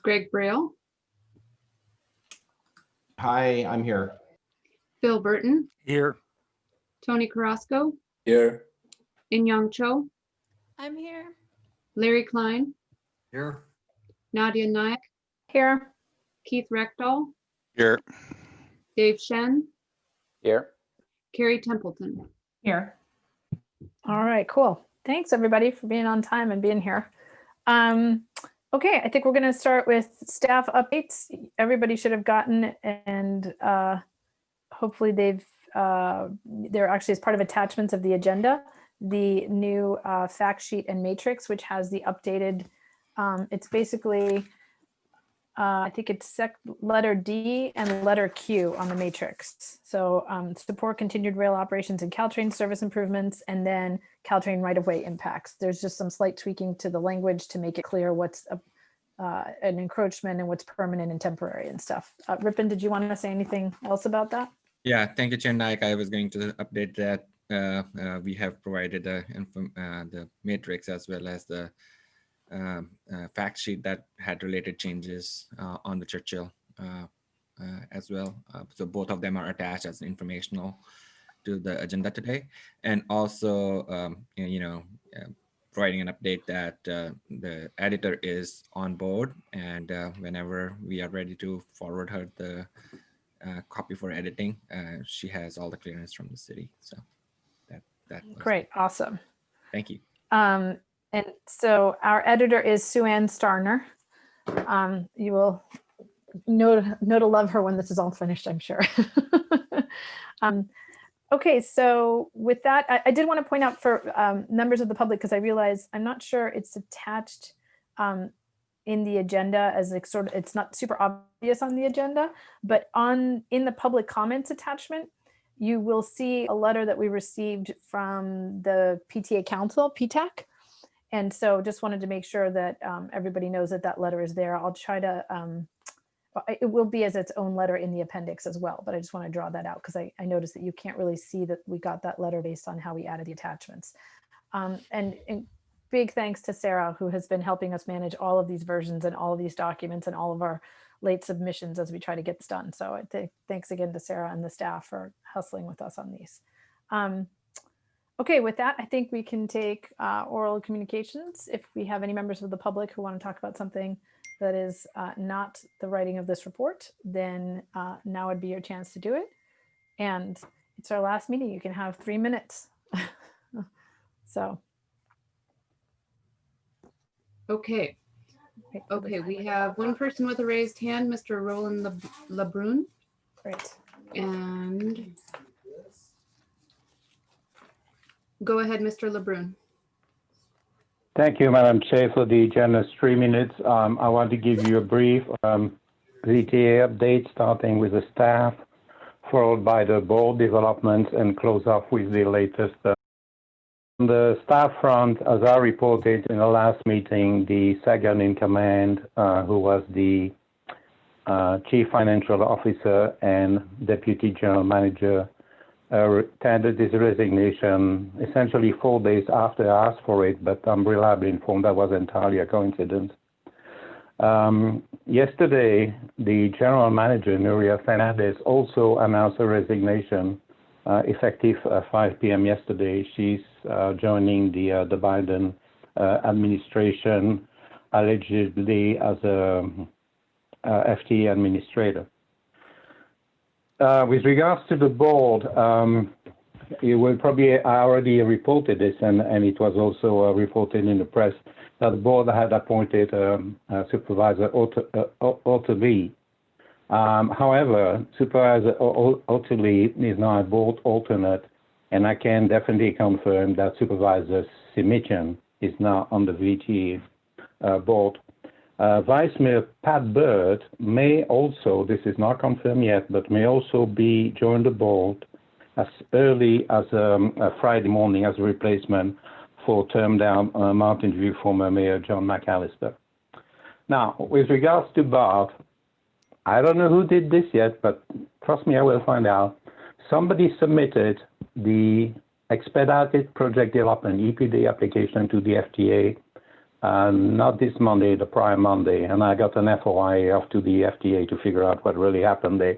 Greg Braille, Hi, I'm here. Phil Burton, Here. Tony Carrasco, Here. In-Young Cho, I'm here. Larry Klein, Here. Nadia Nayak, Here. Keith Reckdahl, Here. Dave Shen, Here. Carrie Templeton. Here. All right, cool. Thanks everybody for being on time and being here. Okay, I think we're going to start with staff updates. Everybody should have gotten, and hopefully they're actually as part of attachments of the agenda, the new fact sheet and matrix, which has the updated, it's basically, I think it's letter D and letter Q on the matrix. So support continued rail operations and Caltrain service improvements, and then Caltrain right-of-way impacts. There's just some slight tweaking to the language to make it clear what's an encroachment and what's permanent and temporary and stuff. Ripon, did you want to say anything else about that? Yeah, thank you, Chair Naik. I was going to update that we have provided the matrix as well as the fact sheet that had related changes on the Churchill as well. So both of them are attached as informational to the agenda today. And also, providing an update that the editor is on board, and whenever we are ready to forward her the copy for editing, she has all the clearance from the city. So that was Great, awesome. Thank you. And so our editor is Sue-Ann Starner. You will know to love her when this is all finished, I'm sure. Okay, so with that, I did want to point out for members of the public, because I realize I'm not sure it's attached in the agenda as like sort of, it's not super obvious on the agenda, but in the public comments attachment, you will see a letter that we received from the PTA Council, PTAC. And so just wanted to make sure that everybody knows that that letter is there. I'll try to, it will be as its own letter in the appendix as well, but I just want to draw that out because I noticed that you can't really see that we got that letter based on how we added the attachments. And big thanks to Sarah, who has been helping us manage all of these versions and all of these documents and all of our late submissions as we try to get this done. So I think thanks again to Sarah and the staff for hustling with us on these. Okay, with that, I think we can take oral communications. If we have any members of the public who want to talk about something that is not the writing of this report, then now would be your chance to do it. And it's our last meeting. You can have 3 minutes. So. Okay. Okay, we have one person with a raised hand, Mr. Roland LeBrun. Great. And go ahead, Mr. LeBrun. Thank you, Madam Chair, for the generous 3 minutes. I want to give you a brief VTA update, starting with the staff, followed by the board developments, and close off with the latest. On the staff front, as I reported in the last meeting, the second in command, who was the Chief Financial Officer and Deputy General Manager, tendered his resignation essentially 4 days after I asked for it, but I'm reliably informed that was entirely a coincidence. Yesterday, the General Manager, Nuria Fernandez, also announced a resignation effective 5 p.m. yesterday. She's joining the Biden administration, allegedly as a FTA administrator. With regards to the board, you will probably, I already reported this, and it was also reported in the press, that the board had appointed Supervisor Otterly. However, Supervisor Otterly is now a board alternate, and I can definitely confirm that Supervisor Simichian is now on the VT board. Vice Mayor Pat Bird may also, this is not confirmed yet, but may also join the board as early as a Friday morning as a replacement for term down Mountain View former Mayor John McAllister. Now, with regards to Bob, I don't know who did this yet, but trust me, I will find out. Somebody submitted the expedited project development EPD application to the FTA not this Monday, the prior Monday, and I got an FOI off to the FDA to figure out what really happened there.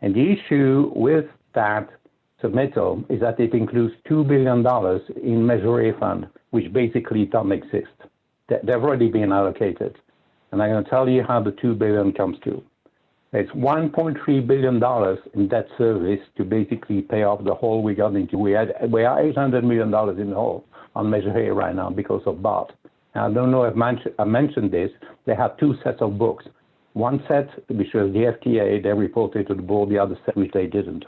And the issue with that submittal is that it includes $2 billion in Measure A fund, which basically don't exist. They've already been allocated. And I'm going to tell you how the $2 billion comes to. It's $1.3 billion in debt service to basically pay off the hole we got into. We are $800 million in the hole on Measure A right now because of BART. Now, I don't know if I mentioned this. They have two sets of books. One set, which was the FTA, they reported to the board. The other set, which they didn't.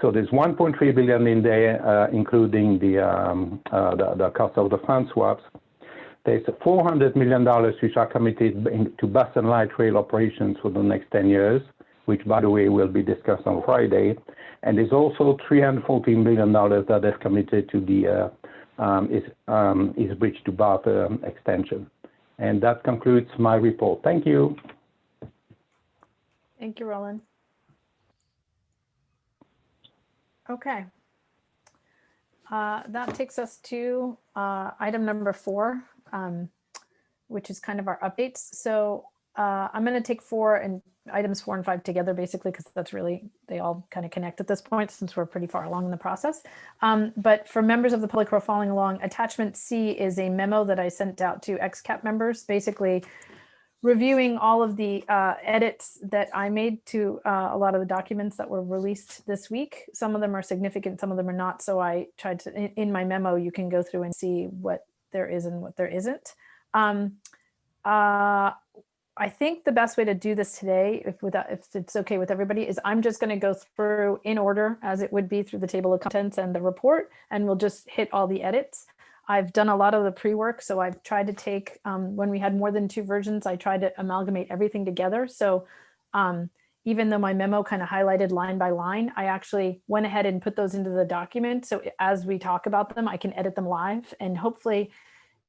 So there's 1.3 billion in there, including the cost of the fund swaps. There's $400 million which are committed to bus and light rail operations for the next 10 years, which, by the way, will be discussed on Friday. And there's also $314 million that is committed to the East Bridge to Bath extension. And that concludes my report. Thank you. Thank you, Roland. Okay. That takes us to item number 4, which is kind of our updates. So I'm going to take items 4 and 5 together, basically, because that's really, they all kind of connect at this point since we're pretty far along in the process. But for members of the public who are following along, attachment C is a memo that I sent out to XCAP members, basically reviewing all of the edits that I made to a lot of the documents that were released this week. Some of them are significant, some of them are not. So I tried to, in my memo, you can go through and see what there is and what there isn't. I think the best way to do this today, if it's okay with everybody, is I'm just going to go through in order as it would be through the table of contents and the report, and we'll just hit all the edits. I've done a lot of the pre-work, so I've tried to take, when we had more than 2 versions, I tried to amalgamate everything together. So even though my memo kind of highlighted line by line, I actually went ahead and put those into the document. So as we talk about them, I can edit them live, and hopefully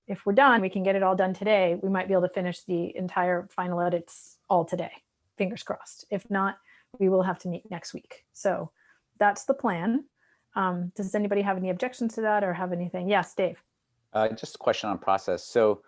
if we're done, we can get it all done today. We might be able to finish the entire final edits all today, fingers crossed. If not, we will have to meet next week. So that's the plan. Does anybody have any objections to that or have anything? Yes, Dave. Just a question on process. So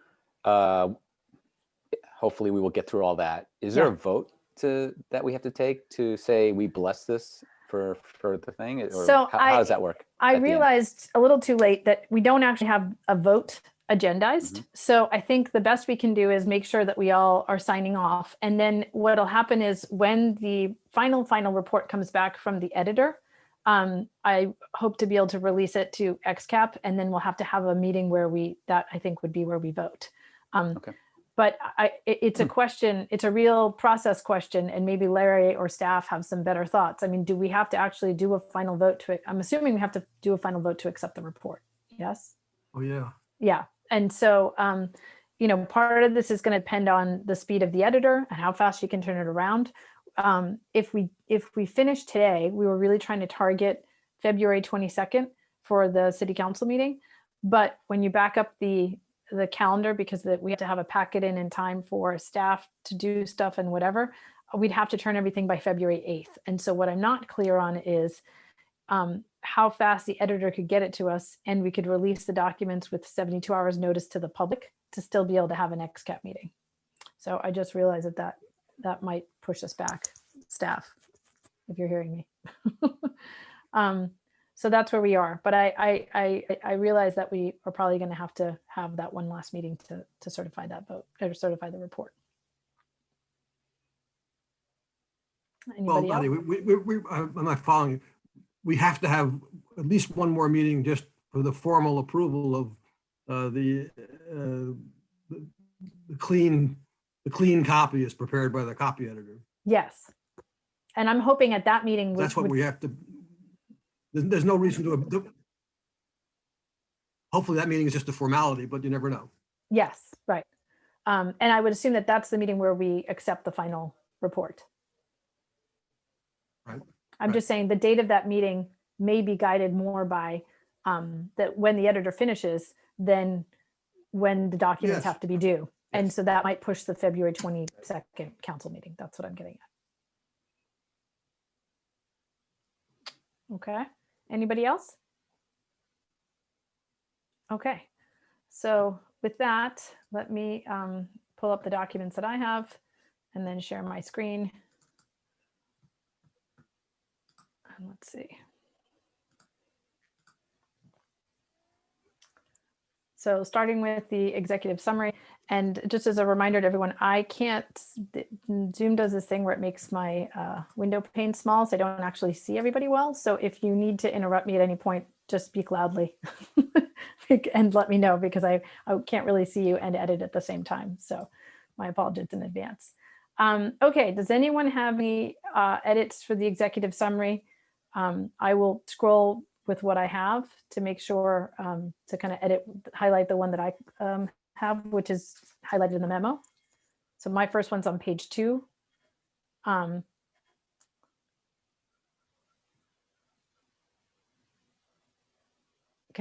hopefully we will get through all that. Is there a vote that we have to take to say we bless this for the thing? Or so how does that work? I realized a little too late that we don't actually have a vote agendized. Mm-hmm. So I think the best we can do is make sure that we all are signing off. And then what'll happen is when the final report comes back from the editor, I hope to be able to release it to XCAP, and then we'll have to have a meeting where that I think would be where we vote. Okay. But it's a question, it's a real process question, and maybe Larry or staff have some better thoughts. I mean, do we have to actually do a final vote I'm assuming we have to do a final vote to accept the report. Yes? Oh, yeah. Yeah. And so, part of this is going to depend on the speed of the editor and how fast you can turn it around. If we finish today, we were really trying to target February 22nd for the city council meeting. But when you back up the calendar, because we have to have a packet in time for staff to do stuff and whatever, we'd have to turn everything by February 8th. And so what I'm not clear on is how fast the editor could get it to us, and we could release the documents with 72 hours notice to the public to still be able to have an XCAP meeting. So I just realized that might push us back, staff, if you're hearing me. So that's where we are. But I realize that we are probably going to have that one last meeting to certify that vote or certify the report. Anybody Well, else? I'm not following you. We have to have at least one more meeting just for the formal approval of the clean copy is prepared by the copy editor. Yes. And I'm hoping at that meeting. That's what we have to, there's no reason to, hopefully that meeting is just a formality, but you never know. Yes, right. And I would assume that that's the meeting where we accept the final report. Right. I'm just saying the date of that meeting may be guided more by that when the editor finishes than when the documents have to be due. And so that might push the February 22nd council meeting. That's what I'm getting at. Okay. Anybody else? Okay. So with that, let me pull up the documents that I have and then share my screen. And let's see. So starting with the executive summary, and just as a reminder to everyone, I can't, Zoom does this thing where it makes my window pane small, so I don't actually see everybody well. So if you need to interrupt me at any point, just speak loudly and let me know, because I can't really see you and edit at the same time. So my apologies in advance. Okay, does anyone have any edits for the executive summary? I will scroll with what I have to make sure to kind of highlight the one that I have, which is highlighted in the memo. So my first one's on page 2. Can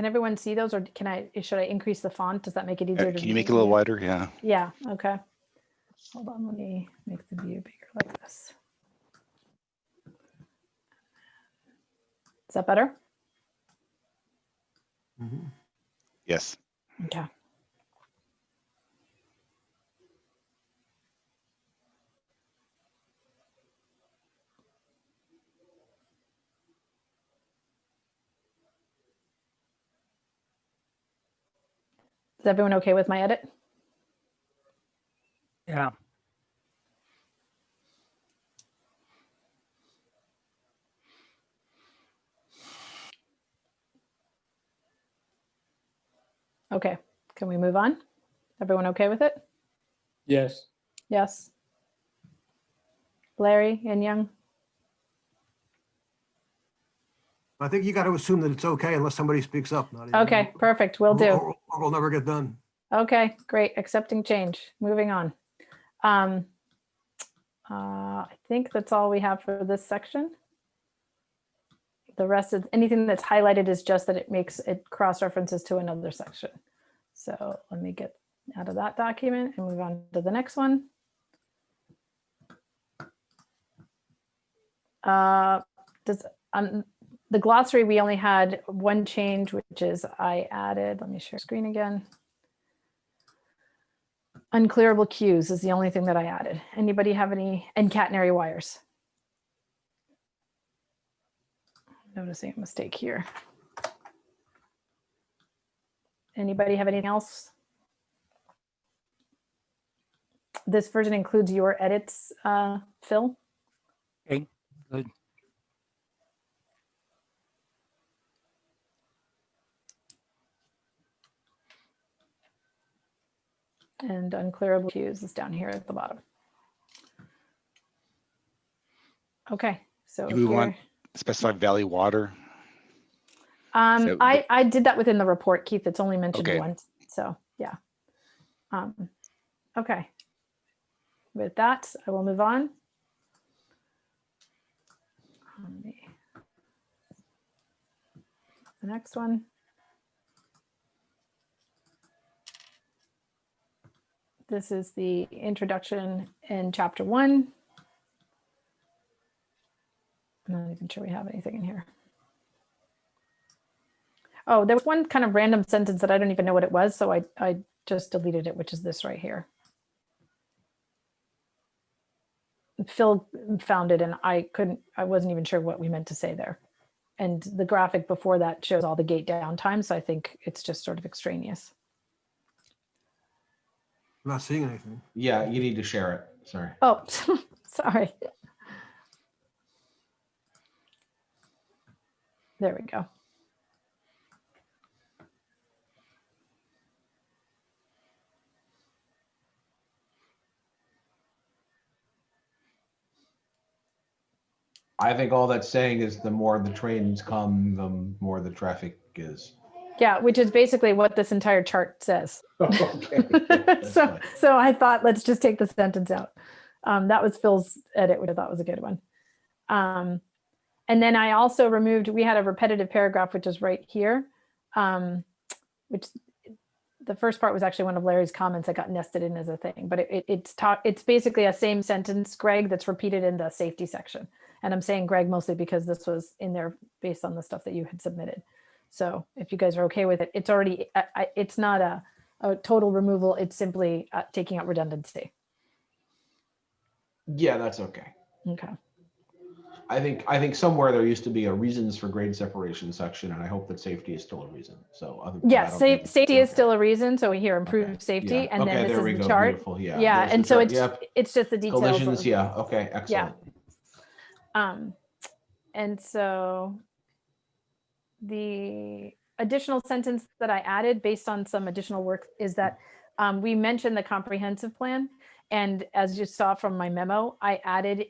everyone see those, or should I increase the font? Does that make it easier to Can you make it a little view? wider? Yeah. Yeah, okay. Hold on, let me make the view bigger like this. Is that better? Mhm. Yes. Okay. Is everyone okay with my edit? Yeah. Okay, can we move on? Everyone okay with it? Yes. Yes. Larry and Young? I think you got to assume that it's okay unless somebody speaks up. Nadia. Okay, perfect, will do. Or we'll never get done. Okay, great, accepting change, moving on. I think that's all we have for this section. The rest of anything that's highlighted is just that it cross-references to another section. So let me get out of that document and move on to the next one. The glossary, we only had one change, which is I added, let me share screen again. Unclearable cues is the only thing that I added. Anybody have any, and catenary wires? Noticing a mistake here. Anybody have anything else? This version includes your edits, Phil? Okay, good. And unclearable cues is down here at the bottom. Okay, so Do we want here, specify valley water? So I did that within the report, Keith. It's only mentioned Okay. once, so yeah. Okay. With that, I will move on. The next one. This is the introduction in chapter 1. I'm not even sure we have anything in here. Oh, there was one kind of random sentence that I don't even know what it was, so I just deleted it, which is this right here. Phil found it and I wasn't even sure what we meant to say there. And the graphic before that shows all the gate downtime, so I think it's just sort of extraneous. I'm not seeing anything. Yeah, you need to share it. Sorry. Oh, sorry. There we go. I think all that's saying is the more the trains come, the more the traffic is. Yeah, which is basically what this entire chart says. Okay. That's fine. So I thought, let's just take the sentence out. That was Phil's edit, which I thought was a good one. And then I also removed, we had a repetitive paragraph, which is right here, which the first part was actually one of Larry's comments that got nested in as a thing, but it's basically a same sentence, Greg, that's repeated in the safety section. And I'm saying Greg mostly because this was in there based on the stuff that you had submitted. So if you guys are okay with it, it's already, it's not a a total removal. It's simply taking out redundancy. Yeah, that's okay. Okay. I think somewhere there used to be a reasons for grade separation section, and I hope that safety is still a reason. So Yeah, I don't think- safety is okay. still a reason. So we hear improve Okay. safety, Yeah. and Okay, then this there is we the go. chart. Beautiful. Yeah. Yeah, there's and the so chart. it's Yep. it's just the details. Collisions. of- Yeah. Okay. Excellent. And so the additional sentence that I added based on some additional work is that we mentioned the comprehensive plan. And as you saw from my memo, I added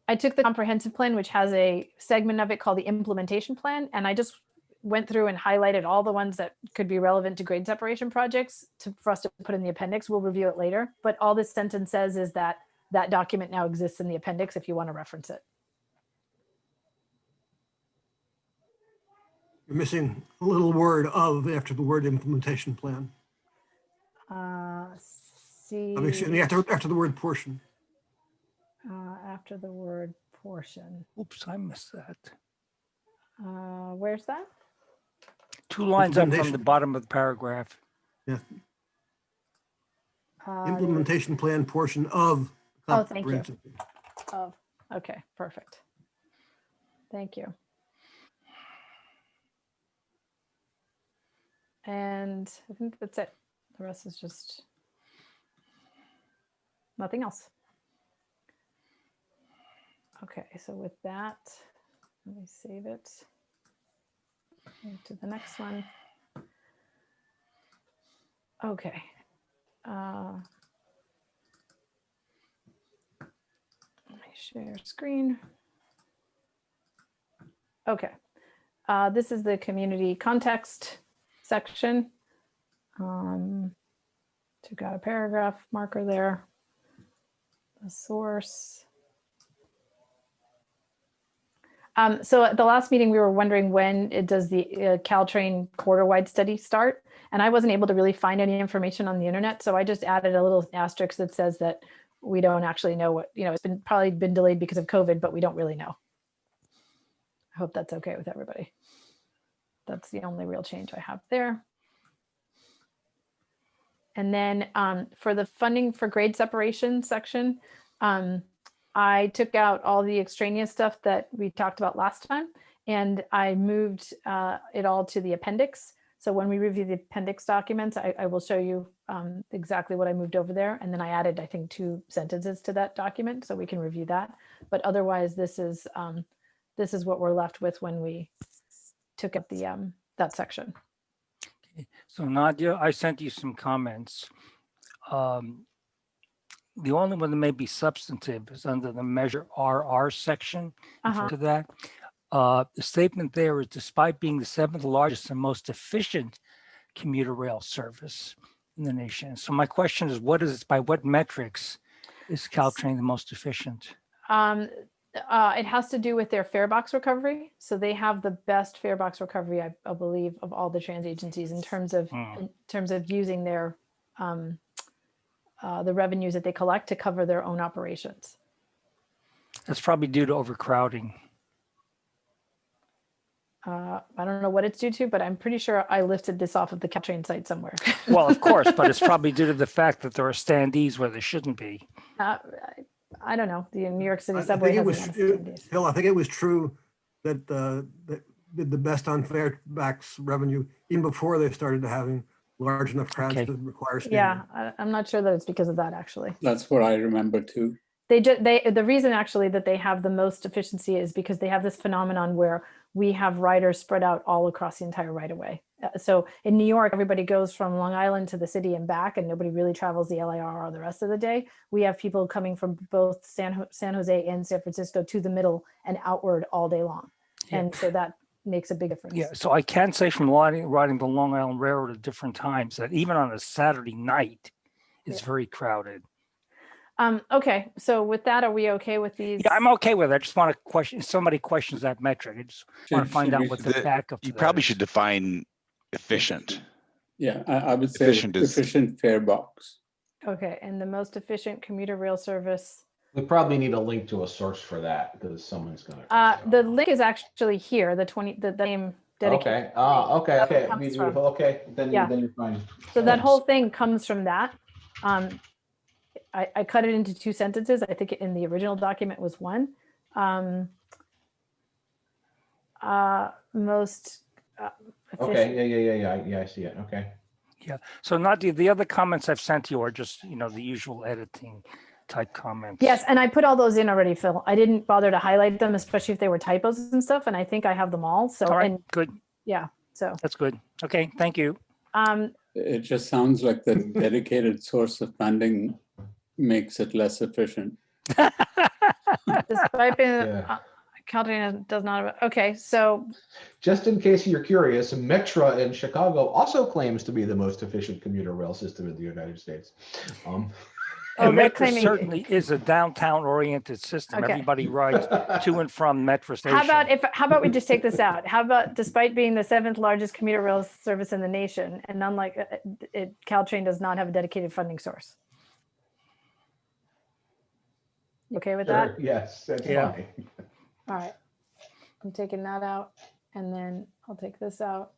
I took the comprehensive plan, which has a segment of it called the implementation plan. And I just went through and highlighted all the ones that could be relevant to grade separation projects for us to put in the appendix. We'll review it later. But all this sentence says is that that document now exists in the appendix if you want to reference it. You're missing a little word of after the word implementation plan. See, After the word portion. after the word portion. Oops, I missed that. Where's that? 2 lines up from the Implementation. bottom of the paragraph. Yeah. Uh, Implementation plan portion of. Oh, thank you. comprehensive. Oh, okay, perfect. Thank you. And I think that's it. The rest is just nothing else. Okay, so with that, let me save it. Move to the next one. Okay. Let me share screen. Okay. This is the community context section. Took out a paragraph marker there. The source. So at the last meeting, we were wondering when does the Caltrain quarter-wide study start? And I wasn't able to really find any information on the internet. So I just added a little asterisk that says that we don't actually know what, it's probably been delayed because of COVID, but we don't really know. I hope that's okay with everybody. That's the only real change I have there. And then for the funding for grade separation section, I took out all the extraneous stuff that we talked about last time, and I moved it all to the appendix. So when we review the appendix documents, I will show you exactly what I moved over there. And then I added, I think, 2 sentences to that document so we can review that. But otherwise, this is what we're left with when we took up the that section. Okay. So Nadia, I sent you some comments. The only one that may be substantive is under the measure RR section. To that, the statement there is, despite being the 7th largest and most efficient commuter rail service in the nation. So my question is, by what metrics is Caltrain the most efficient? It has to do with their fare box recovery. So they have the best fare box recovery, I believe, of all the trans agencies in terms of using their the revenues that they collect to cover their own operations. That's probably due to overcrowding. I don't know what it's due to, but I'm pretty sure I lifted this off of the Caltrain site somewhere. Well, of course, but it's probably due to the fact that there are standees where there shouldn't be. I don't know. The New York City I subway think has a lot of standees. Phil, I think it was true that that did the best on fare backs revenue even before they started having large enough crowds to require standing. Yeah, I'm not sure that it's because of that, actually. That's what I remember too. The reason actually that they have the most efficiency is because they have this phenomenon where we have riders spread out all across the entire right of way. So in New York, everybody goes from Long Island to the city and back, and nobody really travels the LIR the rest of the day. We have people coming from both San Jose and San Francisco to the middle and outward all day long. Yeah. And so that makes a big difference. Yeah, so I can say from riding the Long Island Railroad at different times that even on a Saturday night, it's very crowded. Okay, so with that, are we okay with these? Yeah, I'm okay with it. I just want to question, if somebody questions that metric, I just want to find out what the backup to You that probably is. should define efficient. Yeah, I would say efficient fare box. Okay, and the most efficient commuter rail service. We probably need a link to a source for that because someone's gonna. The link is actually here. The name dedicated. Okay. That's where it Okay. comes from. Beautiful. Okay. Then Yeah. you're fine. So that whole thing comes from that. I cut it into 2 sentences. I think in the original document was 1. Most efficient. Okay. Yeah. I see it. Okay. Yeah. So Nadia, the other comments I've sent you are just, the usual editing type comments. Yes, and I put all those in already, Phil. I didn't bother to highlight them, especially if they were typos and stuff. And I think I have them all. So, All right, and good. yeah, so. That's good. Okay, thank you. It just sounds like the dedicated source of funding makes it less efficient. Despite being, Yeah. Caltrans does not have, okay, so. Just in case you're curious, Metra in Chicago also claims to be the most efficient commuter rail system in the United States. And they're Metra claiming- certainly is a downtown-oriented system. Okay. Everybody rides to and from Metra station. How about we just take this out? How about, despite being the 7th largest commuter rail service in the nation, and unlike Caltrain does not have a dedicated funding source. You okay with that? Sure. Yes, that's Yeah. fine. All right. I'm taking that out, and then I'll take this out.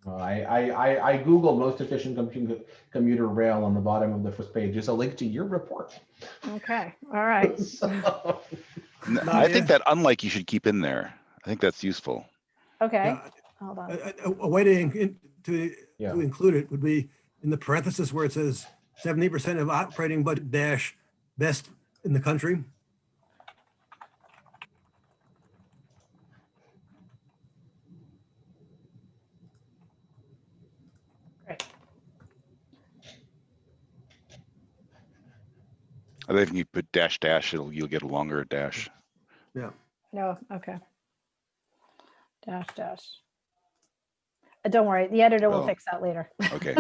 I Googled most efficient commuter rail on the bottom of the first page. There's a link to your report. Okay. All right. So- I think that unlike you should keep in there. I think that's useful. Okay. Yeah, Hold on. a way to Yeah. include it would be in the parenthesis where it says 70% of operating budget dash best in the country. Great. I think if you put dash dash, you'll get a longer dash. No. Okay. Dash dash. Don't worry. The editor will Oh. fix that later. Okay.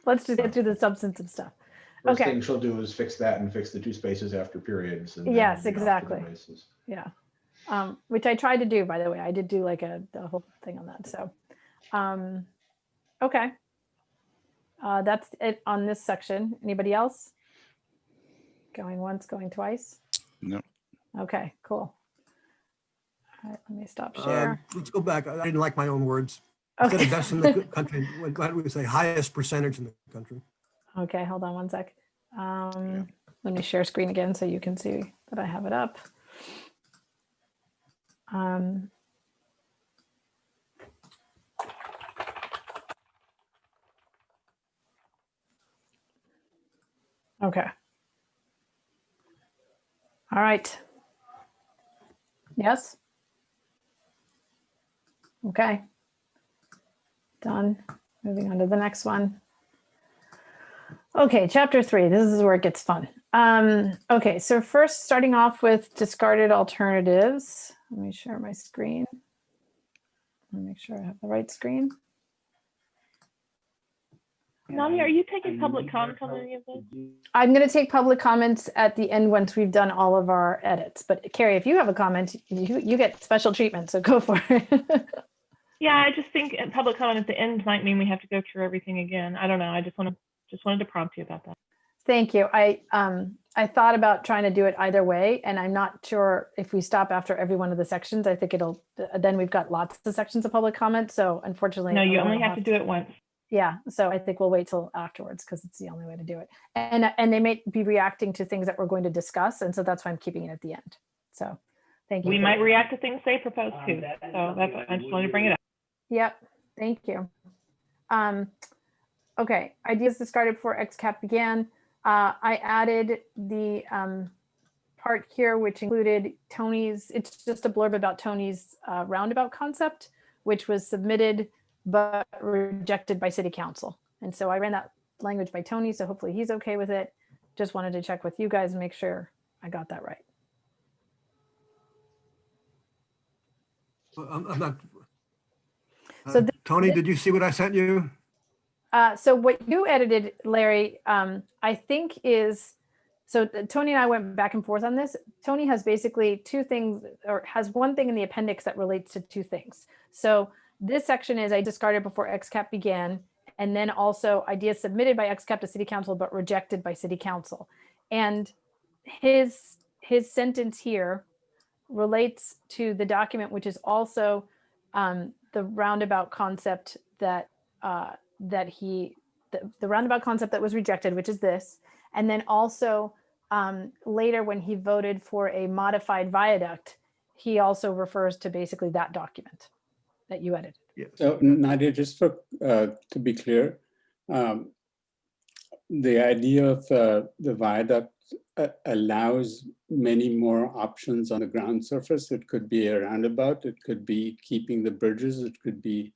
Let's just get through the substantive stuff. First Okay. thing she'll do is fix that and fix the 2 spaces after periods. And then Yes, we'll be off to the exactly. races. Yeah. Which I tried to do, by the way. I did do like a whole thing on that. So, okay. That's it on this section. Anybody else? Going once, going twice? No. Okay, cool. All right, let me stop share. Let's go back. I didn't like my own words. Instead of Okay. best in the country, why do we say highest percentage in the country? Okay, hold on one sec. Let me share screen again so you can see that I have it up. Okay. All right. Yes. Okay. Done. Moving on to the next one. Okay, chapter 3. This is where it gets fun. Okay, so first starting off with discarded alternatives. Let me share my screen. Let me make sure I have the right screen. Nami, are you taking public comment on any of this? I'm going to take public comments at the end once we've done all of our edits. But Carrie, if you have a comment, you get special treatment, so go for it. Yeah, I just think public comment at the end might mean we have to go through everything again. I don't know. I just wanted to prompt you about that. Thank you. I thought about trying to do it either way, and I'm not sure if we stop after every one of the sections. I think then we've got lots of sections of public comment. So unfortunately, No, you only have to do it once. Yeah, so I think we'll wait till afterwards because it's the only way to do it. And they may be reacting to things that we're going to discuss, and so that's why I'm keeping it at the end. So thank you. We might react to things they propose too. So that's I just wanted to bring it up. Yep, thank you. Okay, ideas discarded before XCAP began. I added the part here, which included Tony's, it's just a blurb about Tony's roundabout concept, which was submitted but rejected by City Council. And so I ran that language by Tony, so hopefully he's okay with it. Just wanted to check with you guys and make sure I got that right. I'm not. So Tony, did you see what I sent you? So what you edited, Larry, I think is, so Tony and I went back and forth on this. Tony has basically 2 things, or has 1 thing in the appendix that relates to 2 things. So this section is I discarded before XCAP began, and then also ideas submitted by XCAP to City Council but rejected by City Council. And his sentence here relates to the document, which is also the roundabout concept that the roundabout concept that was rejected, which is this, and then also later when he voted for a modified viaduct, he also refers to basically that document that you edited. Yes. So Nadia, just for to be clear, the idea of the viaduct allows many more options on the ground surface. It could be a roundabout, it could be keeping the bridges, it could be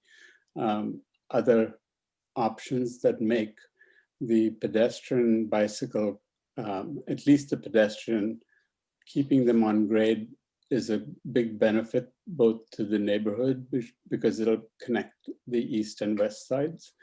other options that make the pedestrian bicycle, at least the pedestrian, keeping them on grade is a big benefit both to the neighborhood because it'll connect the east and west sides.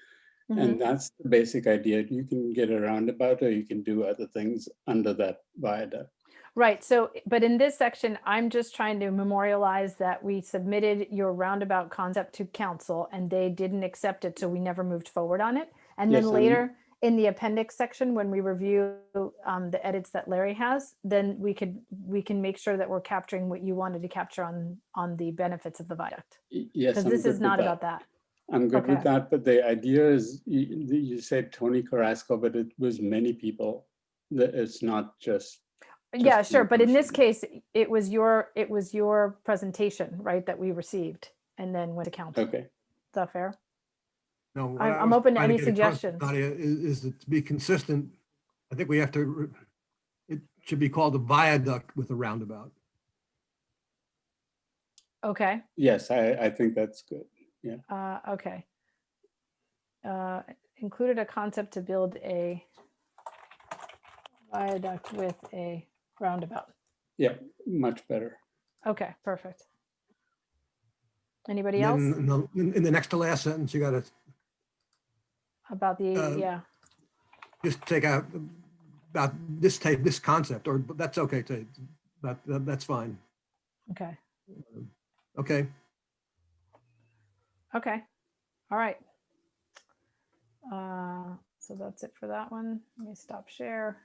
And that's the basic idea. You can get a roundabout or you can do other things under that viaduct. Right. So, but in this section, I'm just trying to memorialize that we submitted your roundabout concept to council and they didn't accept it. So we never moved forward on it. And then Yes, later in the appendix section, when we review the edits that Larry has, then we can make sure that we're capturing what you wanted to capture on the benefits of the viaduct. Yes, Because this is not about that. I'm good with Okay. that, but the idea is, you said Tony Carrasco, but it was many people. That it's not just. Yeah, sure. one But in this person. case, it was your presentation, right, that we received and then went to council. Okay. Is that fair? No, what I'm I was open to trying any get across, suggestions. Nadia, is that to be consistent, I think we have to, it should be called a viaduct with a roundabout. Okay. Yes, I think that's good. Yeah. Okay. Included a concept to build a viaduct with a roundabout. Yeah, much better. Okay, perfect. Anybody And else then in the next to last sentence, you got to about the, uh, just take out about this type, this concept, or that's okay. That's fine. Okay. Okay. Okay. All right. So that's it for that one. Let me stop share.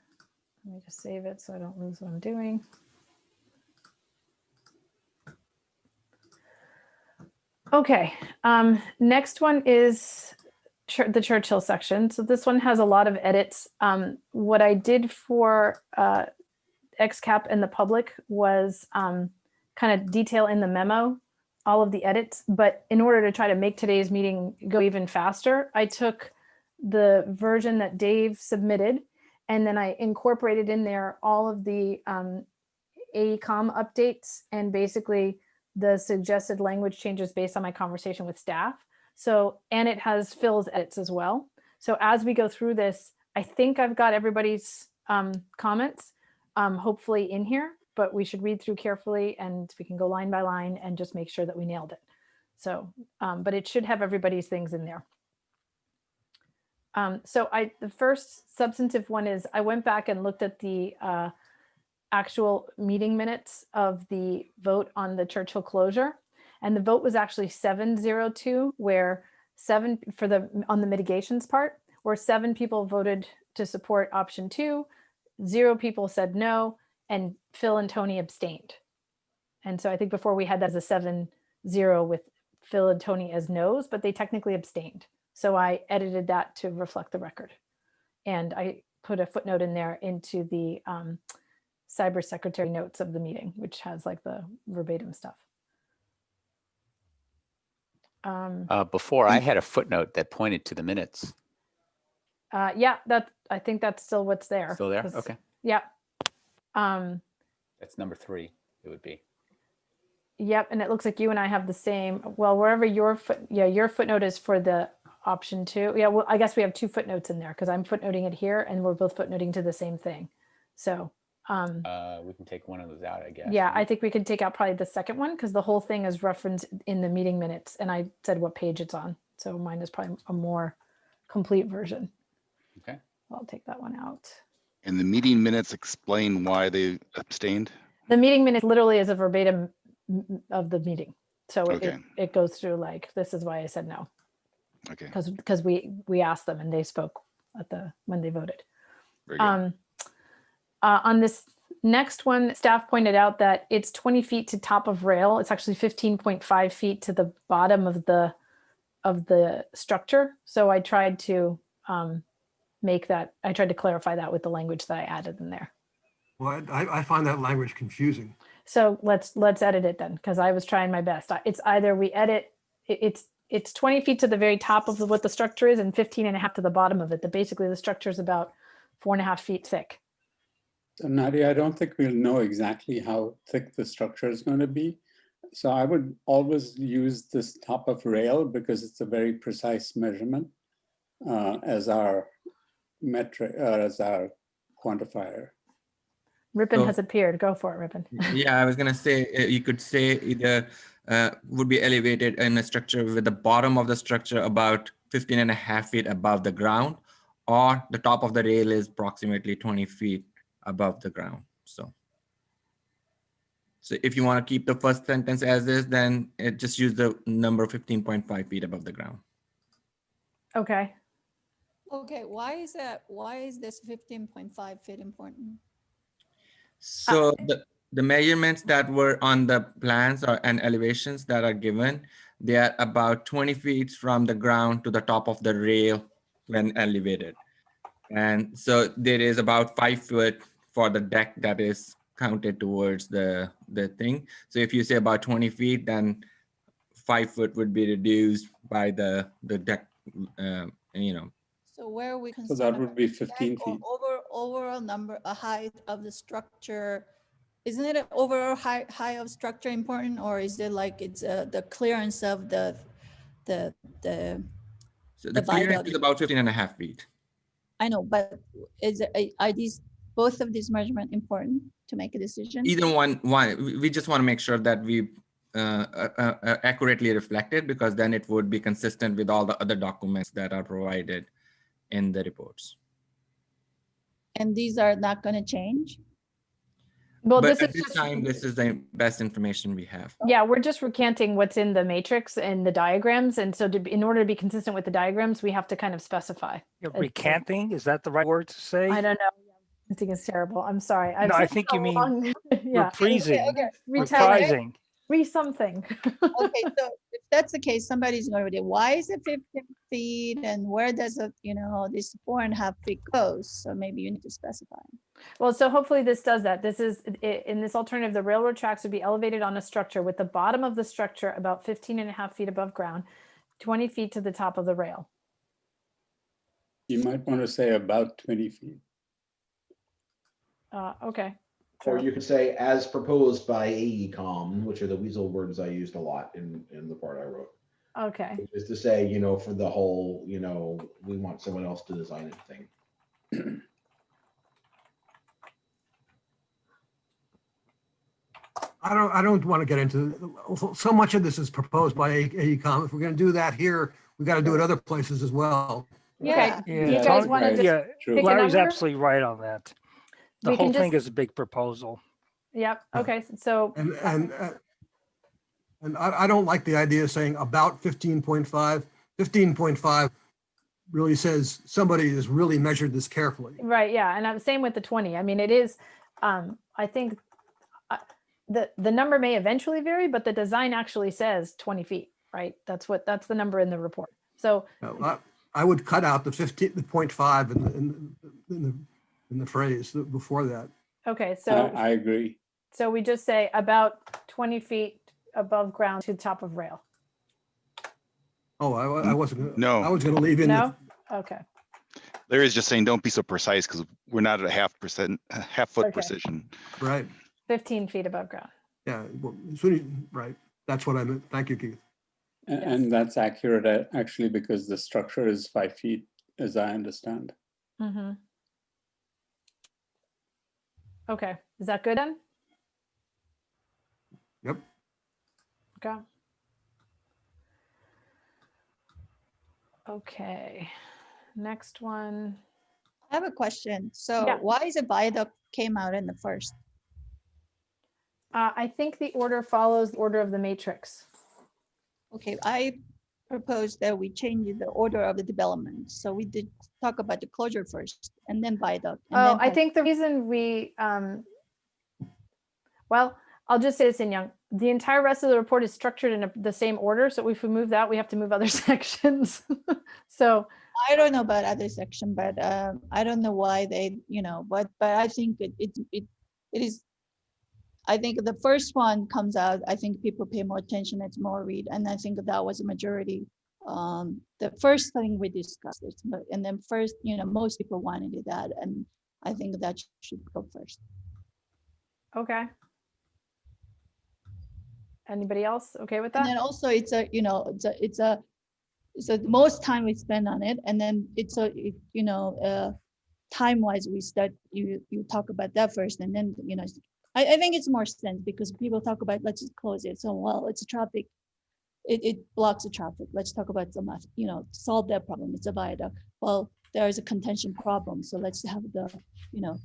Let me just save it so I don't lose what I'm doing. Okay. Next one is the Churchill section. So this one has a lot of edits. What I did for XCAP and the public was kind of detail in the memo all of the edits, but in order to try to make today's meeting go even faster, I took the version that Dave submitted and then I incorporated in there all of the AECOM updates and basically the suggested language changes based on my conversation with staff. So, and it has Phil's edits as well. So as we go through this, I think I've got everybody's comments hopefully in here, but we should read through carefully and we can go line by line and just make sure that we nailed it. So, but it should have everybody's things in there. So the first substantive one is I went back and looked at the actual meeting minutes of the vote on the Churchill closure. And the vote was actually 7-0-2, where on the mitigations part, where 7 people voted to support option 2, 0 people said no, and Phil and Tony abstained. And so I think before we had that as a 7-0 with Phil and Tony as no's, but they technically abstained. So I edited that to reflect the record. And I put a footnote in there into the cyber secretary notes of the meeting, which has like the verbatim stuff. Before I had a footnote that pointed to the minutes. Yeah, I think that's still what's there. Still there? Okay. Yeah. That's number 3. It would be. Yep, and it looks like you and I have the same. Well, wherever your footnote is for the option 2. Yeah, well, I guess we have 2 footnotes in there because I'm footnoting it here, and we're both footnoting to the same thing. So. We can take one of those out, I guess. Yeah, right? I think we can take out probably the second one because the whole thing is referenced in the meeting minutes, and I said what page it's on. So mine is probably a more complete version. Okay. I'll take that one out. And the meeting minutes explain why they abstained? The meeting minutes literally is a verbatim of the meeting. So Okay. it goes through like, this is why I said no. Okay. Because we asked them and they spoke when they voted. Very good. On this Next one, staff pointed out that it's 20 feet to top of rail. It's actually 15.5 feet to the bottom of the structure. So I tried to I tried to clarify that with the language that I added in there. Well, I find that language confusing. So let's edit it then, because I was trying my best. It's either we edit, it's 20 feet to the very top of what the structure is and 15 and a half to the bottom of it. That basically the structure is about 4.5 feet thick. So Nadia, I don't think we'll know exactly how thick the structure is going to be. So I would always use this top of rail because it's a very precise measurement as our metric, as our quantifier. Ripon So- has appeared. Go for it, Ripon. Yeah, I was gonna say, you could say either would be elevated in a structure with the bottom of the structure about 15 and a half feet above the ground, or the top of the rail is approximately 20 feet above the ground. So if you want to keep the first sentence as is, then just use the number 15.5 feet above the ground. Okay. Okay, why is that? Why is this 15.5 feet important? So the measurements that were on the plans and elevations that are given, they are about 20 feet from the ground to the top of the rail when elevated. And so there is about 5 foot for the deck that is counted towards the thing. So if you say about 20 feet, then 5 foot would be reduced by the deck, So where are we So concerned? that would be about 15 deck or feet. overall number, a height of the structure. Isn't it an overall height of structure important, or is it like it's the clearance of the So the the clearance viaduct? is about 15 and a half feet. I know, but are these both of these measurements important to make a decision? Either one, we just want to make sure that we accurately reflect it, because then it would be consistent with all the other documents that are provided in the reports. And these are not going to change? Well, But this at is this just, time, this is the best information we have. yeah, we're just recanting what's in the matrix and the diagrams. And so in order to be consistent with the diagrams, we have to kind of specify. You're recanting, is that the right word to say? I don't know. I think it's terrible. I'm sorry. No, I think you mean reprising, retelling, reprising. something. Okay, so if that's the case, somebody's going to be, why is it 15 feet and where does it, this 4.5 feet goes? So maybe you need to specify. Well, so hopefully this does that. This is in this alternative, the railroad tracks would be elevated on a structure with the bottom of the structure about 15 and a half feet above ground, 20 feet to the top of the rail. You might want to say about 20 feet. Okay. Or you could say as proposed by AECom, which are the weasel words I used a lot in the part I wrote. Okay. Which is to say, for the whole, we want someone else to design it thing. I don't want to get into, so much of this is proposed by AECom. If we're going to do that here, we got to do it other places as well. Yeah. Okay. Do you guys want to just pick a Larry's number? absolutely right on that. The We can whole thing just- is a big proposal. Yep. Okay. So And I don't like the idea of saying about 15.5. 15.5 really says somebody has really measured this carefully. right. Yeah. And I'm same with the 20. I mean, it is, I think the number may eventually vary, but the design actually says 20 feet, right? That's the number in the report. So I would cut out the 15.5 in the phrase before that. okay, so I agree. So we just say about 20 feet above ground to the top of rail. Oh, I wasn't gonna, No. I was going to leave in. No? Okay. Larry's just saying, don't be so precise because we're not at a half foot Okay. precision. Right. 15 feet above ground. Yeah. Well, as soon as, right. That's what I meant. Thank you, Keith. And that's accurate actually because the structure is 5 feet, as I understand. Mm-hmm. Okay. Is that good then? Yep. Okay. Okay. Next one. I have a question. So Yeah. why is a viaduct came out in the first? I think the order follows the order of the matrix. Okay, I propose that we change the order of the development. So we did talk about the closure first and then viaduct. And Oh, then I think the reason we Well, I'll just say this in Young. The entire rest of the report is structured in the same order. So if we move that, we have to move other sections. So I don't know about other section, but I don't know why they, but I think it is. I think the first one comes out. I think people pay more attention. It's more read, and I think that was a majority. The first thing we discussed it, and then first, most people wanted that, and I think that should go first. okay. Anybody else okay with that? And then also it's the most time we spend on it, and then it's time wise we start you talk about that first, and then I think it's more sense because people talk about let's just close it. So well, it's a traffic, it blocks the traffic. Let's talk about some solve that problem. It's a viaduct. Well, there is a contention problem, so let's have the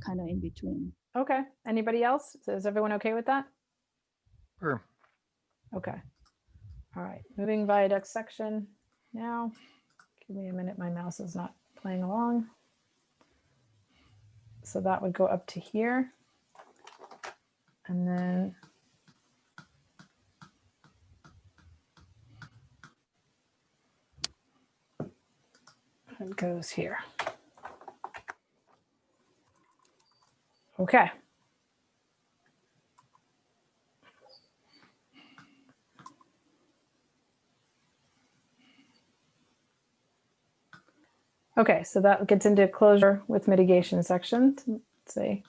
kind of in between. Okay. Anybody else? So is everyone okay with that? Sure. Okay. All right. Moving viaduct section now. Give me a minute. My mouse is not playing along. So that would go up to here. And then it goes here. Okay. Okay, so that gets into closure with mitigation section. Let's see.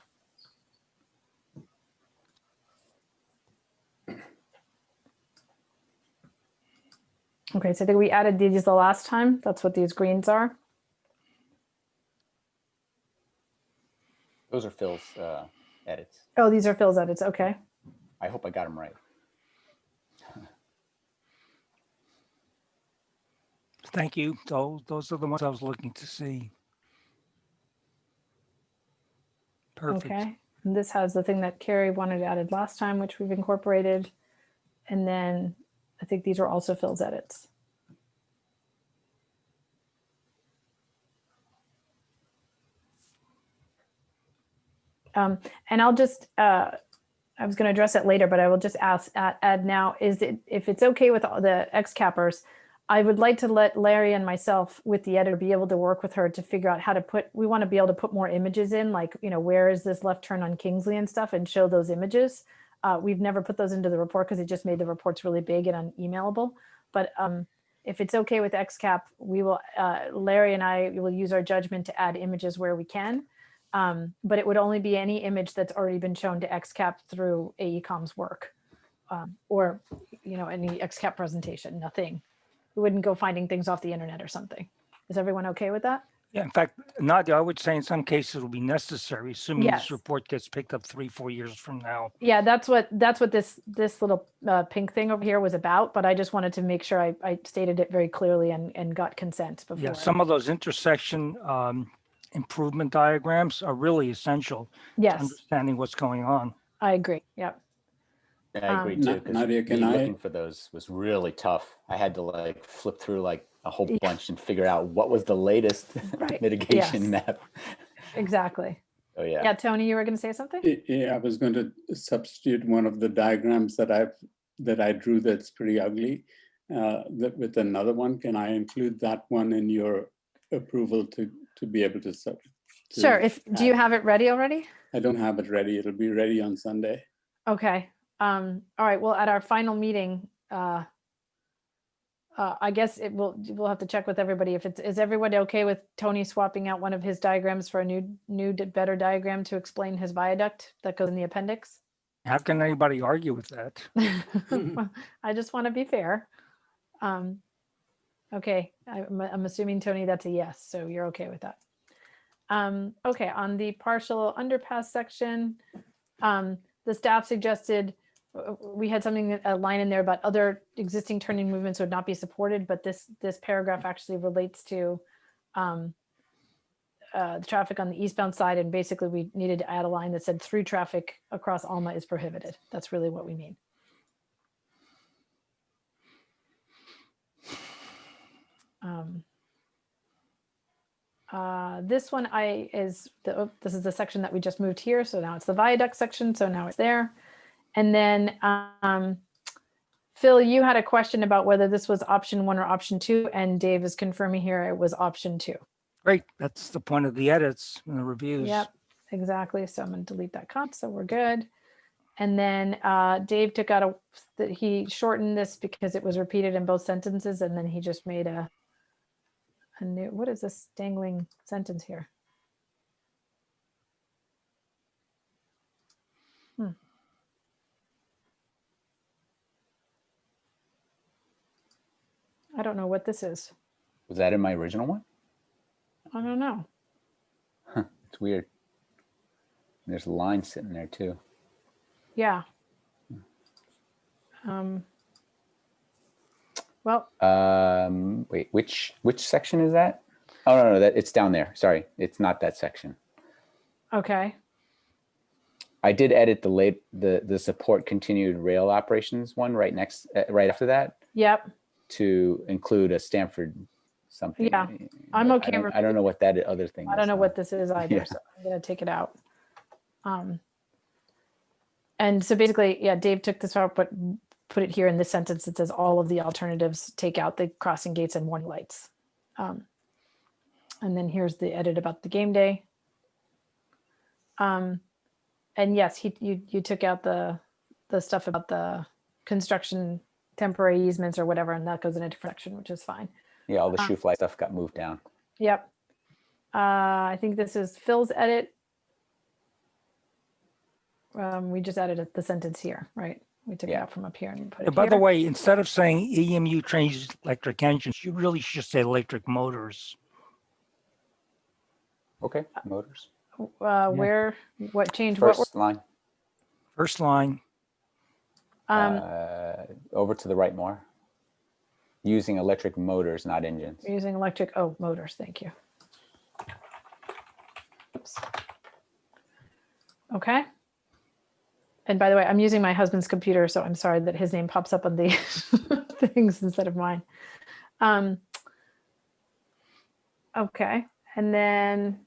Okay, so I think we added these the last time. That's what these greens are. Those are Phil's edits. Oh, these are Phil's edits. Okay. I hope I got them right. Thank you. Those are the ones I was looking to see. Perfect. Okay. And this has the thing that Carrie wanted added last time, which we've incorporated. And then I think these are also Phil's edits. And I'll just, I was going to address it later, but I will just add now, is it, if it's okay with all the XCAPers, I would like to let Larry and myself with the editor be able to work with her to figure out how to put, we want to be able to put more images in, like, where is this left turn on Kingsley and stuff, and show those images. We've never put those into the report because it just made the reports really big and unemailable. But if it's okay with XCAP, we will, Larry and I will use our judgment to add images where we can. But it would only be any image that's already been shown to XCAP through AECOM's work, or any XCAP presentation, nothing. We wouldn't go finding things off the internet or something. Is everyone okay with that? Yeah, in fact, Nadia, I would say in some cases it will be necessary, assuming Yes. this report gets picked up 3-4 years from now. Yeah, that's what this little pink thing over here was about. But I just wanted to make sure I stated it very clearly and got consent before. Yeah, some of those intersection improvement diagrams are really essential to Yes, understanding what's going on. I agree. Yep. Yeah, I agree too. Because Nadia, can looking for those was really tough. I had to flip through a whole bunch and figure out what was the latest mitigation map. Exactly. Oh yeah. Yeah, Tony, you were going to say something? Yeah, I was going to substitute one of the diagrams that I drew that's pretty ugly with another one. Can I include that one in your approval to be able to Sure. Do you have it ready already? I don't have it ready. It'll be ready on Sunday. Okay. All right. Well, at our final meeting, I guess we'll have to check with everybody. Is everybody okay with Tony swapping out one of his diagrams for a new better diagram to explain his viaduct that goes in the appendix? How can anybody argue with that? I just want to be fair. Okay. I'm assuming, Tony, that's a yes. So you're okay with that. Okay. On the partial underpass section, the staff suggested we had a line in there about other existing turning movements would not be supported, but this paragraph actually relates to the traffic on the eastbound side, and basically we needed to add a line that said through traffic across Alma is prohibited. That's really what we mean. This one this is the section that we just moved here, so now it's the viaduct section, so now it's there. And then Phil, you had a question about whether this was option 1 or option 2, and Dave is confirming here it was option 2. Great. That's the point of the edits and the reviews. Yep, exactly. So I'm going to delete that cut, so we're good. And then Dave took out he shortened this because it was repeated in both sentences, and then he just made a new, what is this dangling sentence here? I don't know what this is. Was that in my original one? I don't know. Huh, it's weird. There's a line sitting there too. Yeah. Well. Wait, which section is that? Oh no, that it's down there. Sorry, it's not that section. Okay. I did edit the support continued rail operations one right after that. Yep. To include a Stanford something. Yeah, I'm okay. I don't know what that other thing is. I don't know what this is either, Yeah. so I'm gonna take it out. And so basically, yeah, Dave took this out, but put it here in this sentence. It says all of the alternatives take out the crossing gates and warning lights. And then here's the edit about the game day. And yes, you took out the stuff about the construction temporary easements or whatever, and that goes in a different section, which is fine. Yeah, all the shoe fly stuff got moved down. Yep. I think this is Phil's edit. We just added the sentence here, right? We took it out from up here and put it By the here. way, instead of saying EMU trains electric engines, you really should say electric motors. Okay, motors. Where, what change? First line. First line. Over to the right more. Using electric motors, not engines. Using electric, motors, thank you. Oops. Okay. And by the way, I'm using my husband's computer, so I'm sorry that his name pops up on the things instead of mine. Okay, and then.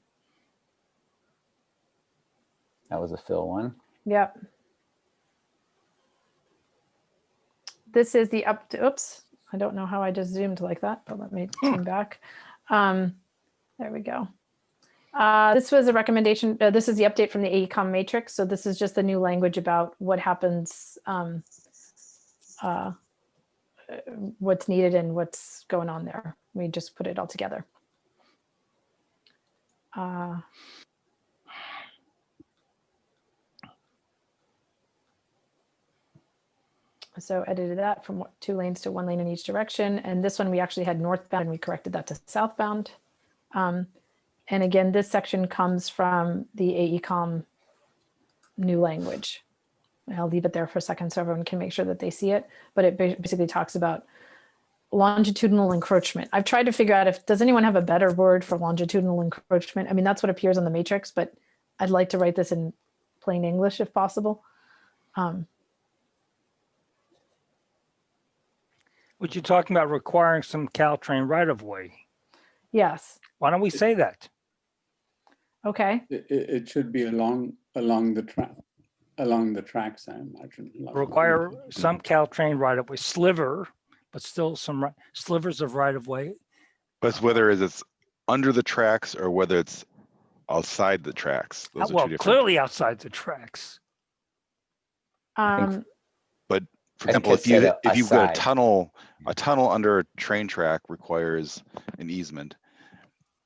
That was a Phil one. Yep. This is the oops, I don't know how I just zoomed like that, but let me zoom back. There we go. This was a recommendation. This is the update from the AECOM matrix. So this is just the new language about what happens, what's needed and what's going on there. We just put it all together. So edited that from 2 lanes to 1 lane in each direction. And this one we actually had northbound and we corrected that to southbound. And again, this section comes from the AECOM new language. I'll leave it there for a second so everyone can make sure that they see it. But it basically talks about longitudinal encroachment. I've tried to figure out does anyone have a better word for longitudinal encroachment? I mean, that's what appears on the matrix, but I'd like to write this in plain English if possible. What you're talking about requiring some Caltrain right-of-way. Yes. Why don't we say that? Okay. It should be along the tracks, I imagine. Require some Caltrain right-of-way sliver, but still some slivers of right-of-way. But it's whether it's under the tracks or whether it's outside the tracks. Those are Well, two different. clearly outside the tracks. But for example, if you've got a tunnel under a train track requires an easement,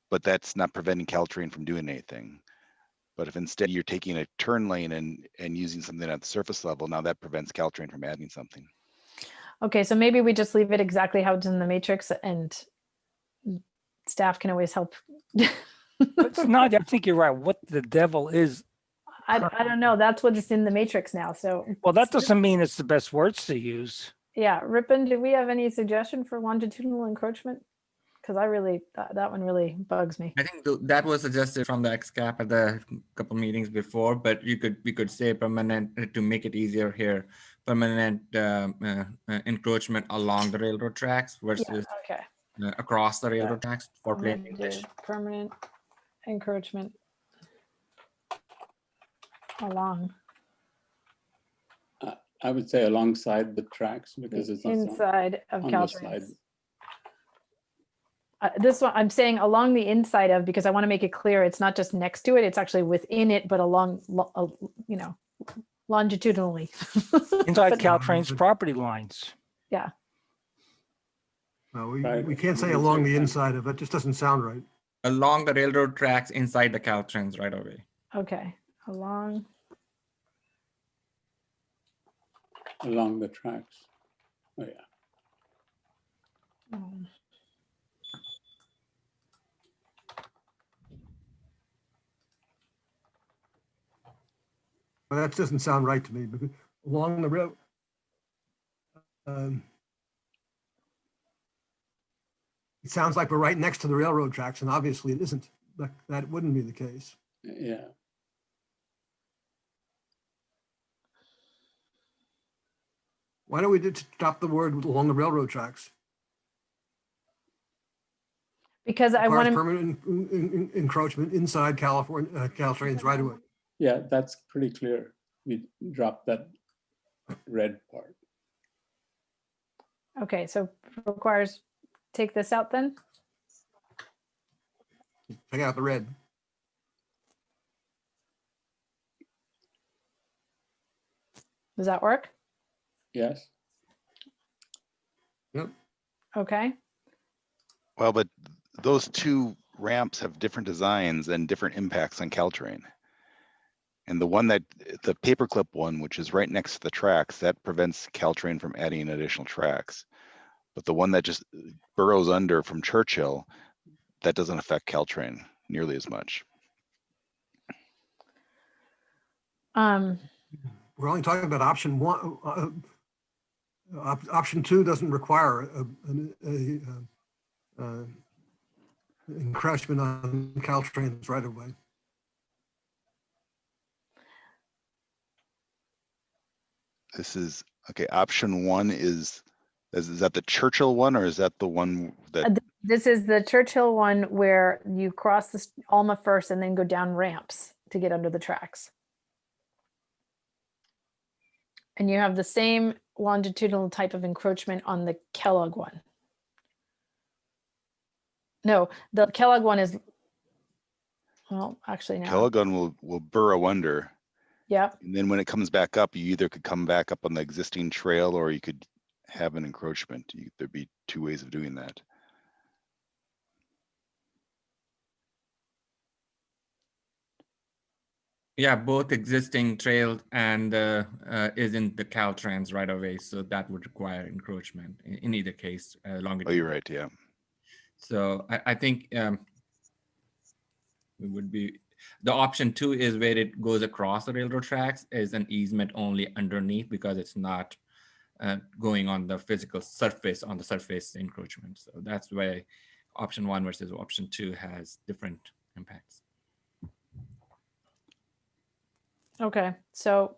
but that's not preventing Caltrain from doing anything. But if instead you're taking a turn lane and using something at the surface level, now that prevents Caltrain from adding something. Okay, so maybe we just leave it exactly how it's in the matrix and staff can always help. It's not, I think you're right. What the devil is. I don't know. That's what's in the matrix now. So. Well, that doesn't mean it's the best words to use. Yeah, Ripon, do we have any suggestion for longitudinal encroachment? Because I really, that one really bugs me. I think that was suggested from the XCAP at the couple meetings before, but we could say permanent to make it easier here. Permanent encroachment along the railroad tracks versus across the railroad tracks for plain English. Permanent encroachment along. I would say alongside the tracks because it's not inside of on the side. Caltrains. This one I'm saying along the inside of, because I want to make it clear it's not just next to it, it's actually within it, but along, you know, longitudinally. Inside But- Caltrain's property lines. Yeah. No, Right. we can't say along the inside of it. Just doesn't sound right. Along the railroad tracks inside the Caltrains right away. Okay. Along. Along the tracks. Oh yeah. But that doesn't sound right to me because along the rail. It sounds like we're right next to the railroad tracks, and obviously it isn't. That wouldn't be the case. Yeah. Why don't we stop the word along the railroad tracks? Because I want to permanent encroachment inside California Caltrain's right away. Yeah, that's pretty clear. We dropped that red part. Okay, so requires, take this out then? Take out the red. Does that work? Yes. Yep. Okay. Well, but those two ramps have different designs and different impacts on Caltrain. And the one that, the paperclip one, which is right next to the tracks, that prevents Caltrain from adding additional tracks. But the one that just burrows under from Churchill, that doesn't affect Caltrain nearly as much. We're only talking about option one. Option two doesn't require encroachment on Caltrain's right of way. This is, okay, option one is that the Churchill one, or is that the one that? This is the Churchill one where you cross the Alma first and then go down ramps to get under the tracks. And you have the same longitudinal type of encroachment on the Kellogg one. No, the Kellogg one is, well, actually no. Kellogg one will burrow under. Yep. And then when it comes back up, you either could come back up on the existing trail or you could have an encroachment. There'd be two ways of doing that. Yeah, both existing trails and is in the Caltrans right away, so that would require encroachment in either case. Oh, you're right. Yeah. So I think it would be, the option two is where it goes across the railroad tracks is an easement only underneath because it's not going on the physical surface, on the surface encroachment. So that's why option one versus option two has different impacts. Okay, so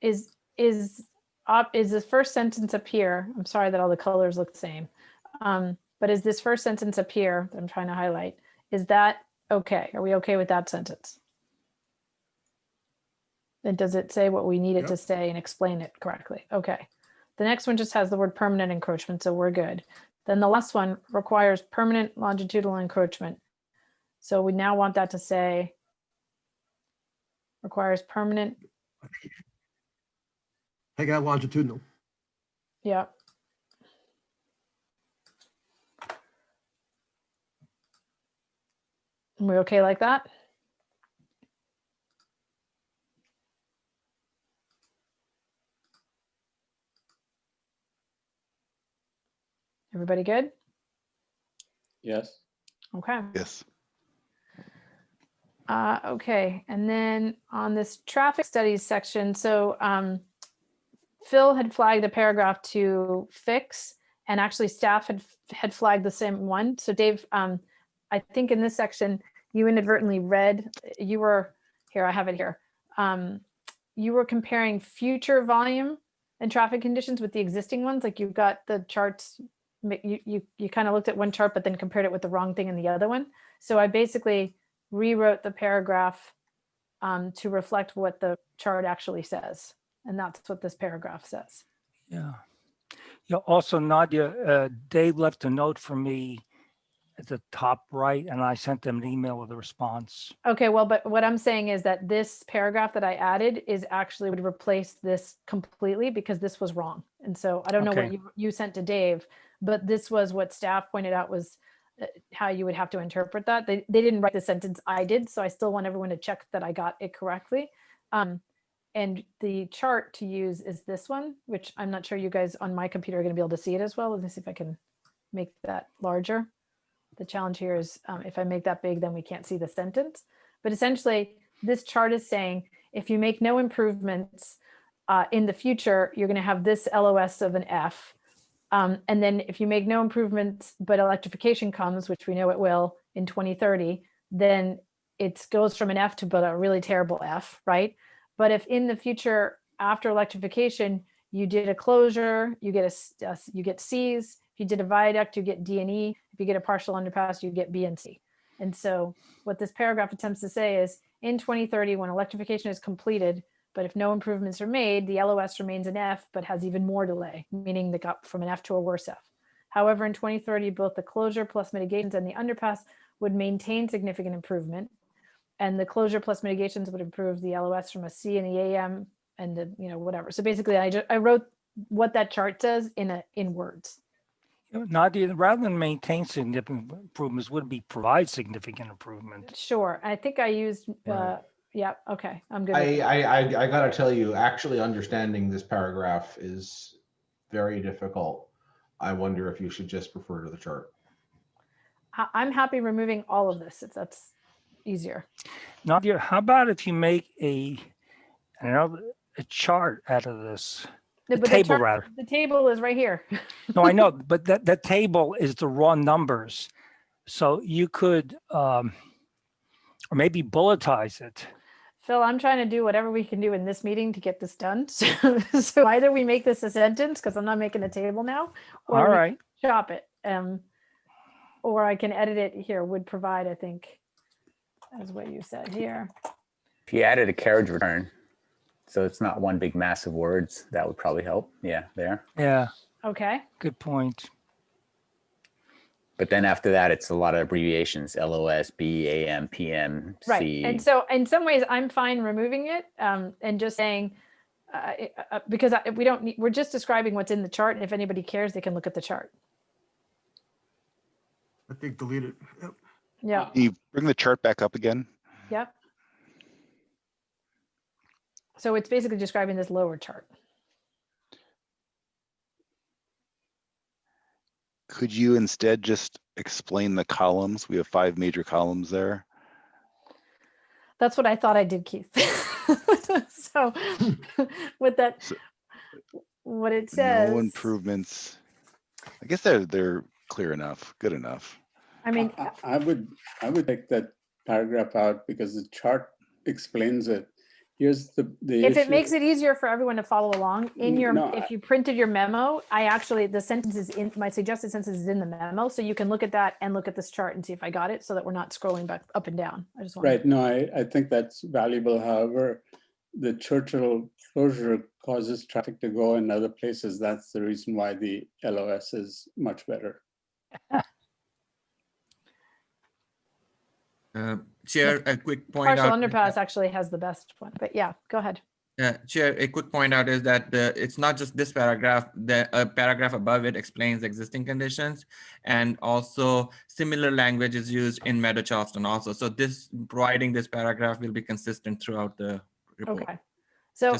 is the first sentence up here? I'm sorry that all the colors look the same, but is this first sentence up here that I'm trying to highlight? Is that okay? Are we okay with that sentence? And does it say what we need it to say and explain it correctly? Okay. The next one just has the word permanent encroachment, so we're good. Then the last one requires permanent longitudinal encroachment. So we now want that to say requires permanent. Take out longitudinal. Yeah. Are we okay like that? Everybody good? Yes. Okay. Yes. Okay, and then on this traffic studies section, so Phil had flagged a paragraph to fix, and actually staff had flagged the same one. So Dave, I think in this section, you inadvertently read, you were, here, I have it here. You were comparing future volume and traffic conditions with the existing ones. Like you've got the charts, you kind of looked at one chart, but then compared it with the wrong thing in the other one. So I basically rewrote the paragraph to reflect what the chart actually says. And that's what this paragraph says. Yeah. Yeah. Also, Nadia, Dave left a note for me at the top right, and I sent them an email with a response. Okay, well, but what I'm saying is that this paragraph that I added is actually would replace this completely because this was wrong. And so I don't know what you sent to Dave, but this was what staff pointed out was how you would have to interpret that. They didn't write the sentence I did, so I still want everyone to check that I got it correctly. And the chart to use is this one, which I'm not sure you guys on my computer are going to be able to see it as well. Let me see if I can make that larger. The challenge here is if I make that big, then we can't see the sentence. But essentially, this chart is saying if you make no improvements in the future, you're going to have this LOS of an F. And then if you make no improvements, but electrification comes, which we know it will in 2030, then it goes from an F to but a really terrible F, right? But if in the future, after electrification, you did a closure, you get you get C's. If you did a viaduct, you get D and E. If you get a partial underpass, you get B and C. And so what this paragraph attempts to say is in 2030, when electrification is completed, but if no improvements are made, the LOS remains an F, but has even more delay, meaning they got from an F to a worse F. However, in 2030, both the closure plus mitigations and the underpass would maintain significant improvement. And the closure plus mitigations would improve the LOS from a C in the AM and the, whatever. So basically I wrote what that chart says in words. Nadia, rather than maintain significant improvements, would be provide significant improvement. Sure. I think I used, Right. yeah, okay, I'm good. I gotta tell you, actually understanding this paragraph is very difficult. I wonder if you should just refer to the chart. I'm happy removing all of this if that's easier. Nadia, how about if you make a chart out of this? The table, rather. The table is right here. No, I know, but that table is the raw numbers. So you could, or maybe bulletize it. Phil, I'm trying to do whatever we can do in this meeting to get this done. So either we make this a sentence, because I'm not making a table now, or all right, chop it. Or I can edit it here, would provide, I think, as what you said here. If you added a carriage return, so it's not one big mass of words, that would probably help. Yeah, there. Yeah. Okay. Good point. But then after that, it's a lot of abbreviations: LOS, B, AM, PM, C. Right. And so in some ways, I'm fine removing it and just saying, because we don't need, we're just describing what's in the chart. And if anybody cares, they can look at the chart. I think delete it. Yep. Yeah. Can you bring the chart back up again? Yep. So it's basically describing this lower chart. Could you instead just explain the columns? We have 5 major columns there. That's what I thought I did, Keith. So with that, what it says. No improvements. I guess they're clear enough, good enough. I mean, I would take that paragraph out because the chart explains it. Here's the if issue. it makes it easier for everyone to follow along in your, if you printed your memo, the sentence is in, my suggested sentence is in the memo. So you can look at that and look at this chart and see if I got it so that we're not scrolling back up and down. I just want Right, no, I think that's valuable. However, the Churchill closure causes traffic to go in other places. That's the reason why the LOS is much better. Chair, a quick point partial out. underpass actually has the best one, but yeah, go ahead. Chair, a quick point out is that it's not just this paragraph, the paragraph above it explains existing conditions, and also similar language is used in Meadow Charleston also. So this providing this paragraph will be consistent throughout the report. Okay. So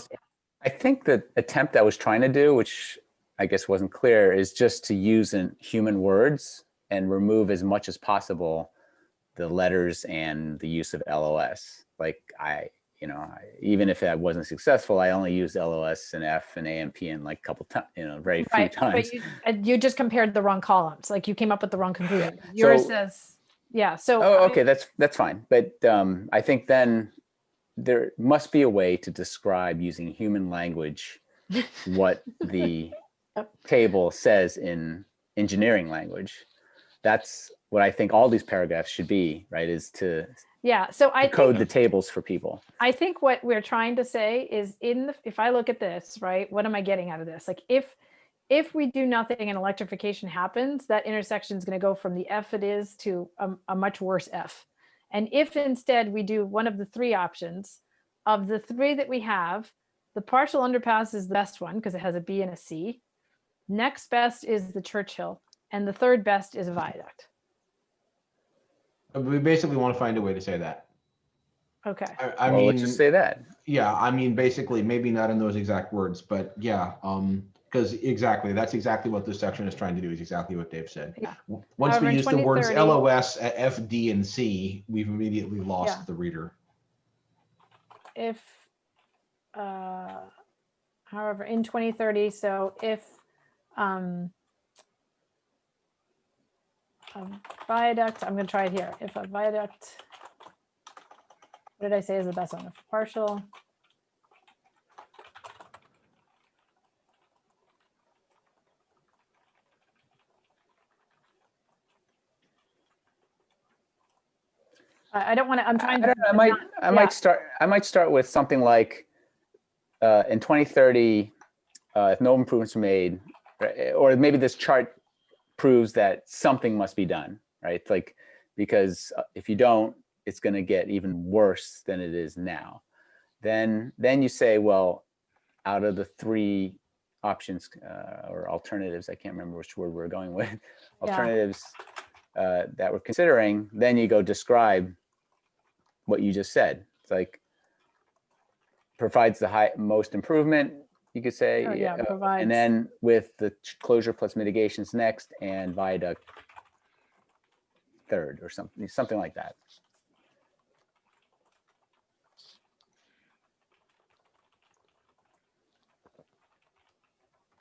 I think the attempt I was trying to do, which I guess wasn't clear, is just to use in human words and remove as much as possible the letters and the use of LOS. Like even if that wasn't successful, I only used LOS and F and AMP in like a couple times, very few times. But you just compared the wrong columns. Like you came up with the wrong conclusion. Yours says, yeah. So okay, that's fine. But I think then there must be a way to describe using human language what the table says in engineering language. That's what I think all these paragraphs should be, right? Is to Yeah, so I code think, the tables for people. I think what we're trying to say is if I look at this, right, what am I getting out of this? Like if we do nothing and electrification happens, that intersection is going to go from the F it is to a much worse F. And if instead we do one of the three options, of the three that we have, the partial underpass is the best one because it has a B and a C. Next best is the Churchill, and the third best is a viaduct. We basically want to find a way to say that. Okay. I Well, mean, let's just say that. yeah, I mean, basically, maybe not in those exact words, but yeah, because exactly, that's exactly what this section is trying to do, is exactly what Dave said. Yeah. Once However, we in use the words 2030 LOS, F, D, and C, we've immediately lost Yeah. the reader. If, however, in 2030, so if a viaduct, I'm going to try it here. If a viaduct, what did I say is the best one? If partial. I don't want to, I'm trying to. I might start with something like in 2030, if no improvements are made, or maybe this chart proves that something must be done, right? Like, because if you don't, it's going to get even worse than it is now. Then you say, well, out of the three options or alternatives, I can't remember which word we're going with, alternatives that we're considering, then you go describe what you just said. It's like provides the most improvement, you could say, provides. and then with the closure plus mitigations next and viaduct third or something like that.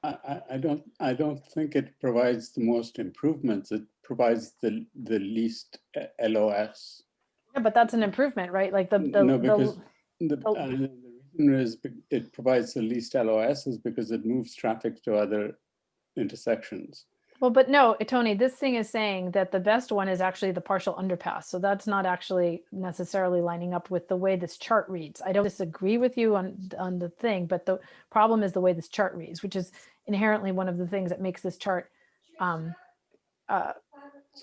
I don't think it provides the most improvements. It provides the least LOS. Yeah, but that's an improvement, right? Like the reason is it provides the least LOS is because it moves traffic to other intersections. Well, but no, Tony, this thing is saying that the best one is actually the partial underpass. So that's not actually necessarily lining up with the way this chart reads. I don't disagree with you on the thing, but the problem is the way this chart reads, which is inherently one of the things that makes this chart it's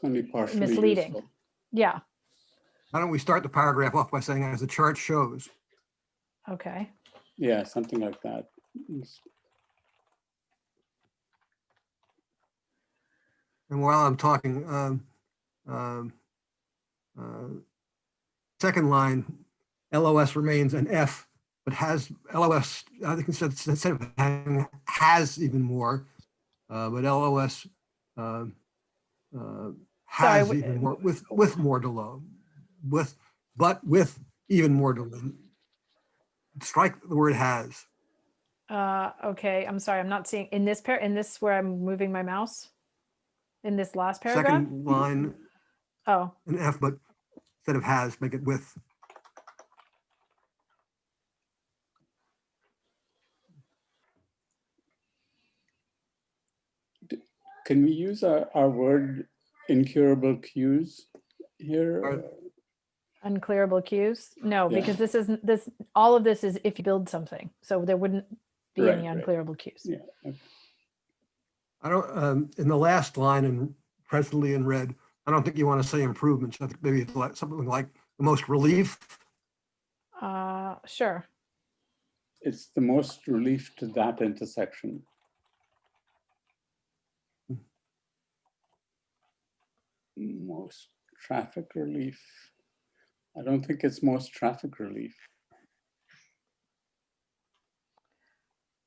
only partially misleading. useful. Yeah. Why don't we start the paragraph off by saying, as the chart shows? Okay. Yeah, something like that. And while I'm talking, second line, LOS remains an F, but has LOS, I think instead of having has even more, but LOS has even more with more delay, with even more delay. Strike the word has. Okay, I'm sorry, I'm not seeing in this where I'm moving my mouse. In this last paragraph? Second line. Oh. An F, but instead of has, make it with. Can we use our word incurable queues here? Unclearable queues? No, Yeah. because all of this is if you build something. So there wouldn't be any unclearable queues. Yeah. Okay. I don't, in the last line and presently in red, I don't think you want to say improvements. I think maybe like something like the most relief. Sure. It's the most relief to that intersection. Most traffic relief. I don't think it's most traffic relief.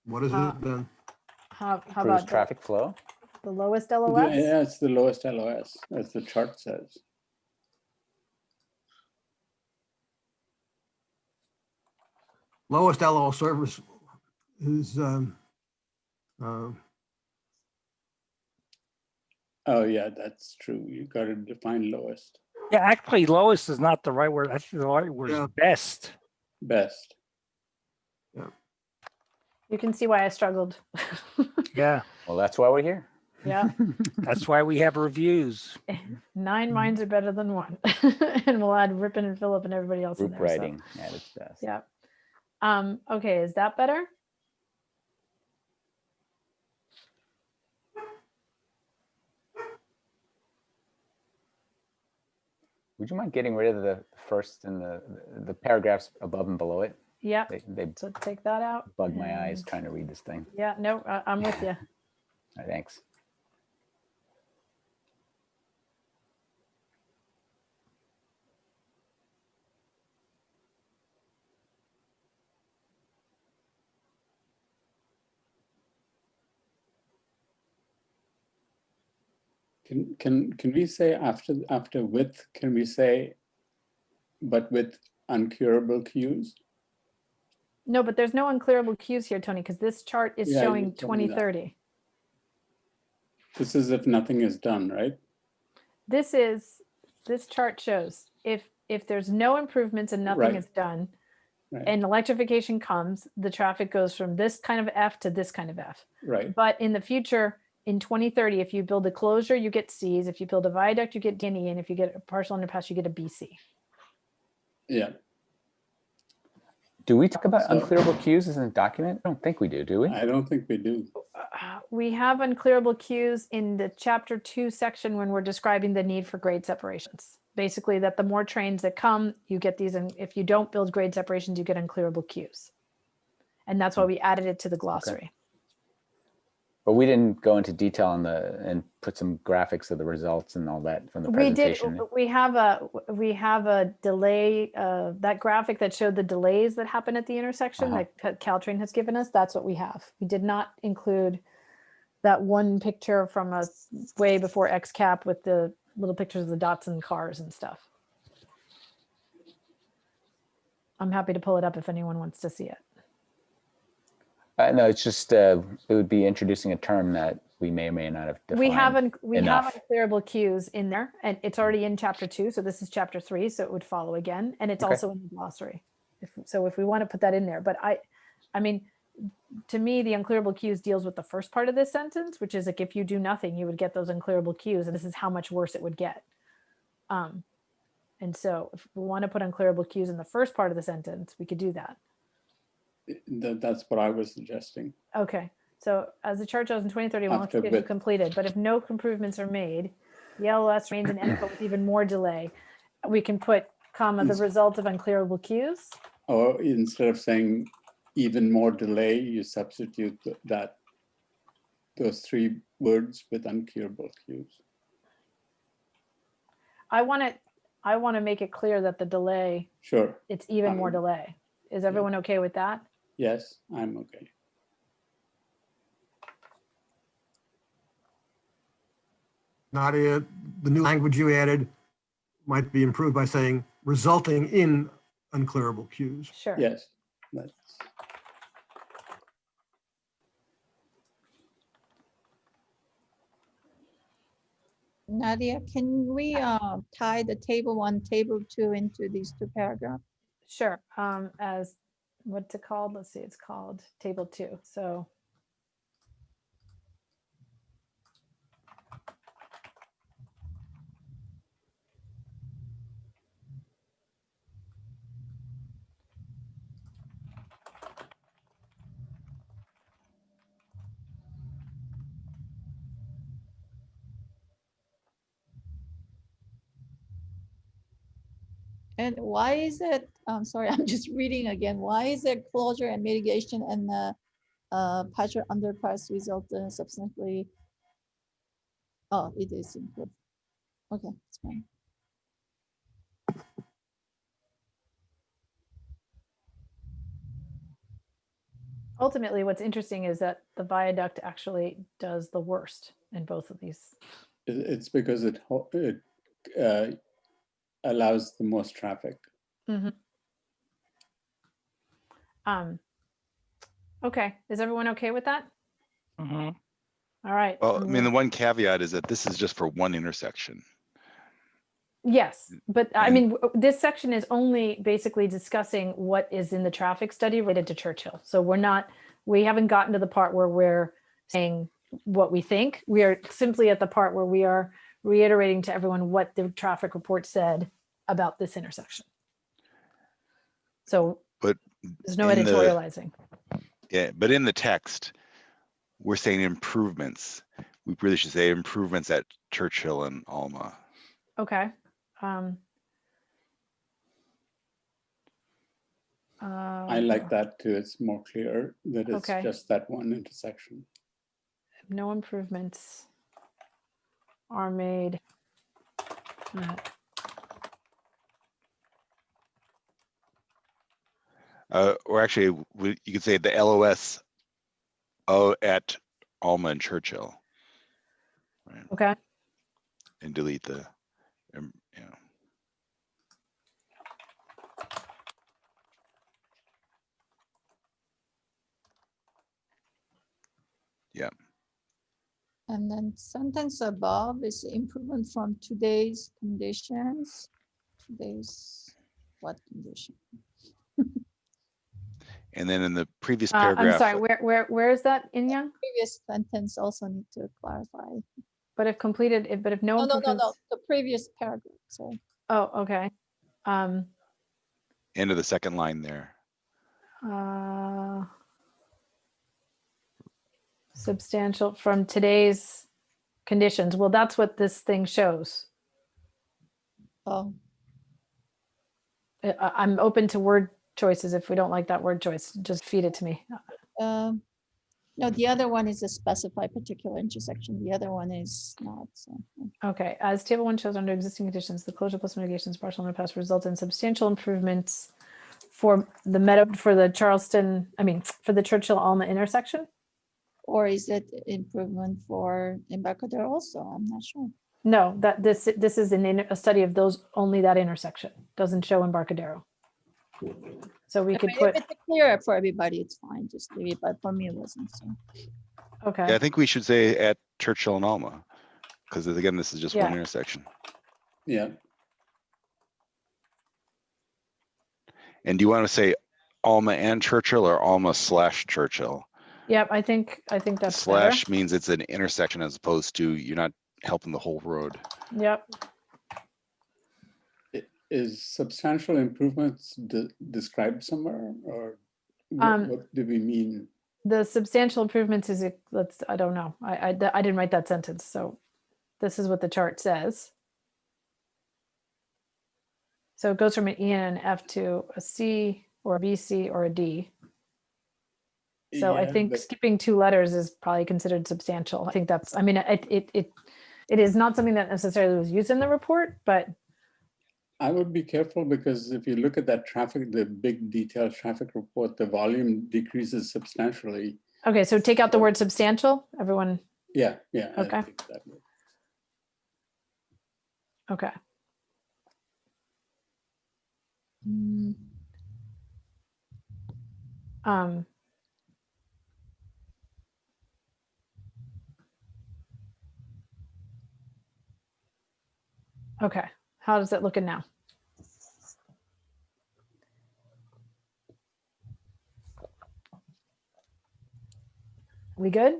What is it then? How about traffic flow? The lowest LOS? Yeah, it's the lowest LOS, as the chart says. Lowest LO service is oh yeah, that's true. You got to define lowest. Yeah, actually, lowest is not the right word. I think the right word is best. Best. Yeah. You can see why I struggled. Yeah. Well, that's why we're here. Yeah. That's why we have reviews. 9 minds are better than one. And we'll add Ripon and Philip and everybody else in Group there. so, writing at its best. yeah. Okay, is that better? Would you mind getting rid of the first and the paragraphs above and below it? Yep. They So take that out. bug my eyes and- trying to read this thing. Yeah, no, I'm with you. All right, thanks. Can we say after with, can we say, but with uncurable cues? No, but there's no unclearable cues here, Tony, because this chart is Yeah, you showing told me that. 2030. This is if nothing is done, right? This chart shows if there's no improvements and nothing Right. is done, Right. and electrification comes, the traffic goes from this kind of F to this kind of F. Right. But in the future, in 2030, if you build a closure, you get Cs. If you build a viaduct, you get D&E. And if you get a partial underpass, you get a BC. Yeah. Do we talk about So- unclearable cues as a document? I don't think we do we? I don't think we do. We have unclearable cues in the chapter 2 section when we're describing the need for grade separations. Basically, that the more trains that come, you get these. And if you don't build grade separations, you get unclearable cues. And that's why we added it to the glossary. But we didn't go into detail on and put some graphics of the results and all that from the We did. presentation. We have a delay. That graphic that showed the delays that happen at the intersection that Caltrain has given us. That's what we have. We did not include that one picture from us way before XCAP with the little pictures of the dots and cars and stuff. I'm happy to pull it up if anyone wants to see it. No, it's just it would be introducing a term that we may or may not have defined. We have enough. unclearable cues in there, and it's already in chapter 2. So this is chapter 3, so it would follow again, and it's Okay. also in the glossary. If we want to put that in there, but I mean, to me, the unclearable cues deals with the first part of this sentence, which is like if you do nothing, you would get those unclearable cues, and this is how much worse it would get. And so, if we want to put unclearable cues in the first part of the sentence, we could do that. That's what I was suggesting. Okay, so as the chart shows in 2030, After electrification with. completed, but if no improvements are made, the LOS remains an endpoint with even more delay. We can put, comma, the result of unclearable cues. Or instead of saying even more delay, you substitute those 3 words with uncurable cues. I want to make it clear that the delay, Sure. it's even more delay. Is everyone okay with that? Yes, I'm okay. Nadia, the new language you added might be improved by saying resulting in unclearable cues. Sure. Yes. That's, Nadia, can we tie the table 1, table 2 into these 2 paragraphs? Sure. As what's it called? Let's see. It's called table 2. So And why is it, I'm sorry, I'm just reading again. Why is it closure and mitigation and the partial underpass result substantially? Oh, it is improved. Okay, it's fine. ultimately, what's interesting is that the viaduct actually does the worst in both of these. it's because it allows the most traffic. Mm-hmm. Okay, is everyone okay with that? Mm-hmm. All right. Well, I mean, the one caveat is that this is just for one intersection. Yes, but I And- mean, this section is only basically discussing what is in the traffic study related to Churchill. So we haven't gotten to the part where we're saying what we think. We are simply at the part where we are reiterating to everyone what the traffic report said about this intersection. So But there's no in the- editorializing. Yeah, but in the text, we're saying improvements. We really should say improvements at Churchill and Alma. Okay. I like that too. It's more clear that it's Okay. just that one intersection. No improvements are made. Or actually, you could say the LOS at Alma and Churchill. Right? Okay. And delete the, Yeah. And then sentence above is improvement from today's conditions. Today's what condition? And then in the previous I'm paragraph. sorry, where is that, Inya? Previous sentence also need to clarify. But if completed, but if no No, improvements. the previous paragraph, sorry. Oh, okay. End of the second line there. Substantial from today's conditions. Well, that's what this thing shows. Oh, I'm open to word choices. If we don't like that word choice, just feed it to me. no, the other one is a specify particular intersection. The other one is not. So. Okay, as table 1 shows, under existing conditions, the closure plus mitigations partial underpass result in substantial improvements for the Charleston, for the Churchill Alma intersection. Or is it improvement for Embarcadero also? I'm not sure. No, that this is a study of only that intersection. Doesn't show Embarcadero. So we could put. If it's clear for everybody, it's fine. Just leave it. But for me, it wasn't. So. Okay. Yeah, I think we should say at Churchill and Alma, because again, this is just one intersection. Yeah. And do you want to say Alma and Churchill or Alma / Churchill? Yep, I think that's Slash means it's an intersection as opposed to you're not helping the whole road. Yep. Is substantial improvements described somewhere, or what do we mean? The substantial improvements is I don't know. I didn't write that sentence, so this is what the chart says. So it goes from an E and an F to a C or a BC or a D. So I think skipping 2 letters is probably considered substantial. I think that's, it is not something that necessarily was used in the report, but. I would be careful because if you look at that traffic, the big detailed traffic report, the volume decreases substantially. Okay, so take out the word substantial, everyone. Yeah. Okay. I think that would. Okay. Okay, how does it looking now? We good?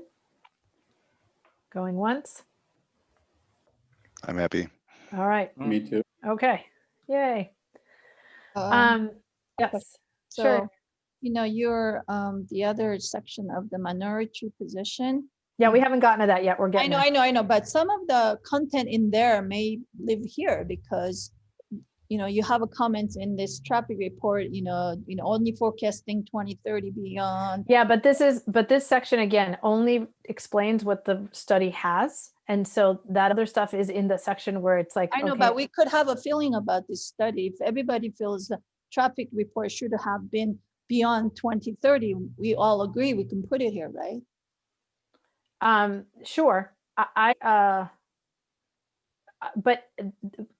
Going once? I'm happy. All right. Me too. Okay. Yay. Yes. So, sure. You're the other section of the minority position. Yeah, we haven't gotten to that yet. We're getting. I know. But some of the content in there may live here because, you have a comment in this traffic report. Only forecasting 2030 beyond. Yeah, but this section again only explains what the study has, and so that other stuff is in the section where it's like. I know, but we could have a feeling about this study. If everybody feels the traffic report should have been beyond 2030, we all agree we can put it here, right? Sure. But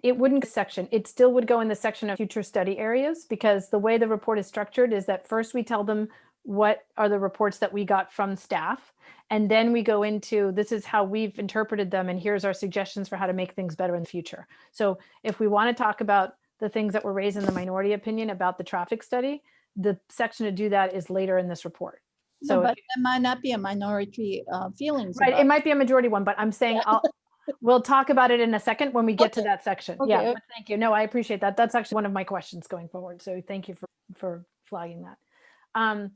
it wouldn't section. It still would go in the section of future study areas because the way the report is structured is that first we tell them what are the reports that we got from staff. And then we go into, this is how we've interpreted them. And here's our suggestions for how to make things better in the future. So if we want to talk about the things that were raised in the minority opinion about the traffic study, the section to do that is later in this report. So No, but it might not be a minority feelings. right, about it might be a majority one, but I'm saying we'll talk about it in a second when we get to Okay. that section. Okay, Yeah, okay. but thank you. No, I appreciate that. That's actually one of my questions going forward. So thank you for flagging that.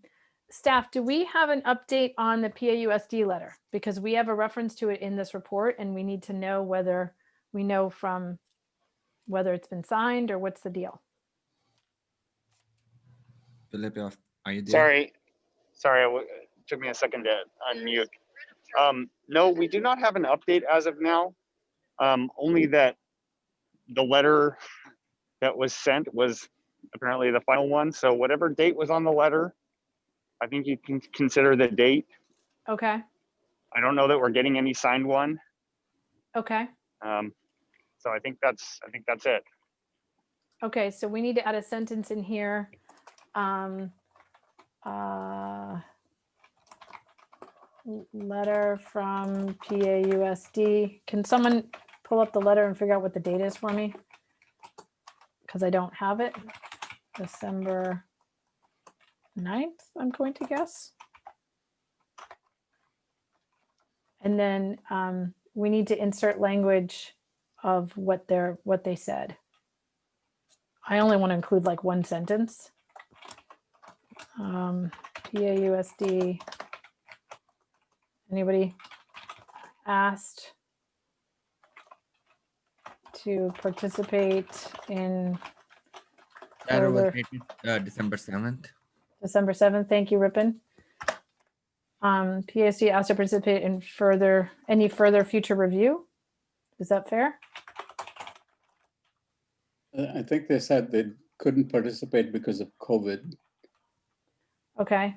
Staff, do we have an update on the PAUSD letter? Because we have a reference to it in this report and we need to know whether we know from whether it's been signed or what's the deal. Philip, are you there? Sorry, it took me a second to unmute. No, we do not have an update as of now. Only that the letter that was sent was apparently the final one. So whatever date was on the letter, I think you can consider the date. Okay. I don't know that we're getting any signed one. Okay. So I think that's it. Okay. So we need to add a sentence in here. Letter from PAUSD. Can someone pull up the letter and figure out what the date is for me? Because I don't have it. December 9th, I'm going to guess. And then we need to insert language of what they said. I only want to include like one sentence. PAUSD. Anybody asked to participate in That was further dated December 7th. December 7th. Thank you, Ripon. PAC asked to participate in any further future review. Is that fair? I think they said they couldn't participate because of COVID Okay.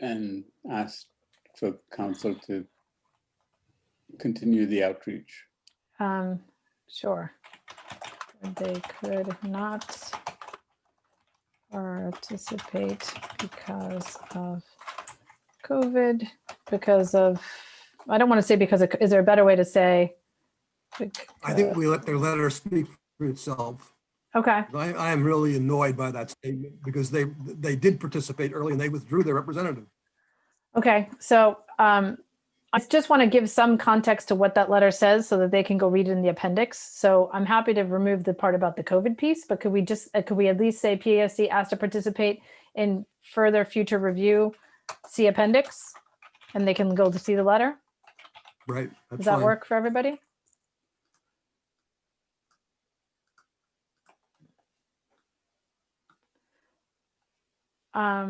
and asked for council to continue the outreach. Sure. They could not participate because of COVID, because of, I don't want to say because of, is there a better way to say? I think we let their letter speak for itself. Okay. I am really annoyed by that statement because they did participate early and they withdrew their representative. Okay. So I just want to give some context to what that letter says so that they can go read it in the appendix. So I'm happy to remove the part about the COVID piece, but could we at least say PASC asked to participate in further future review, see appendix, and they can go to see the letter? Right. Does that work for everybody? I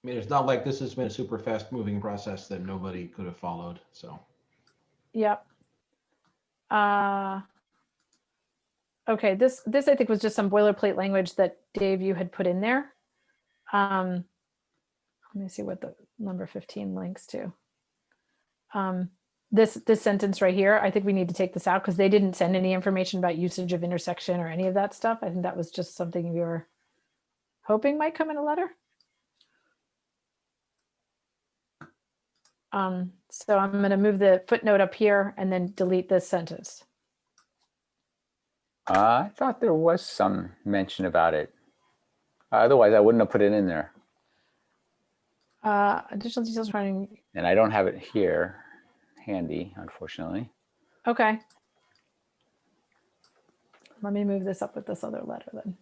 mean, it's not like this has been a super fast moving process that nobody could have followed. So. Yep. Okay, this I think was just some boilerplate language that Dave, you had put in there. Let me see what the number 15 links to. This sentence right here, I think we need to take this out because they didn't send any information about usage of intersection or any of that stuff. I think that was just something we were hoping might come in a letter. So I'm going to move the footnote up here and then delete this sentence. I thought there was some mention about it. Otherwise, I wouldn't have put it in there. Additional details running. And I don't have it here handy, unfortunately. Okay. Let me move this up with this other letter then.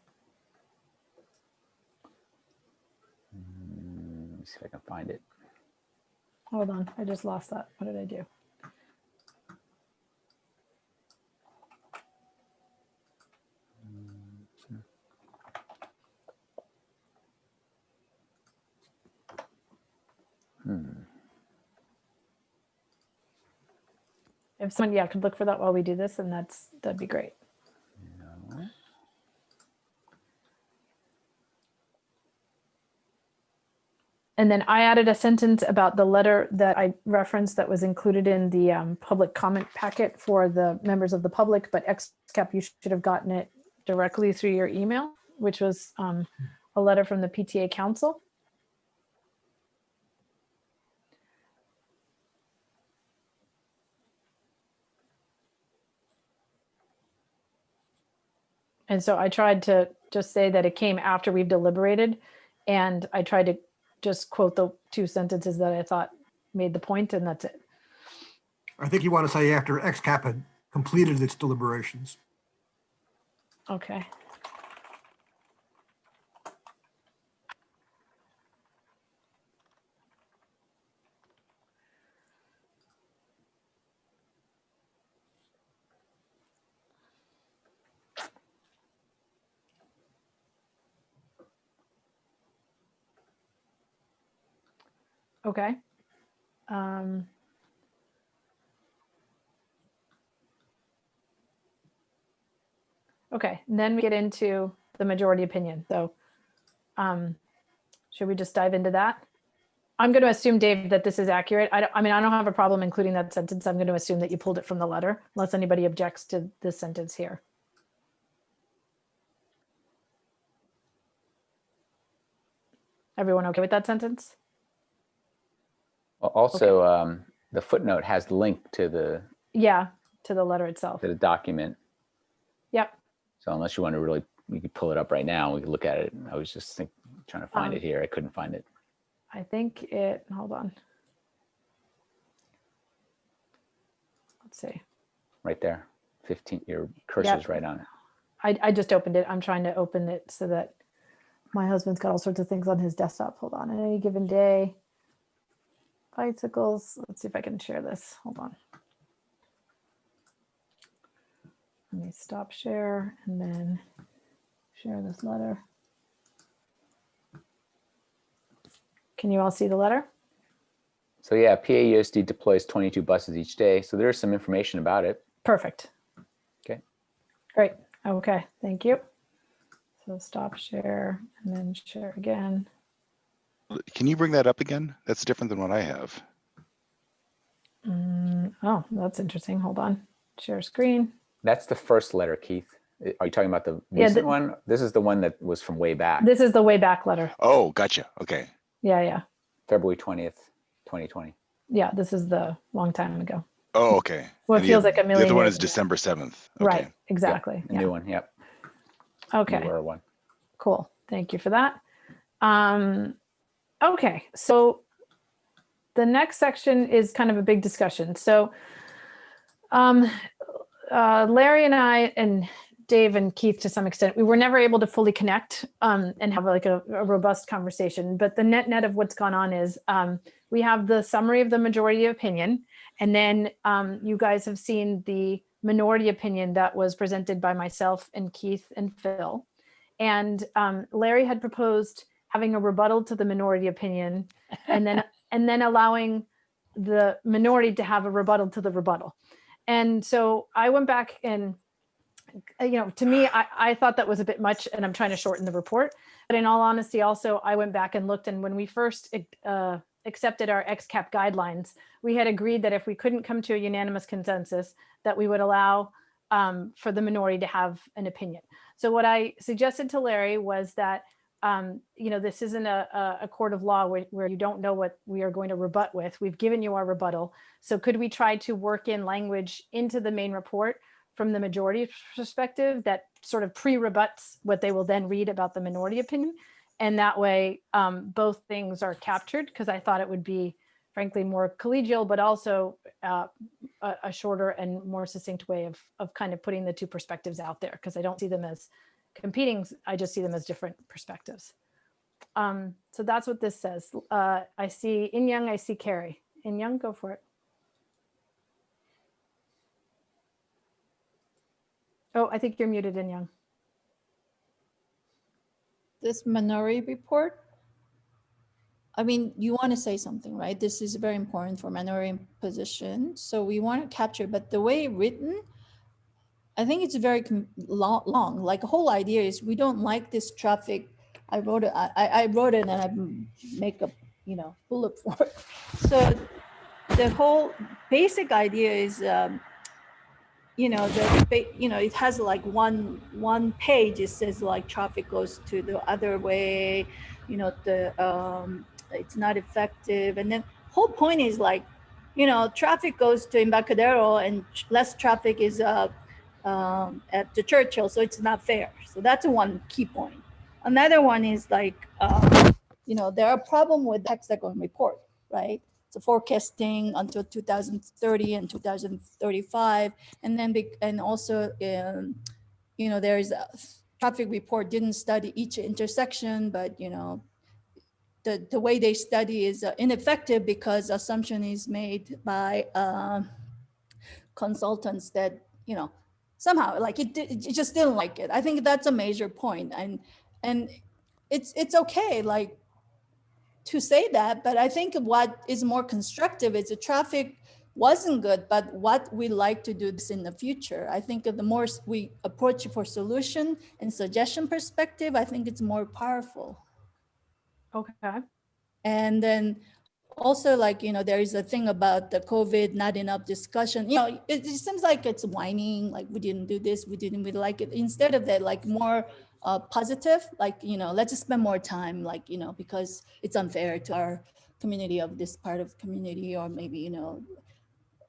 Let me see if I can find it. Hold on, I just lost that. What did I do? If someone, could look for that while we do this, and that'd be great. No. And then I added a sentence about the letter that I referenced that was included in the public comment packet for the members of the public, but XCAP, you should have gotten it directly through your email, which was a letter from the PTA Council. And so I tried to just say that it came after we've deliberated. And I tried to just quote the 2 sentences that I thought made the point, and that's it. I think you want to say after XCAP had completed its deliberations. Okay. Okay. Okay, and then we get into the majority opinion. So should we just dive into that? I'm going to assume, Dave, that this is accurate. I mean, I don't have a problem including that sentence. I'm going to assume that you pulled it from the letter, unless anybody objects to this sentence here. Everyone okay with that sentence? Well, also, the footnote has the link to the to the letter itself. To the document. Yep. So unless you want to really, we could pull it up right now. We could look at it. I was just trying to find it here. I couldn't find it. I think it. Hold on. Let's see. Right there. 15. Your cursor's right on it. I just opened it. I'm trying to open it so that my husband's got all sorts of things on his desktop. Hold on. At any given day. Bicycles. Let's see if I can share this. Hold on. Let me stop share and then share this letter. Can you all see the letter? So yeah, PAUSD deploys 22 buses each day. So there's some information about it. Perfect. Okay. Great. Okay. Thank you. So stop share and then share again. Can you bring that up again? That's different than what I have. Oh, that's interesting. Hold on. Share screen. That's the first letter, Keith. Are you talking about the recent one? This is the one that was from way back. This is the way back letter. Oh, gotcha. Okay. Yeah. February 20th, 2020. Yeah, this is the long time ago. Oh, okay. Well, it feels like a million. The other one years is ago. December 7th. Okay. Right, exactly. The new one, yep. Okay. Newer one. Cool. Thank you for that. Okay, so the next section is kind of a big discussion. So Larry and I and Dave and Keith, to some extent, we were never able to fully connect and have like a robust conversation. But the net of what's gone on is we have the summary of the majority opinion, and then you guys have seen the minority opinion that was presented by myself and Keith and Phil. And Larry had proposed having a rebuttal to the minority opinion, and then allowing the minority to have a rebuttal to the rebuttal. And so I went back and, to me, I thought that was a bit much, and I'm trying to shorten the report. But in all honesty, also, I went back and looked, and when we first accepted our XCAP guidelines, we had agreed that if we couldn't come to a unanimous consensus, that we would allow for the minority to have an opinion. So what I suggested to Larry was that, this isn't a court of law where you don't know what we are going to rebut with. We've given you our rebuttal. So could we try to work in language into the main report from the majority perspective that sort of pre-rebuts what they will then read about the minority opinion? And that way, both things are captured, because I thought it would be, frankly, more collegial, but also a shorter and more succinct way of kind of putting the two perspectives out there, because I don't see them as competing. I just see them as different perspectives. So that's what this says. I see In-Young, I see Carrie. In-Young, go for it. Oh, I think you're muted, In-Young. This minority report, I mean, you want to say something, right? This is very important for minority position. So we want to capture, but the way written, I think it's very long. Like the whole idea is we don't like this traffic. I wrote it and I make a bullet for it. So the whole basic idea is it has like one page. It says like traffic goes to the other way. It's not effective, and then whole point is like, traffic goes to Embarcadero and less traffic is at the Churchill, so it's not fair. So that's one key point. Another one is like, there are problems with hexagon report, right? So forecasting until 2030 and 2035, and then and also, there is a traffic report didn't study each intersection, but the way they study is ineffective because assumption is made by consultants that somehow like it just didn't like it. I think that's a major point, and it's okay like to say that, but I think what is more constructive is the traffic wasn't good, but what we like to do this in the future. I think the more we approach it for solution and suggestion perspective, I think it's more powerful. Okay. And then also, like, there is a thing about the COVID, not enough discussion. It seems like it's whining, like we didn't do this, we like it. Instead of that, like more positive, like, let's just spend more time, like, because it's unfair to our community of this part of community, or maybe,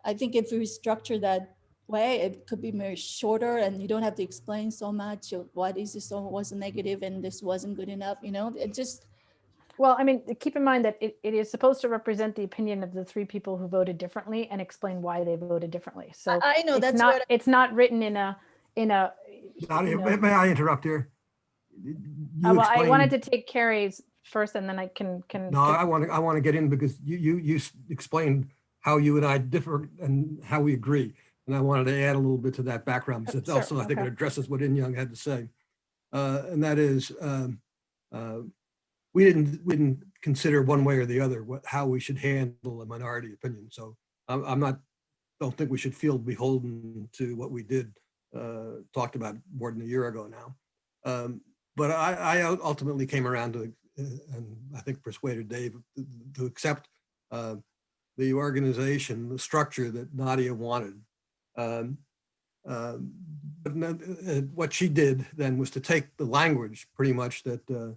I think if we structure that way, it could be very shorter and you don't have to explain so much. What is this was negative and this wasn't good enough, it just. Well, I mean, keep in mind that it is supposed to represent the opinion of the 3 people who voted differently and explain why they voted differently. So I know it's not written in a. Nadia, may I interrupt here? Well, I wanted to take Carrie's first, and then I can. No, I want to get in because you explained how you and I differ and how we agree, and I wanted to add a little bit to that background because Sure, also I think it addresses what In Young had to say, and that is. We didn't consider one way or the other how we should handle a minority opinion. So don't think we should feel beholden to what we did, talked about more than a year ago now. But I ultimately came around to, and I think persuaded Dave to accept the organization, the structure that Nadia wanted. But what she did then was to take the language pretty much that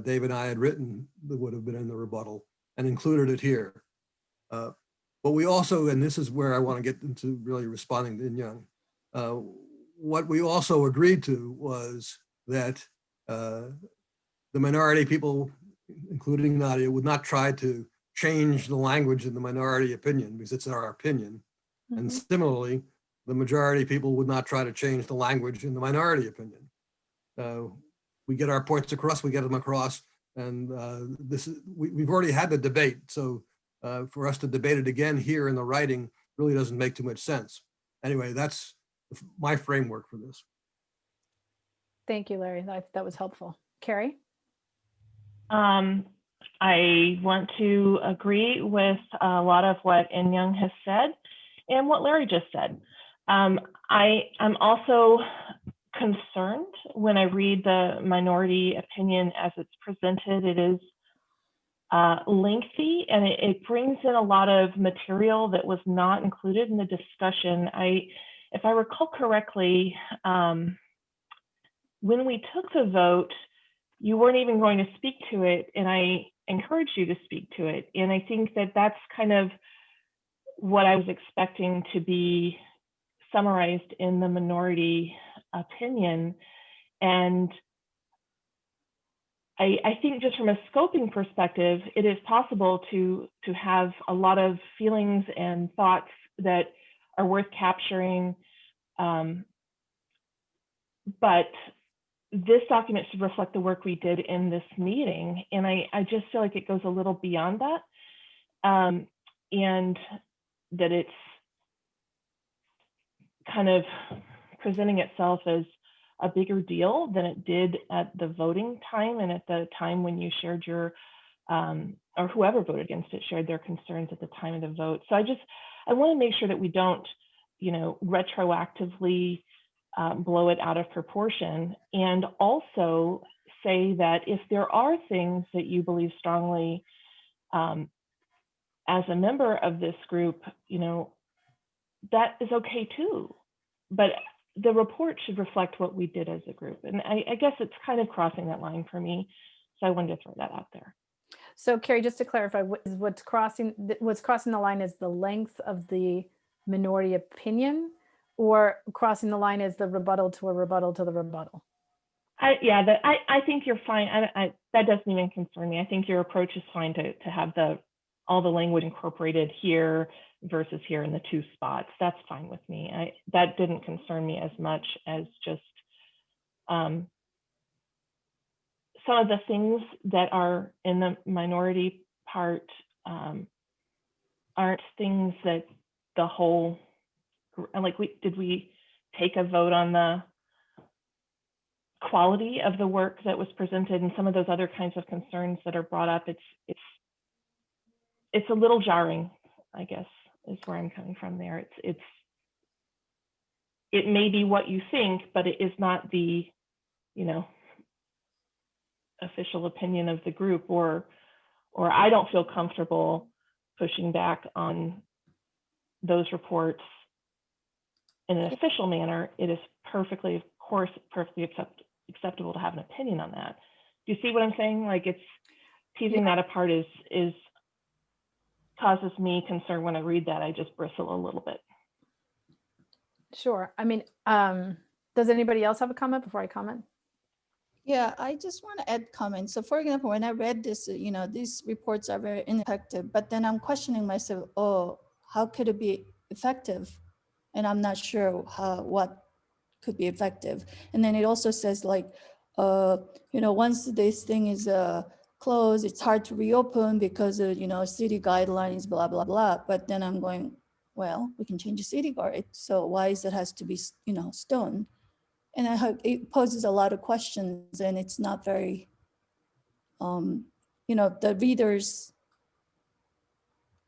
Dave and I had written that would have been in the rebuttal and included it here. But we also, and this is where I want to get into really responding to In Young, what we also agreed to was that the minority people, including Nadia, would not try to change the language in the minority opinion because it's our opinion. Mm-hmm. And similarly, the majority people would not try to change the language in the minority opinion. We get our points across, we get them across, and we've already had the debate. So for us to debate it again here in the writing really doesn't make too much sense. Anyway, that's my framework for this. Thank you, Larry. That was helpful. Carrie? I want to agree with a lot of what In Young has said and what Larry just said. I'm also concerned when I read the minority opinion as it's presented. It is lengthy and it brings in a lot of material that was not included in the discussion. If I recall correctly, when we took the vote, you weren't even going to speak to it, and I encouraged you to speak to it. And I think that that's kind of what I was expecting to be summarized in the minority opinion. And I think just from a scoping perspective, it is possible to have a lot of feelings and thoughts that are worth capturing. But this document should reflect the work we did in this meeting. And I just feel like it goes a little beyond that. And that it's kind of presenting itself as a bigger deal than it did at the voting time and at the time when you shared your, or whoever voted against it shared their concerns at the time of the vote. So I want to make sure that we don't, retroactively blow it out of proportion, and also say that if there are things that you believe strongly as a member of this group, that is okay too. But the report should reflect what we did as a group. And I guess it's kind of crossing that line for me. So I wanted to throw that out there. So Carrie, just to clarify, what's crossing the line is the length of the minority opinion, or crossing the line is the rebuttal to a rebuttal to the rebuttal? I think you're fine. That doesn't even concern me. I think your approach is fine to have all the language incorporated here versus here in the two spots. That's fine with me. That didn't concern me as much as just some of the things that are in the minority part aren't things that the whole, like, did we take a vote on the quality of the work that was presented and some of those other kinds of concerns that are brought up? It's a little jarring, I guess, is where I'm coming from there. It may be what you think, but it is not the, official opinion of the group, or I don't feel comfortable pushing back on those reports in an official manner. It is perfectly, of course, perfectly acceptable to have an opinion on that. Do you see what I'm saying? Like, it's teasing that apart is causes me concern. When I read that, I just bristle a little bit. Sure. I mean, does anybody else have a comment before I comment? Yeah, I just want to add comments. So for example, when I read this, these reports are very ineffective, but then I'm questioning myself, oh, how could it be effective? And I'm not sure what could be effective. And then it also says like, once this thing is closed, it's hard to reopen because of, city guidelines, blah, blah, blah. But then I'm going, well, we can change the city guard. So why is it has to be, stone? And it poses a lot of questions, and it's not very, the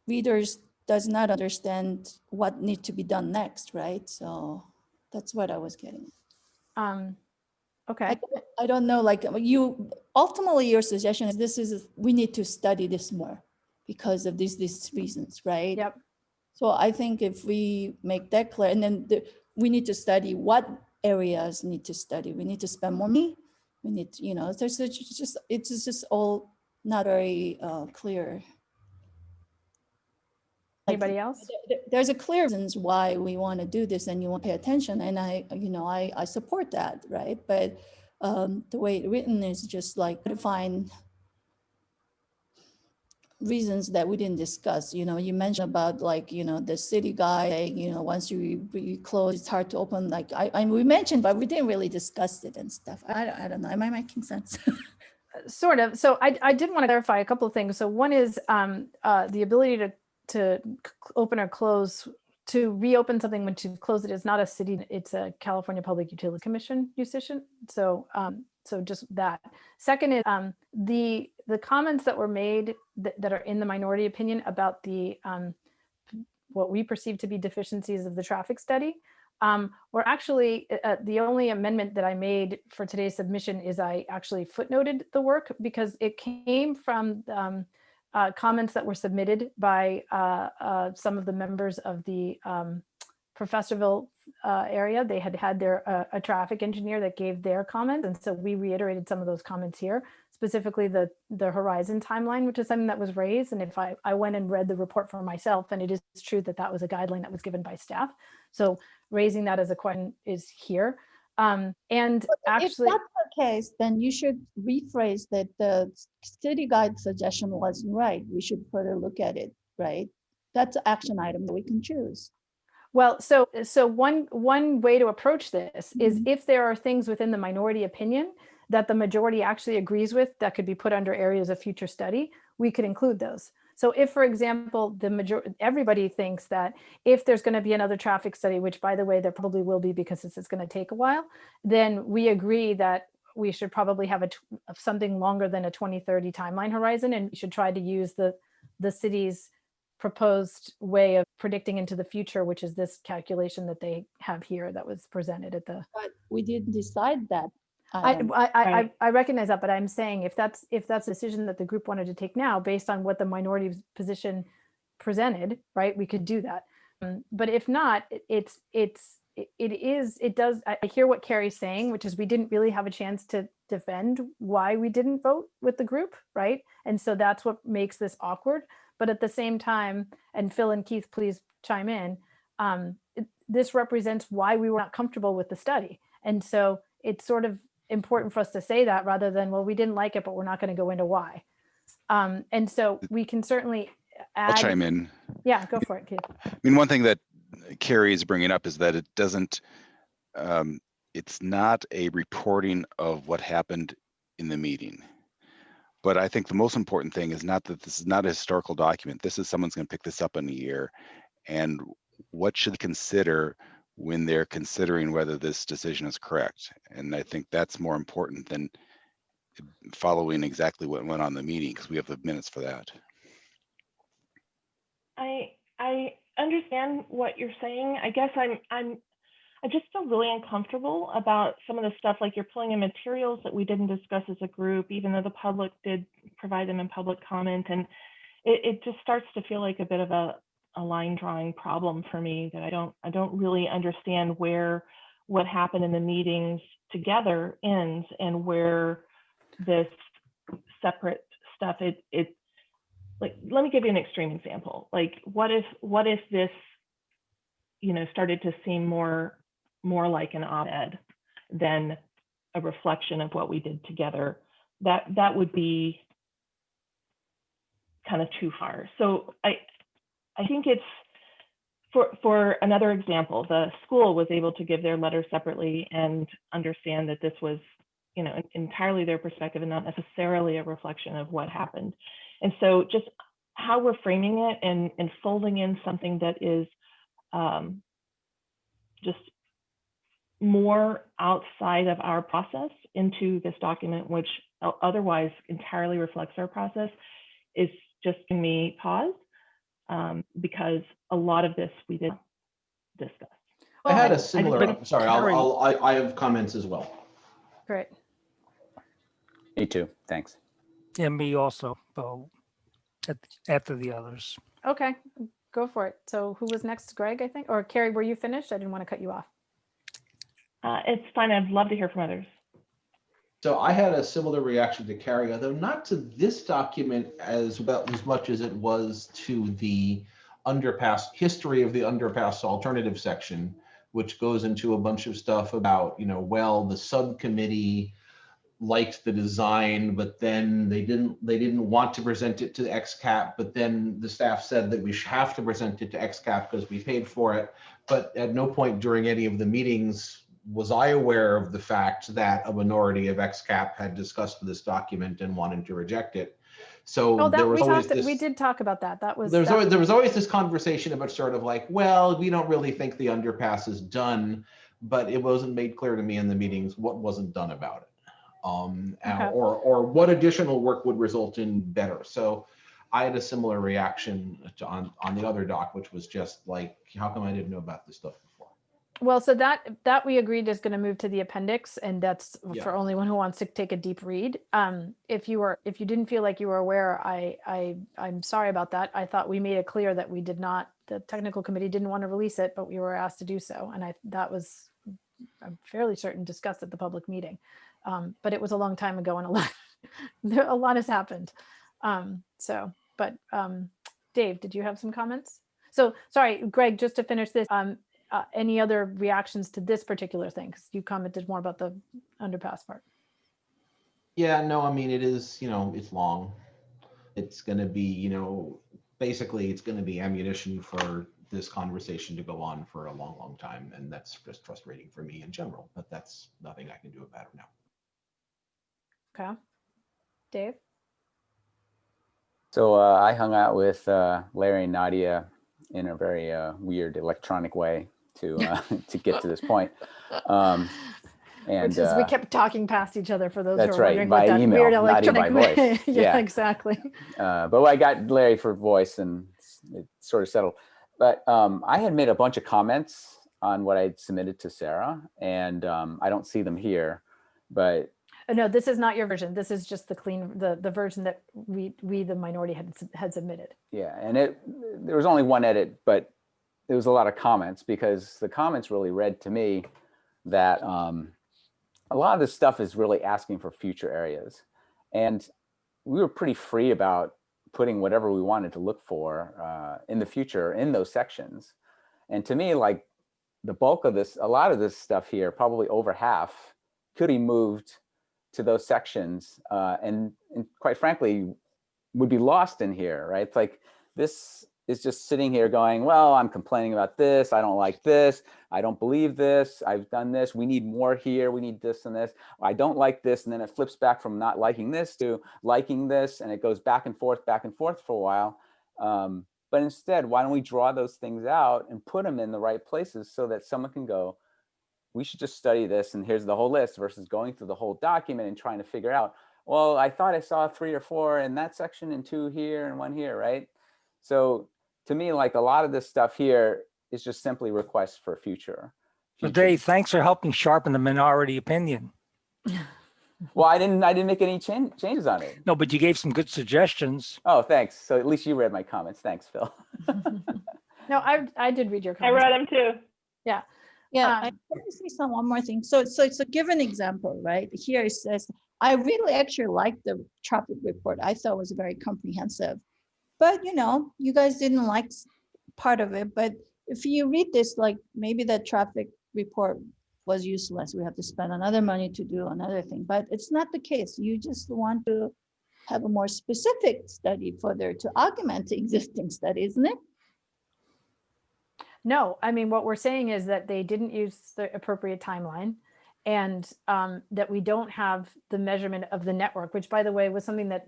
readers does not understand what needs to be done next, right? So that's what I was getting. Okay. I don't know, like ultimately your suggestion is we need to study this more because of these reasons, right? Yep. So I think if we make that clear, and then we need to study what areas need to study. We need to spend more money. We need to, it's just all not very clear. Anybody else? There's a clear reasons why we want to do this, and you want to pay attention, and I support that, right? But the way it's written is just like to find reasons that we didn't discuss. You mentioned about like, the city guy, once you close, it's hard to open. Like we mentioned, but we didn't really discuss it and stuff. I don't know. Am I making sense? Sort of. So I did want to clarify a couple of things. So one is the ability to open or close, to reopen something when to close it is not a city, it's a California Public Utilities Commission decision. So so just that. Second is the comments that were made that are in the minority opinion about the what we perceive to be deficiencies of the traffic study were actually the only amendment that I made for today's submission is I actually footnoted the work because it came from comments that were submitted by some of the members of the Professorville area. They had their a traffic engineer that gave their comment, and so we reiterated some of those comments here, specifically the horizon timeline, which is something that was raised. And if I went and read the report for myself, and it is true that that was a guideline that was given by staff. So raising that as a question is here. And actually, if that's the case, then you should rephrase that the city guide suggestion wasn't right. We should further look at it, right? That's an action item that we can choose. Well, so one way to approach this is if there are things within the minority opinion that the majority actually agrees with that could be put under areas of future study, we could include those. So if, for example, everybody thinks that if there's going to be another traffic study, which by the way, there probably will be because this is going to take a while, then we agree that we should probably have something longer than a 2030 timeline horizon, and we should try to use the city's proposed way of predicting into the future, which is this calculation that they have here that was presented at the. But we didn't decide that. I recognize that, but I'm saying if that's a decision that the group wanted to take now based on what the minority position presented, right, we could do that. But if not, I hear what Carrie's saying, which is we didn't really have a chance to defend why we didn't vote with the group, right? And so that's what makes this awkward. But at the same time, and Phil and Keith, please chime in, this represents why we were not comfortable with the study. And so it's sort of important for us to say that rather than, well, we didn't like it, but we're not going to go into why. And so we can certainly add. I'll chime in. Yeah, go for it, Keith. I mean, one thing that Carrie is bringing up is that it doesn't, it's not a reporting of what happened in the meeting. But I think the most important thing is not that this is not a historical document. This is someone's going to pick this up in a year. And what should they consider when they're considering whether this decision is correct? And I think that's more important than following exactly what went on in the meeting, because we have the minutes for that. I understand what you're saying. I guess I just feel really uncomfortable about some of the stuff, like you're pulling in materials that we didn't discuss as a group, even though the public did provide them in public comment. And it just starts to feel like a bit of a line drawing problem for me, that I don't really understand where what happened in the meetings together ends and where this separate stuff, it like, let me give you an extreme example. Like, what if this, you know, started to seem more like an op-ed than a reflection of what we did together? That would be kind of too far. So I think it's, for another example, the school was able to give their letter separately and understand that this was, you know, entirely their perspective and not necessarily a reflection of what happened. And so just how we're framing it and folding in something that is just more outside of our process into this document, which otherwise entirely reflects our process, is just giving me pause, because a lot of this we did discuss. I had a similar, sorry, I have comments as well. Great. Me too, thanks. Yeah, me also, after the others. Okay, go for it. So who was next? Greg, I think, or Carrie, were you finished? I didn't want to cut you off. It's fine, I'd love to hear from others. So I had a similar reaction to Carrie, although not to this document as much as it was to the underpass, history of the underpass alternative section, which goes into a bunch of stuff about, you know, well, the subcommittee liked the design, but then they didn't want to present it to XCAP, but then the staff said that we have to present it to XCAP because we paid for it. But at no point during any of the meetings was I aware of the fact that a minority of XCAP had discussed this document and wanted to reject it. So there was always this, we did talk about that. That was there was always this conversation about sort of like, well, we don't really think the underpass is done, but it wasn't made clear to me in the meetings what wasn't done about it. Or what additional work would result in better. So I had a similar reaction to, on the other doc, which was just like, how come I didn't know about this stuff before? Well, so that we agreed is going to move to the appendix, and that's for only one who wants to take a deep read. If you didn't feel like you were aware, I'm sorry about that. I thought we made it clear that we did not, the technical committee didn't want to release it, but we were asked to do so, and that was, I'm fairly certain, discussed at the public meeting. But it was a long time ago, and a lot has happened. Dave, did you have some comments? So sorry, Greg, just to finish this, any other reactions to this particular thing? Because you commented more about the underpass part. Yeah, no, I mean, it is, you know, it's long. It's going to be, you know, basically it's going to be ammunition for this conversation to go on for a long, long time. And that's just frustrating for me in general, but that's nothing I can do about it now. Okay. Dave? So I hung out with Larry and Nadia in a very weird electronic way to get to this point. And which is, we kept talking past each other, for those that's who are right, wondering by what that email, weird not even electronic by voice. yeah, exactly. But I got Larry for voice, and it sort of settled. But I had made a bunch of comments on what I'd submitted to Sarah, and I don't see them here, but no, this is not your version. This is just the clean, the version that we the minority had submitted. Yeah, and there was only one edit, but there was a lot of comments, because the comments really read to me that a lot of this stuff is really asking for future areas, and we were pretty free about putting whatever we wanted to look for in the future in those sections. And to me, like, the bulk of this, a lot of this stuff here, probably over half, could be moved to those sections, and quite frankly, would be lost in here, right? It's like, this is just sitting here going, well, I'm complaining about this, I don't like this, I don't believe this, I've done this, we need more here, we need this and this, I don't like this, and then it flips back from not liking this to liking this, and it goes back and forth for a while. But instead, why don't we draw those things out and put them in the right places so that someone can go, we should just study this, and here's the whole list, versus going through the whole document and trying to figure out, well, I thought I saw 3 or 4 in that section and 2 here and 1 here, right? So to me, like, a lot of this stuff here is just simply requests for future. So Dave, thanks for helping sharpen the minority opinion. Well, I didn't make any changes on it. No, but you gave some good suggestions. Oh, thanks. So at least you read my comments. Thanks, Phil. No, I did read your I comments. read them too. Yeah. Yeah, I want to say one more thing. So it's a given example, right? Here it says, I really actually like the traffic report. I thought it was very comprehensive. But you guys didn't like part of it. But if you read this, like, maybe the traffic report was useless. We have to spend another money to do another thing. But it's not the case. You just want to have a more specific study further to augment the existing study, isn't it? No, I mean, what we're saying is that they didn't use the appropriate timeline, and that we don't have the measurement of the network, which, by the way, was something that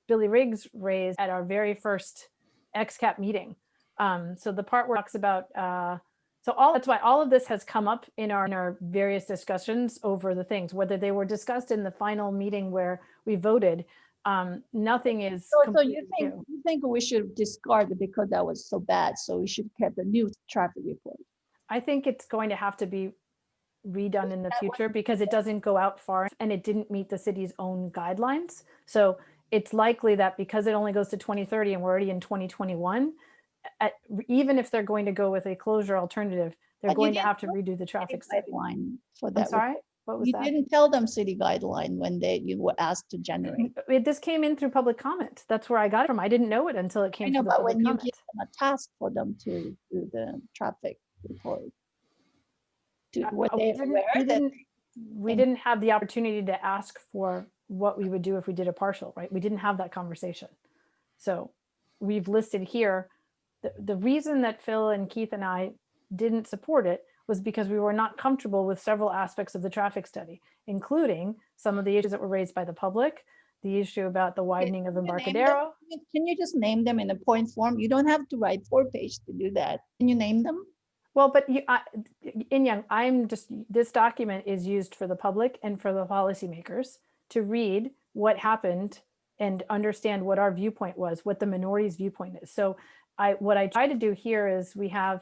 Billy Riggs raised at our very first XCAP meeting. So the part where it talks about, that's why all of this has come up in our various discussions over the things, whether they were discussed in the final meeting where we voted. Nothing is. So you think we should discard it because that was so bad? So we should keep the new traffic report. I think it's going to have to be redone in the future because it doesn't go out far and it didn't meet the city's own guidelines. So it's likely that because it only goes to 2030 and we're already in 2021, even if they're going to go with a closure alternative, they're going to have to redo the traffic guideline for that. I'm sorry. What was you that? didn't tell them city guideline when you were asked to generate. This came in through public comment. That's where I got it from. I didn't know it until it came through the public comment. When you give them a task for them to do the traffic report, we didn't have the opportunity to ask for what we would do if we did a partial, right? We didn't have that conversation. So we've listed here, the reason that Phil and Keith and I didn't support it was because we were not comfortable with several aspects of the traffic study, including some of the issues that were raised by the public, the issue about the widening of Embarcadero. Can you just name them in a point form? You don't have to write 4 pages to do that. Can you name them? Well, but this document is used for the public and for the policymakers to read what happened and understand what our viewpoint was, what the minority's viewpoint is. So what I try to do here is we have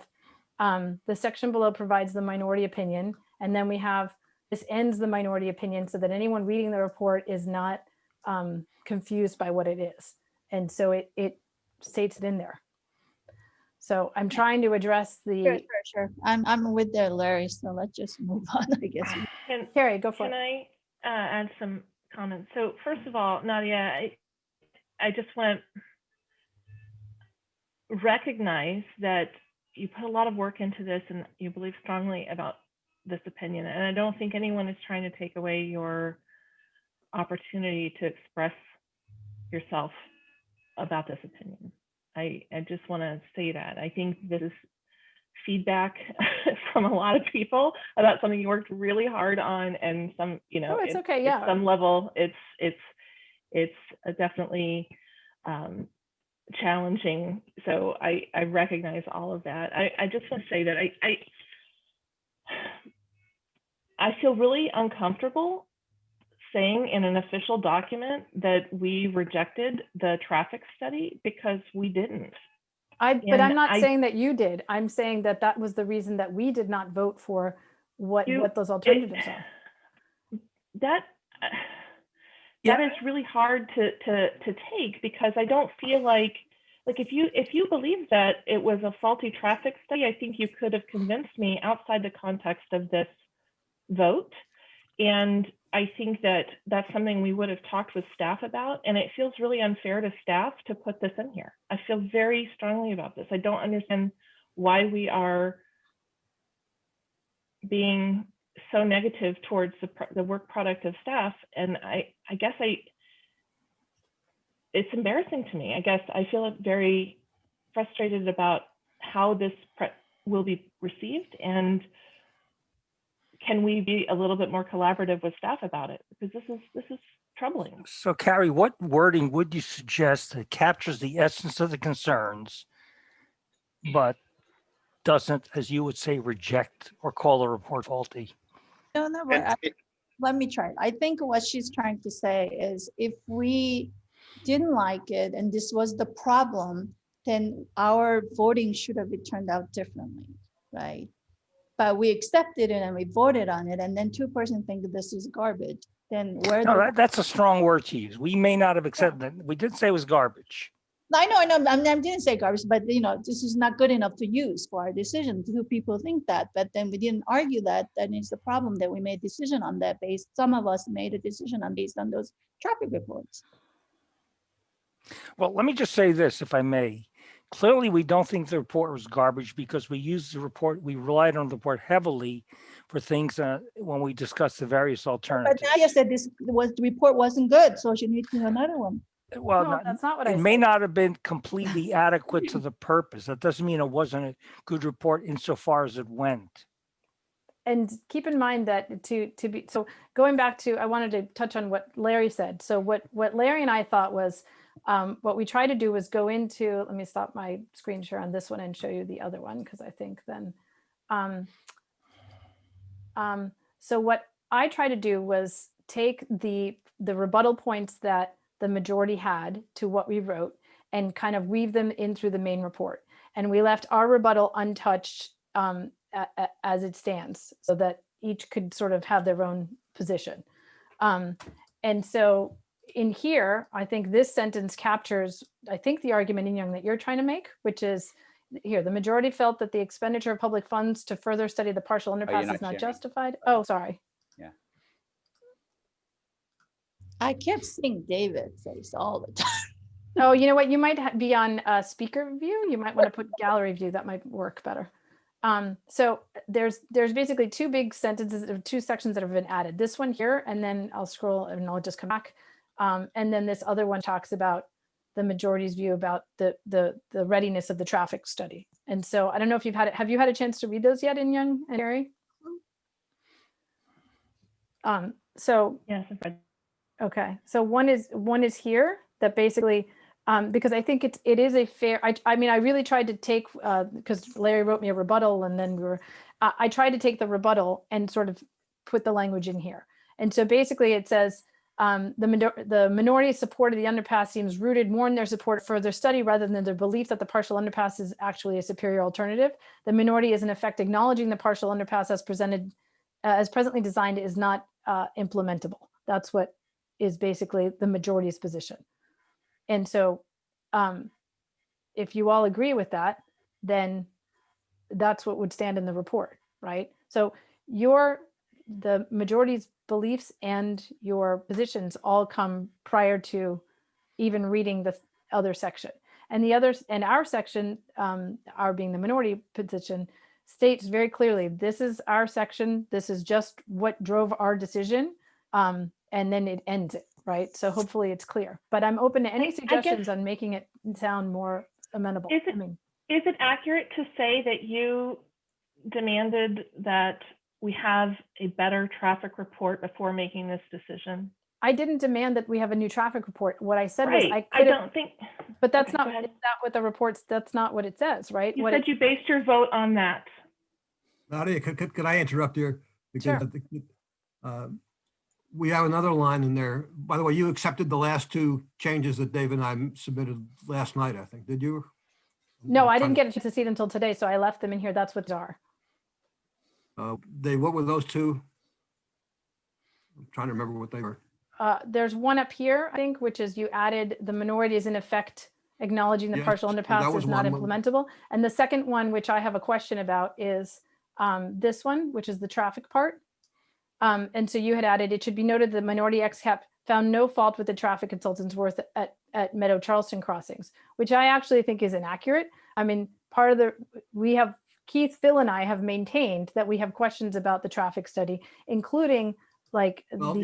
the section below provides the minority opinion, and then we have this ends the minority opinion so that anyone reading the report is not confused by what it is. And so it states it in there. So I'm trying to address the. Sure. I'm with there, Larry. So let's just move on, I guess. Carrie, go for it. Can I add some comments? So first of all, Nadia, I just want to recognize that you put a lot of work into this and you believe strongly about this opinion. And I don't think anyone is trying to take away your opportunity to express yourself about this opinion. I just want to say that. I think this is feedback from a lot of people about something you worked really hard on, and some, it's okay. Yeah. At some level, it's definitely challenging. So I recognize all of that. I just want to say that I feel really uncomfortable saying in an official document that we rejected the traffic study because we didn't. But I'm not saying that you did. I'm saying that was the reason that we did not vote for what those alternatives are. That is really hard to take, because I don't feel like if you believe that it was a faulty traffic study, I think you could have convinced me outside the context of this vote. And I think that that's something we would have talked with staff about, and it feels really unfair to staff to put this in here. I feel very strongly about this. I don't understand why we are being so negative towards the work product of staff. And I guess it's embarrassing to me. I guess I feel very frustrated about how this will be received, and can we be a little bit more collaborative with staff about it? Because this is troubling. So Carrie, what wording would you suggest that captures the essence of the concerns, but doesn't, as you would say, reject or call the report faulty? No, but let me try it. I think what she's trying to say is if we didn't like it and this was the problem, then our voting should have turned out differently, right? But we accepted it and we voted on it, and then 2% think this is garbage. Then where? No, that's a strong word to use. We may not have accepted it. We did say it was garbage. I know. I didn't say garbage, but this is not good enough to use for our decision. Two people think that, but then we didn't argue that. That is the problem, that we made a decision on that base. Some of us made a decision based on those traffic reports. Well, let me just say this, if I may. Clearly, we don't think the report was garbage because we used the report, we relied on the report heavily for things when we discussed the various alternatives. But now you said the report wasn't good, so you need to do another one. Well, No, that's not what I it said. may not have been completely adequate to the purpose. That doesn't mean it wasn't a good report insofar as it went. And keep in mind that so going back to, I wanted to touch on what Larry said. So what Larry and I thought was, what we tried to do was go into, let me stop my screen share on this one and show you the other one, because I think then, so what I tried to do was take the rebuttal points that the majority had to what we wrote and kind of weave them in through the main report. And we left our rebuttal untouched as it stands, so that each could sort of have their own position. And so in here, I think this sentence captures, I think, the argument in Young that you're trying to make, which is here, the majority felt that the expenditure of public funds to further study the partial underpass is not justified. Oh, sorry. Yeah. I kept seeing David's face all the time. Oh, you know what? You might be on speaker view. You might want to put gallery view. That might work better. So there's basically two big sentences, or two sections that have been added. This one here, and then I'll scroll and I'll just come back. And then this other one talks about the majority's view about the readiness of the traffic study. And so I don't know if have you had a chance to read those yet in Young and Gary? So yes, I've read. Okay, so one is here that basically, because I think it is a fair, I mean, I really tried to take, because Larry wrote me a rebuttal, and then I tried to take the rebuttal and sort of put the language in here. And so basically it says, the minority's support of the underpass seems rooted more in their support for further study rather than their belief that the partial underpass is actually a superior alternative. The minority is in effect acknowledging the partial underpass as presently designed is not implementable. That's what is basically the majority's position. And so if you all agree with that, then that's what would stand in the report, right? So the majority's beliefs and your positions all come prior to even reading the other section. And our section, our being the minority position, states very clearly, this is our section, this is just what drove our decision. And then it ends it, right? So hopefully it's clear. But I'm open to any suggestions on making it sound more amenable. Is it accurate to say that you demanded that we have a better traffic report before making this decision? I didn't demand that we have a new traffic report. What I said was I don't think. But that's not what the report's. That's not what it says, right? You said you based your vote on that. Nadia, could I interrupt here? Because sure. We have another line in there. By the way, you accepted the last two changes that Dave and I submitted last night, I think. Did you? No, I didn't get a chance to see it until today, so I left them in here. That's what they are. Dave, what were those two? I'm trying to remember what they were. There's one up here, I think, which is you added the minority is in effect acknowledging the partial underpass is not implementable. And the second one, which I have a question about, is this one, which is the traffic part. And so you had added, it should be noted the minority XCAP found no fault with the traffic consultants worth at Meadow Charleston crossings, which I actually think is inaccurate. I mean, we have Keith, Phil, and I have maintained that we have questions about the traffic study, including like Well,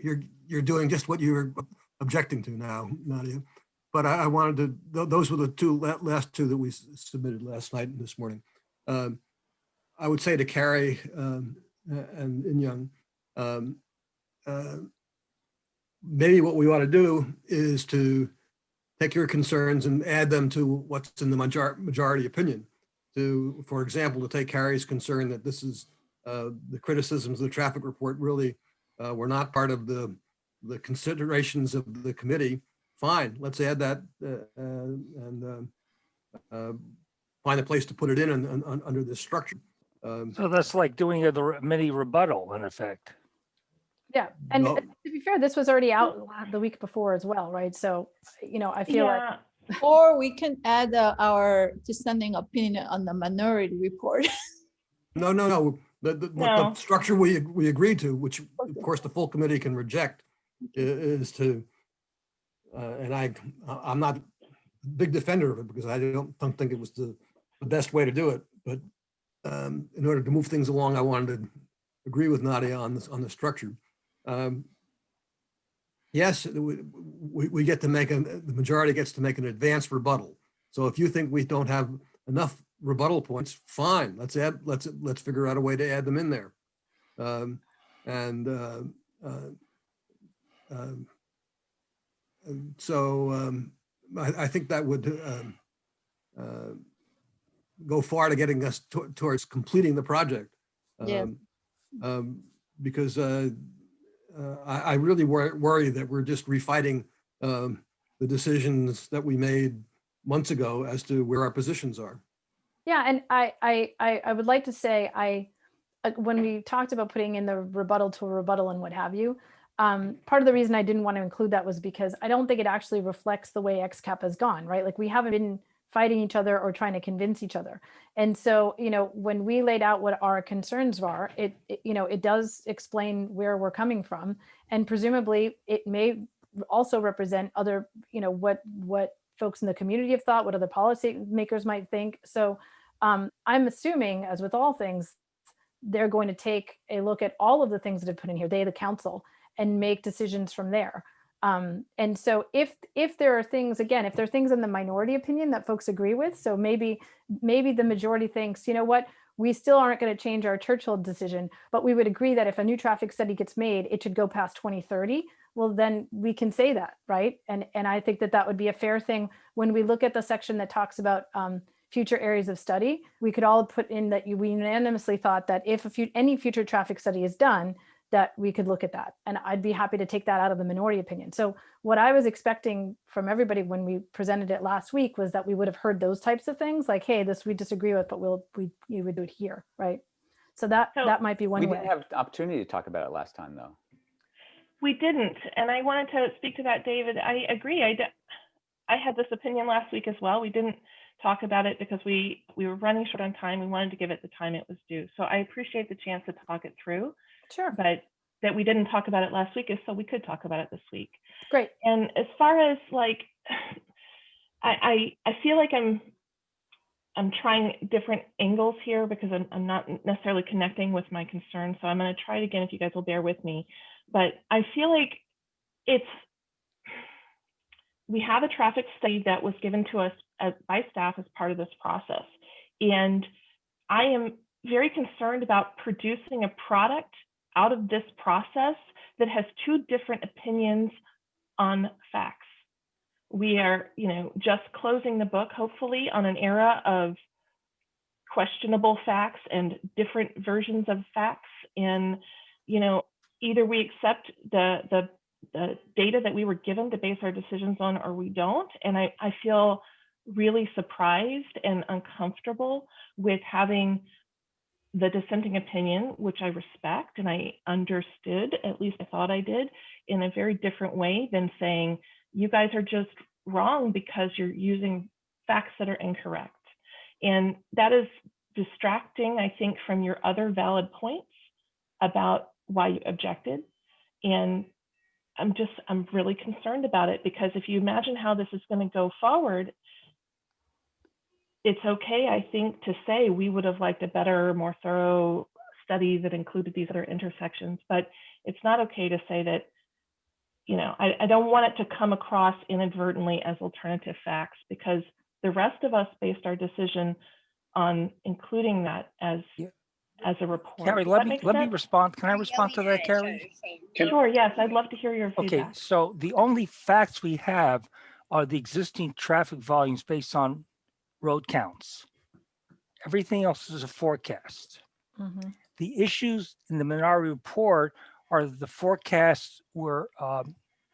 you're doing just what you were objecting to now, Nadia. But I wanted to, those were the last two that we submitted last night and this morning. I would say to Carrie and Young, maybe what we ought to do is to take your concerns and add them to what's in the majority opinion. To, for example, to take Carrie's concern that this is the criticisms of the traffic report really were not part of the considerations of the committee. Fine, let's add that and find a place to put it in under this structure. So that's like doing a mini rebuttal in effect. Yeah, and No. to be fair, this was already out the week before as well, right? So, you know, I feel like. Or we can add our dissenting opinion on the minority report. No. The structure we agreed to, which of course the full committee can reject, is to, and I'm not a big defender of it because I don't think it was the best way to do it. But in order to move things along, I wanted to agree with Nadia on the structure. Yes, we get to make the majority gets to make an advanced rebuttal. So if you think we don't have enough rebuttal points, fine. Let's figure out a way to add them in there. I think that would go far to getting us towards completing the project. Yeah. Because I really worry that we're just refighting the decisions that we made months ago as to where our positions are. Yeah, and I would like to say when we talked about putting in the rebuttal to a rebuttal and what have you, part of the reason I didn't want to include that was because I don't think it actually reflects the way XCAP has gone, right? Like we haven't been fighting each other or trying to convince each other. And so, you know, when we laid out what our concerns are, it does explain where we're coming from. And presumably it may also represent other, you know, what folks in the community have thought, what other policymakers might think. So I'm assuming, as with all things, they're going to take a look at all of the things that have put in here, they, the council, and make decisions from there. And so if there are things, again, if there are things in the minority opinion that folks agree with, so maybe the majority thinks, you know what, we still aren't going to change our Churchill decision, but we would agree that if a new traffic study gets made, it should go past 2030. Well, then we can say that, right? And I think that would be a fair thing. When we look at the section that talks about future areas of study, we could all put in that we unanimously thought that if any future traffic study is done, that we could look at that. And I'd be happy to take that out of the minority opinion. So what I was expecting from everybody when we presented it last week was that we would have heard those types of things like, hey, this we disagree with, but we would do it here, right? So that might be one way. We didn't have the opportunity to talk about it last time though. We didn't. And I wanted to speak to that, David. I agree. I had this opinion last week as well. We didn't talk about it because we were running short on time. We wanted to give it the time it was due. So I appreciate the chance to talk it through. Sure. But that we didn't talk about it last week is so we could talk about it this week. Great. And as far as like, I feel like I'm trying different angles here because I'm not necessarily connecting with my concerns. So I'm going to try it again if you guys will bear with me. But I feel like we have a traffic study that was given to us by staff as part of this process. And I am very concerned about producing a product out of this process that has two different opinions on facts. We are, just closing the book, hopefully, on an era of questionable facts and different versions of facts. And, either we accept the data that we were given to base our decisions on, or we don't. And I feel really surprised and uncomfortable with having the dissenting opinion, which I respect and I understood, at least I thought I did, in a very different way than saying, you guys are just wrong because you're using facts that are incorrect. And that is distracting, I think, from your other valid points about why you objected. And I'm really concerned about it because if you imagine how this is going to go forward, it's okay, I think, to say we would have liked a better, more thorough study that included these other intersections, but it's not okay to say that, you know, I don't want it to come across inadvertently as alternative facts, because the rest of us based our decision on including that as a report. Carrie, let me respond. Can I respond to that, Carrie? Sure, yes, I'd love to hear your feedback. Okay, so the only facts we have are the existing traffic volumes based on road counts. Everything else is a forecast. Mm-hmm. The issues in the minority report are the forecasts were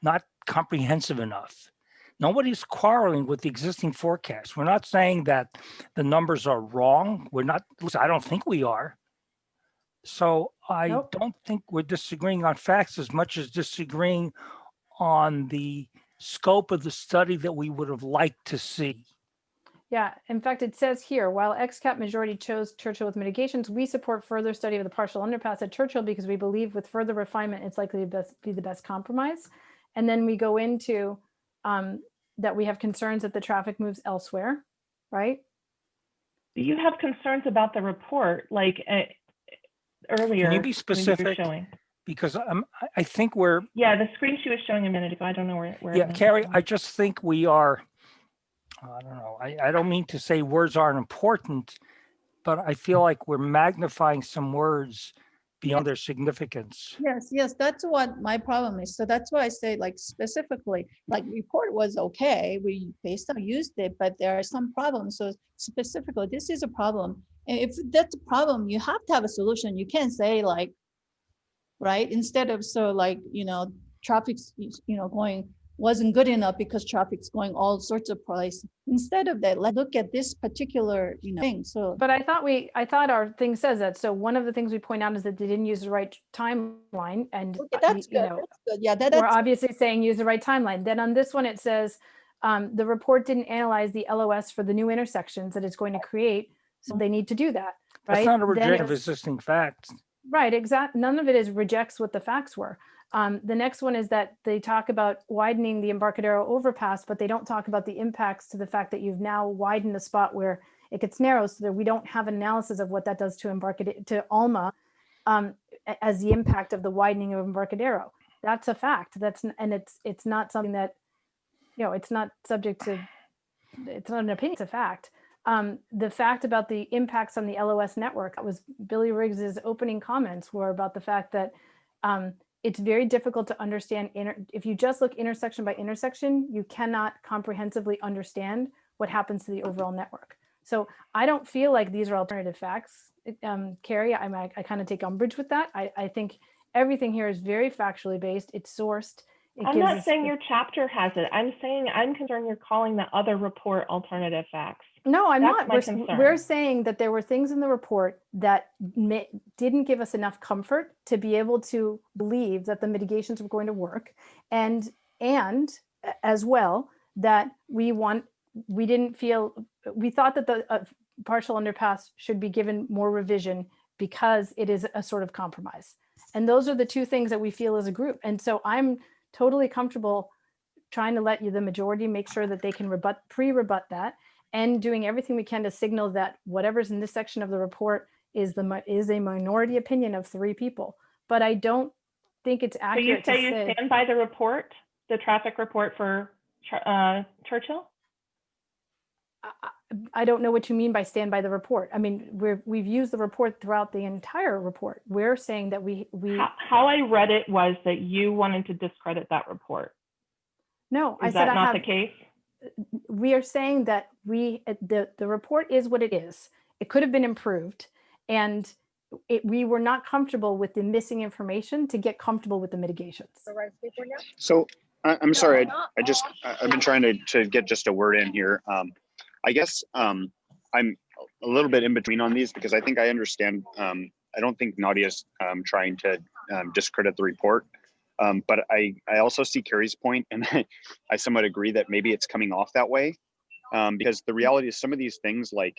not comprehensive enough. Nobody's quarreling with the existing forecast. We're not saying that the numbers are wrong. We're not, I don't think we are. So I don't think we're disagreeing on facts as much as disagreeing on the scope of the study that we would have liked to see. Yeah, in fact, it says here, while XCAP majority chose Churchill with mitigations, we support further study of the partial underpass at Churchill because we believe with further refinement, it's likely to be the best compromise. And then we go into that we have concerns that the traffic moves elsewhere, right? Do you have concerns about the report, like earlier? Can you be specific? Showing? Because I think we're... Yeah, the screen she was showing a minute ago, I don't know where yeah, Carrie, I just think we are... I don't know. I don't mean to say words aren't important, but I feel like we're magnifying some words beyond their significance. Yes, that's what my problem is. So that's why I say, like, specifically, like, report was okay. We based on used it, but there are some problems. So specifically, this is a problem. And if that's a problem, you have to have a solution. You can't say, like, right, instead of, so, like, you know, traffic's, you know, going wasn't good enough because traffic's going all sorts of places. Instead of that, let's look at this particular, you know, thing. So, but I thought our thing says that. So one of the things we point out is that they didn't use the right timeline, and okay, that's good. You know, that's good. Yeah, we're obviously saying use the right timeline. Then on this one, it says the report didn't analyze the LOS for the new intersections that it's going to create, so they need to do that. Right? That's not a rejection of existing facts. Right, exactly. None of it is rejects what the facts were. The next one is that they talk about widening the Embarcadero overpass, but they don't talk about the impacts to the fact that you've now widened a spot where it gets narrow, so that we don't have an analysis of what that does to Embarcadero, to Alma, as the impact of the widening of Embarcadero. That's a fact. And it's not something that, you know, it's not subject to, it's not an opinion, it's a fact. The fact about the impacts on the LOS network, that was Billy Riggs's opening comments were about the fact that it's very difficult to understand. If you just look intersection by intersection, you cannot comprehensively understand what happens to the overall network. So I don't feel like these are alternative facts, Carrie. I kind of take umbrage with that. I think everything here is very factually based. It's sourced. I'm not saying your chapter has it. I'm saying I'm concerned you're calling the other report alternative facts. No, I'm That's not. We're saying that there were things in the report that didn't give us enough comfort to be able to believe that the mitigations were going to work, and as well that we thought that the partial underpass should be given more revision because it is a sort of compromise. And those are the two things that we feel as a group. And so I'm totally comfortable trying to let you, the majority, make sure that they can pre-rebut that, and doing everything we can to signal that whatever's in this section of the report is a minority opinion of 3 people. But I don't think it's accurate to say. So you stand by the report, the traffic report for Churchill? I don't know what you mean by stand by the report. I mean, we've used the report throughout the entire report. We're saying that we how I read it was that you wanted to discredit that report. No, is that not the case? We are saying that the report is what it is. It could have been improved, and we were not comfortable with the missing information to get comfortable with the mitigations. So I'm sorry, I've been trying to get just a word in here. I guess I'm a little bit in between on these because I think I understand. I don't think Nadia's trying to discredit the report. But I also see Carrie's point, and I somewhat agree that maybe it's coming off that way, because the reality is some of these things, like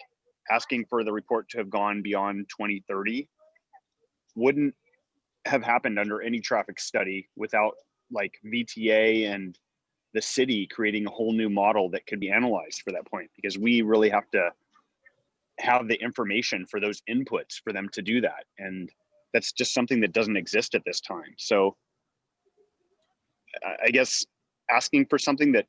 asking for the report to have gone beyond 2030, wouldn't have happened under any traffic study without like VTA and the city creating a whole new model that could be analyzed for that point, because we really have to have the information for those inputs for them to do that. And that's just something that doesn't exist at this time. So I guess asking for something that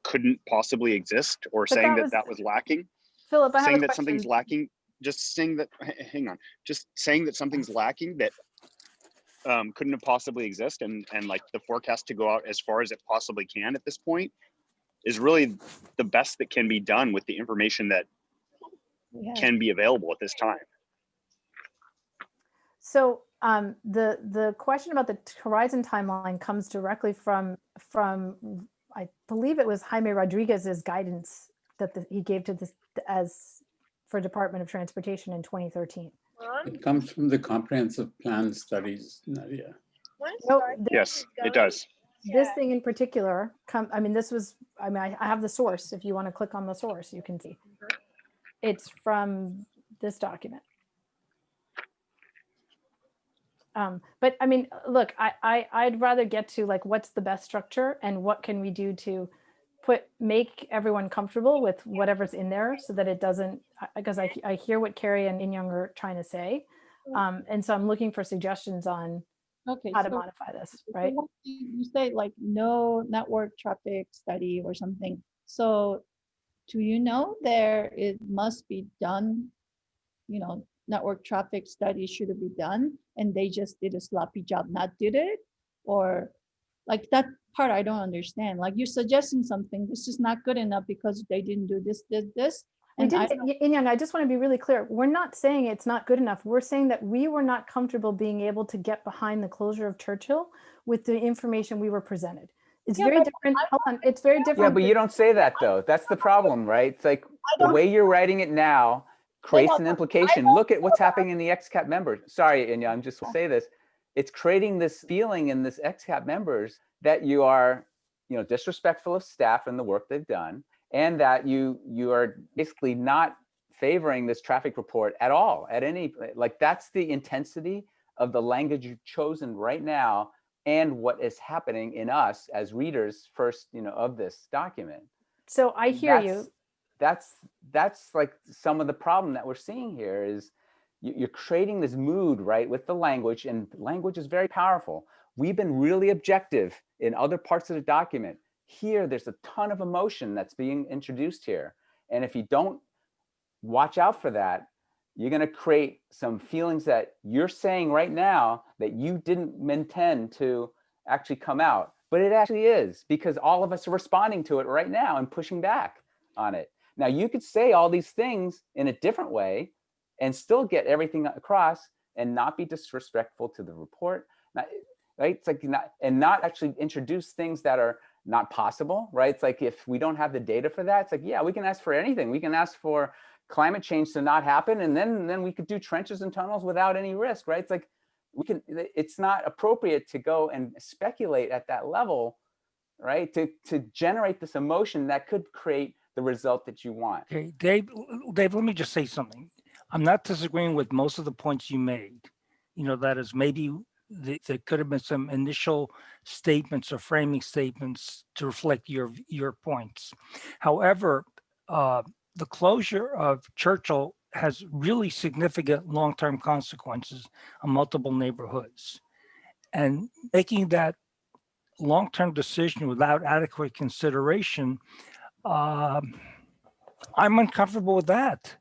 couldn't possibly exist, or But saying that that was lacking, Philip, I have saying a that question. something's lacking, just saying that, hang on, just saying that something's lacking that couldn't have possibly exist, and like the forecast to go out as far as it possibly can at this point is really the best that can be done with the information that can be available at this time. So the question about the horizon timeline comes directly from I believe it was Jaime Rodriguez's guidance that he gave to this as for Department of Transportation in 2013. It comes from the comprehensive plan studies, Nadia. No, Yes, it does. This thing in particular, I mean, I have the source. If you want to click on the source, you can see. It's from this document. But I mean, look, I'd rather get to like, what's the best structure and what can we do to make everyone comfortable with whatever's in there so that it doesn't, because I hear what Carrie and In-Young are trying to say. And so I'm looking for suggestions on how to modify this, right? You say like no network traffic study or something. So do you know it must be done, network traffic study should be done and they just did a sloppy job, not did it? Or like that part I don't understand. Like you're suggesting something, this is not good enough because they didn't do this. In-Young, I just want to be really clear. We're not saying it's not good enough. We're saying that we were not comfortable being able to get behind the closure of Churchill with the information we were presented. It's very different. Hold on. It's very different. Yeah, but you don't say that though. That's the problem, right? It's like the way you're writing it now creates an implication. Look at what's happening in the XCAP members. Sorry, In-Young, just to say this. It's creating this feeling in this XCAP members that you are, disrespectful of staff and the work they've done, and that you are basically not favoring this traffic report at all, at any, like that's the intensity of the language you've chosen right now and what is happening in us as readers first, of this document. So I hear you. That's like some of the problem that we're seeing here is you're creating this mood, right, with the language, and language is very powerful. We've been really objective in other parts of the document. Here, there's a ton of emotion that's being introduced here. And if you don't watch out for that, you're going to create some feelings that you're saying right now that you didn't intend to actually come out. But it actually is, because all of us are responding to it right now and pushing back on it. Now, you could say all these things in a different way and still get everything across and not be disrespectful to the report, right? It's like not actually introduce things that are not possible, right? It's like if we don't have the data for that, it's like, yeah, we can ask for anything. We can ask for climate change to not happen, and then we could do trenches and tunnels without any risk, right? It's like it's not appropriate to go and speculate at that level, right? To generate this emotion that could create the result that you want. Okay, Dave, let me just say something. I'm not disagreeing with most of the points you made. That is maybe there could have been some initial statements or framing statements to reflect your points. However, the closure of Churchill has really significant long-term consequences on multiple neighborhoods. And making that long-term decision without adequate consideration, I'm uncomfortable with that.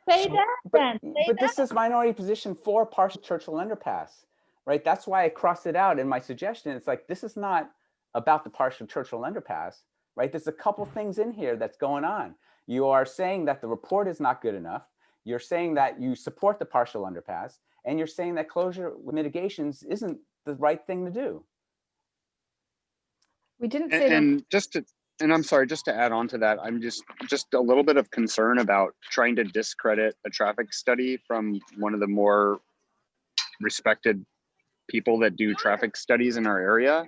But this is minority position for partial Churchill underpass, right? That's why I crossed it out in my suggestion. It's like, this is not about the partial Churchill underpass, right? There's a couple things in here that's going on. You are saying that the report is not good enough. You're saying that you support the partial underpass, and you're saying that closure mitigations isn't the right thing to do. We didn't say and I'm sorry, just to add on to that, I'm just a little bit of concern about trying to discredit a traffic study from one of the more respected people that do traffic studies in our area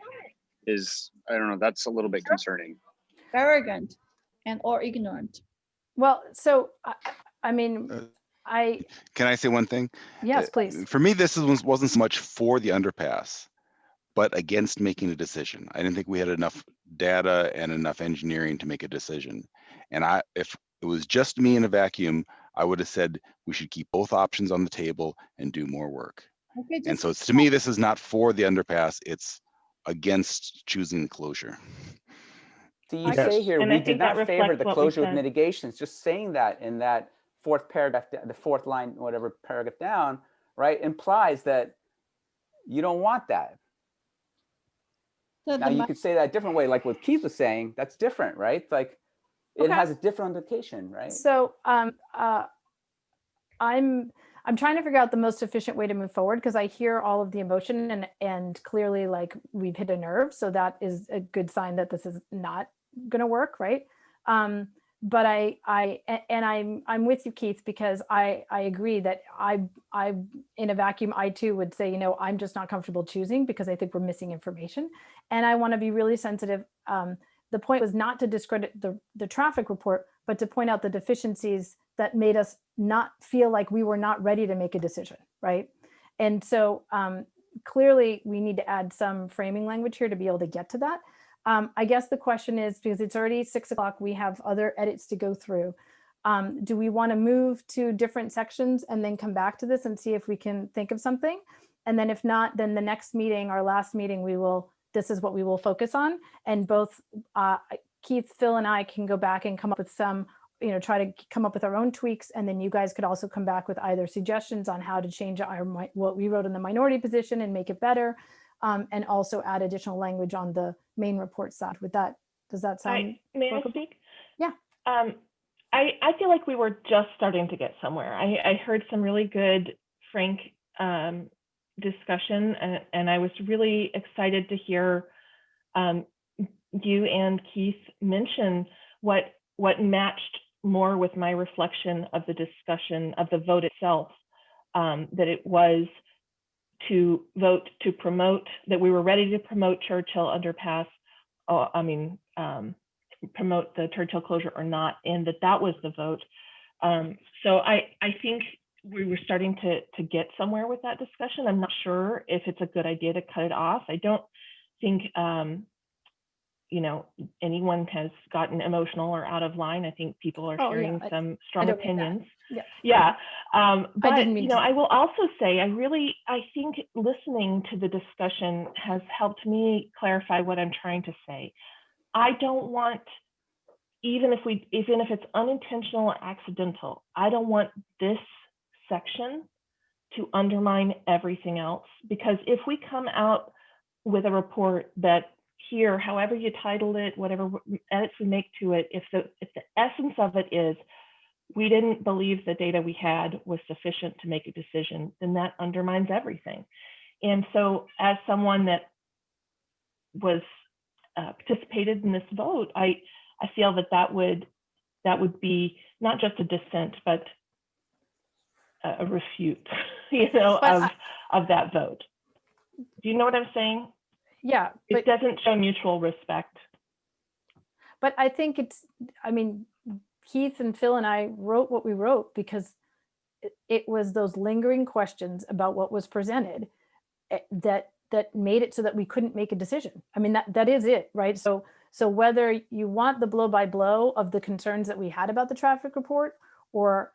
is, I don't know, that's a little bit concerning. Arrogant or ignorant. Well, so I mean, Can I say one thing? Yes, please. For me, this wasn't so much for the underpass, but against making a decision. I didn't think we had enough data and enough engineering to make a decision. And if it was just me in a vacuum, I would have said we should keep both options on the table and do more work. Okay, And just, so it's, to me, this is not for the underpass, it's against choosing the closure. So you Yes. say here, And I we did think that not favor reflects the what we closure with said. mitigations. Just saying that in that fourth paragraph, the fourth line, whatever paragraph down, right, implies that you don't want that. so Now the you could say that a different way, like what Keith was saying, that's different, right? Like it Okay. has a different implication, right? So I'm trying to figure out the most efficient way to move forward because I hear all of the emotion and clearly like we've hit a nerve. So that is a good sign that this is not going to work, right? But I'm with you, Keith, because I agree that I in a vacuum I too would say, you know, I'm just not comfortable choosing because I think we're missing information, and I want to be really sensitive. The point was not to discredit the traffic report, but to point out the deficiencies that made us not feel like we were not ready to make a decision, right? And so clearly we need to add some framing language here to be able to get to that. I guess the question is, because it's already 6 o'clock, we have other edits to go through. Do we want to move to different sections and then come back to this and see if we can think of something? And then if not, then the next meeting, our last meeting, this is what we will focus on. And both Keith, Phil, and I can go back and come up with some, try to come up with our own tweaks. And then you guys could also come back with either suggestions on how to change what we wrote in the minority position and make it better. And also add additional language on the main report side. Does that sound? May I speak? Yeah. I feel like we were just starting to get somewhere. I heard some really good, frank discussion, and I was really excited to hear you and Keith mention what matched more with my reflection of the discussion of the vote itself, that it was to vote to promote, that we were ready to promote Churchill underpass, promote the Churchill closure or not, and that was the vote. So I think we were starting to get somewhere with that discussion. I'm not sure if it's a good idea to cut it off. I don't think anyone has gotten emotional or out of line. I think people are sharing some strong opinions. Yeah. But I will also say, I think listening to the discussion has helped me clarify what I'm trying to say. I don't want, even if it's unintentional or accidental, I don't want this section to undermine everything else. Because if we come out with a report that here, however you titled it, whatever edits we make to it, if the essence of it is we didn't believe the data we had was sufficient to make a decision, then that undermines everything. And so as someone that was participated in this vote, I feel that would be not just a dissent, but a refute, of that vote. Do you know what I'm saying? Yeah. It doesn't show mutual respect. But I think Keith and Phil and I wrote what we wrote because it was those lingering questions about what was presented that made it so that we couldn't make a decision. I mean, that is it, right? So whether you want the blow by blow of the concerns that we had about the traffic report, or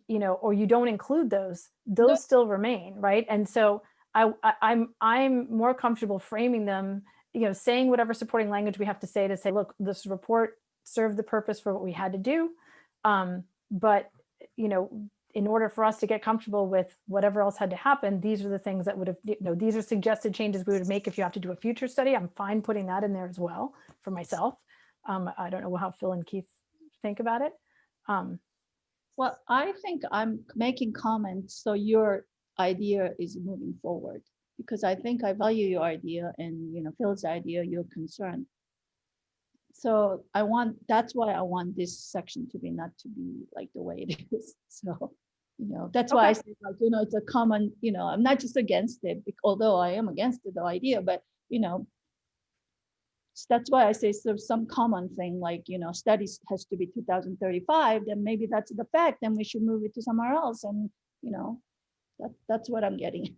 you don't include those still remain, right? And so I'm more comfortable framing them, saying whatever supporting language we have to say, look, this report served the purpose for what we had to do. But, in order for us to get comfortable with whatever else had to happen, these are the things that would have, these are suggested changes we would make if you have to do a future study. I'm fine putting that in there as well for myself. I don't know how Phil and Keith think about it. Well, I think I'm making comments so your idea is moving forward, because I think I value your idea and Phil's idea, your concern. So that's why I want this section to be not to be like the way it is. So that's why I say it's a common, I'm not just against it, although I am against the idea, but that's why I say some common thing like studies has to be 2035, then maybe that's the fact, then we should move it to somewhere else, and that's what I'm getting.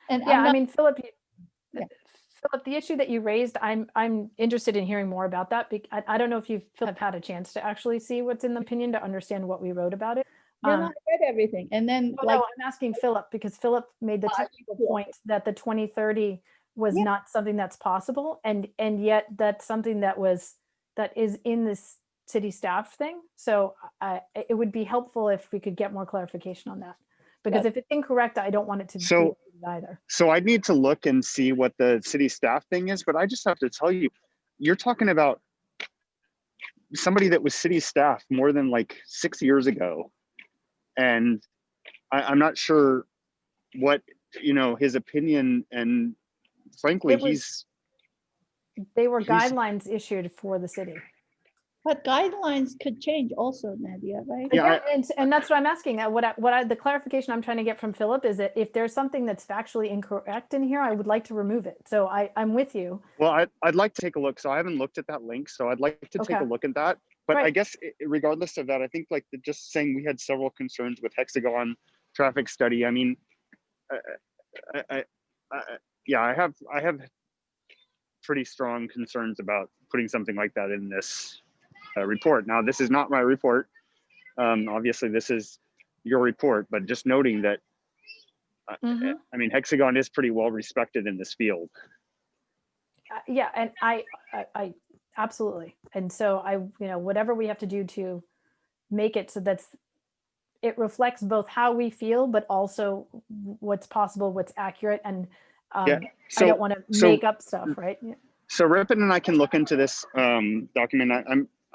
And yeah, Philip Philip, the issue that you raised, I'm interested in hearing more about that. I don't know if you have had a chance to actually see what's in the opinion to understand what we wrote about it. Yeah, no, I read everything. And then Oh, no, I'm asking Philip because Philip made the technical point that the 2030 was not something that's possible. And yet that's something that is in this city staff thing. So it would be helpful if we could get more clarification on that. Because if it's incorrect, I don't want it to be either. So I'd need to look and see what the city staff thing is, but I just have to tell you, you're talking about somebody that was city staff more than like 6 years ago. And I'm not sure what, his opinion, and frankly, they were guidelines issued for the city. But guidelines could change also, Nadia, right? Yeah, and that's what I'm asking. The clarification I'm trying to get from Philip is that if there's something that's factually incorrect in here, I would like to remove it. So I'm with you. Well, I'd like to take a look. So I haven't looked at that link. So I'd like to take a look at that. But I guess regardless of that, I think like just saying we had several concerns with hexagon traffic study. I mean, I have pretty strong concerns about putting something like that in this report. Now, this is not my report. Obviously, this is your report, but just noting that, I mean, hexagon is pretty well respected in this field. Yeah, and I absolutely. And so whatever we have to do to make it so it reflects both how we feel, but also what's possible, what's accurate. And I don't want to make up stuff, right? Yeah. So Ripon and I can look into this document.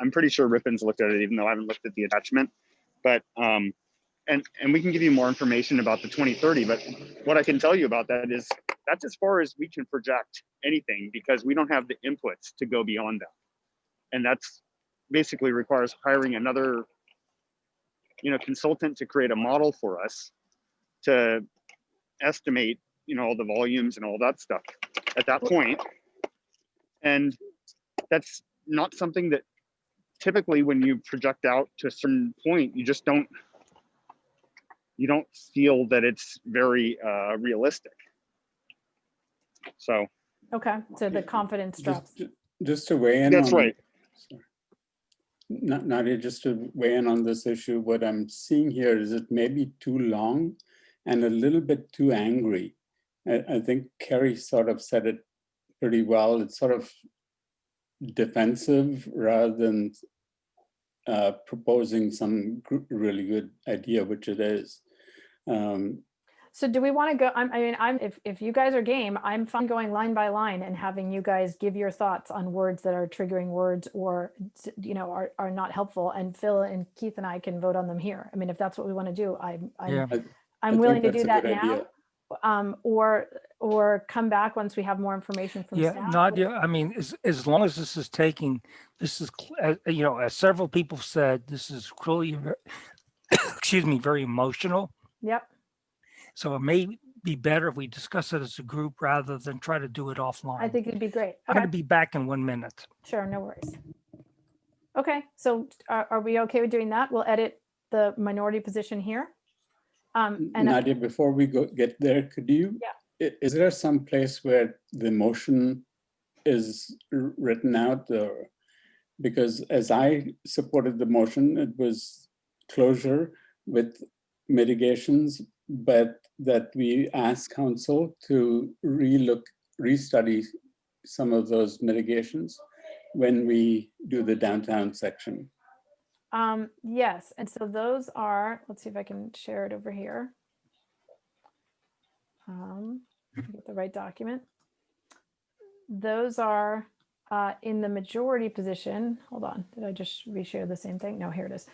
I'm pretty sure Ripon's looked at it, even though I haven't looked at the attachment. But and we can give you more information about the 2030. But what I can tell you about that is that's as far as we can project anything, because we don't have the inputs to go beyond that. And that's basically requires hiring another consultant to create a model for us to estimate all the volumes and all that stuff at that point. And that's not something that typically when you project out to a certain point, you don't feel that it's very realistic. So okay, so the confidence drops. Just to weigh in. That's right. Nadia, just to weigh in on this issue, what I'm seeing here is it may be too long and a little bit too angry. I think Kerry sort of said it pretty well. It's sort of defensive rather than proposing some really good idea, which it is. So do we want to go? If you guys are game, I'm fine going line by line and having you guys give your thoughts on words that are triggering words or are not helpful. And Phil and Keith and I can vote on them here. I mean, if that's what we want to do, I'm willing to do that now. Or come back once we have more information from staff. Nadia, I mean, as long as this is as several people said, this is really, excuse me, very emotional. Yep. So it may be better if we discuss it as a group rather than try to do it offline. I think it'd be great. I'm going to be back in 1 minute. Sure, no worries. Okay, so are we okay with doing that? We'll edit the minority position here. And Nadia, before we get there, could you, is there some place where the motion is written out? Because as I supported the motion, it was closure with mitigations, but that we ask council to restudy some of those mitigations when we do the downtown section. Yes, and so those are, let's see if I can share it over here. Get the right document. Those are in the majority position. Hold on, did I just reshare the same thing? No, here it is.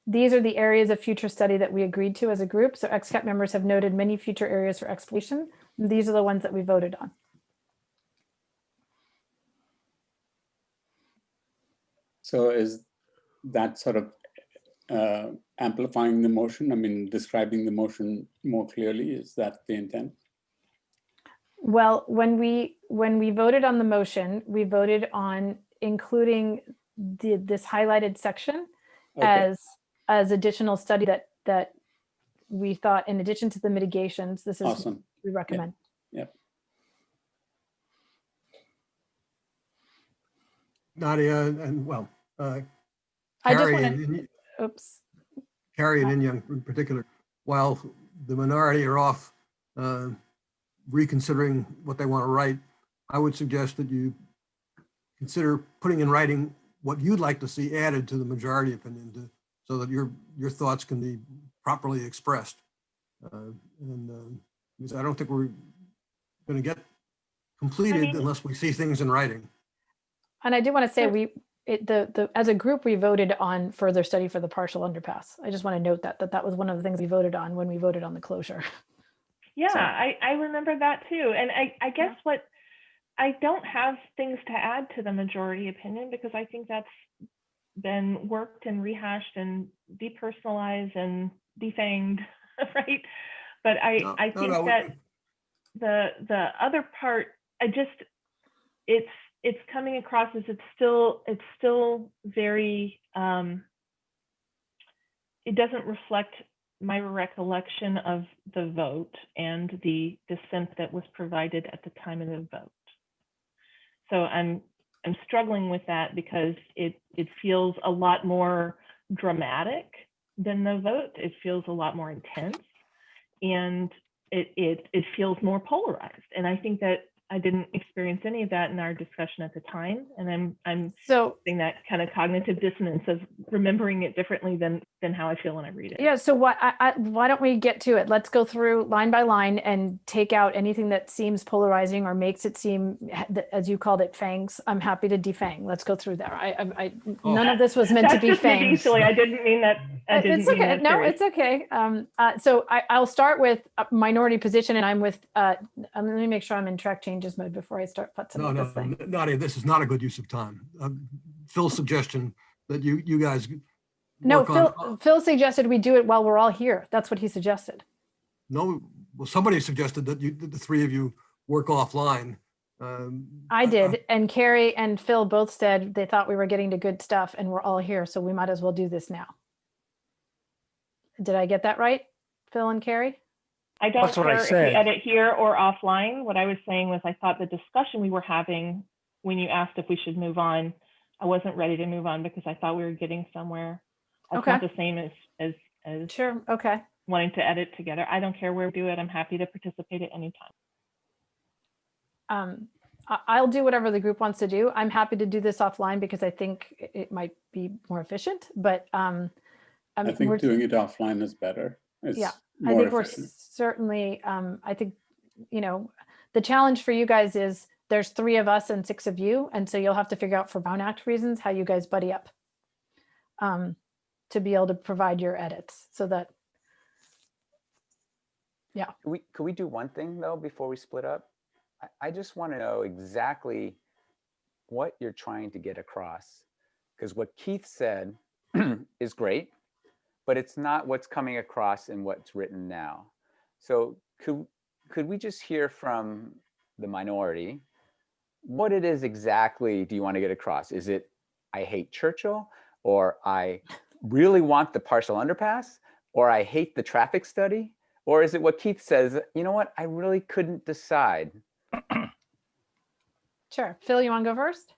These are the areas of future study that we agreed to as a group. So XCAP members have noted many future areas for exploration. These are the ones that we voted on. So is that sort of amplifying the motion? I mean, describing the motion more clearly, is that the intent? Well, when we voted on the motion, we voted on including this highlighted section Okay. as additional study that we thought, in addition to the mitigations, this is Awesome. we recommend. Yep. Nadia, and well, I just Carrie want and to, oops. Carrie and Young in particular, while the minority are off reconsidering what they want to write, I would suggest that you consider putting in writing what you'd like to see added to the majority opinion so that your thoughts can be properly expressed. Because I don't think we're going to get completed unless we see things in writing. And I do want to say as a group, we voted on further study for the partial underpass. I just want to note that was one of the things we voted on when we voted on the closure. Yeah, So. I remember that too. And I guess I don't have things to add to the majority opinion because I think that's been worked and rehashed and depersonalized and defanged, right? But I think that the other part, it's coming across as it's still very it doesn't reflect my recollection of the vote and the dissent that was provided at the time of the vote. So I'm struggling with that because it feels a lot more dramatic than the vote. It feels a lot more intense, and it feels more polarized. And I think that I didn't experience any of that in our discussion at the time, and I'm seeing that kind of cognitive dissonance of remembering it differently than how I feel when I read it. Yeah. So why don't we get to it? Let's go through line by line and take out anything that seems polarizing or makes it seem, as you called it, fangs. I'm happy to defang. Let's go through there. None of this was meant to be That's just me being fangs. silly. I didn't mean that. It's okay. No, it's okay. So I'll start with a minority position, and I'm with. Let me make sure I'm in track changes mode before I start putzing with this thing. Nadia, this is not a good use of time. Phil's suggestion that you guys. No, Phil suggested we do it while we're all here. That's what he suggested. No, well, somebody suggested that the three of you work offline. I did, and Carrie and Phil both said they thought we were getting to good stuff, and we're all here, so we might as well do this now. Did I get that right, Phil and Carrie? I don't care if we edit here or offline. What I was saying was I thought the discussion we were having when you asked if we should move on, I wasn't ready to move on because I thought we were getting somewhere. That's not the same as sure. Okay. Wanting to edit together. I don't care where we do it. I'm happy to participate at any time. I'll do whatever the group wants to do. I'm happy to do this offline because I think it might be more efficient, but I think doing it offline is better. It's I more think efficient. we're certainly, I think, the challenge for you guys is there's 3 of us and 6 of you. And so you'll have to figure out for Brown Act reasons how you guys buddy up to be able to provide your edits so that, yeah. Could we do one thing though, before we split up? I just want to know exactly what you're trying to get across, because what Keith said is great, but it's not what's coming across in what's written now. So could we just hear from the minority what it is exactly do you want to get across? Is it I hate Churchill, or I really want the partial underpass, or I hate the traffic study? Or is it what Keith says, you know what, I really couldn't decide? Sure. Phil, you want to go first?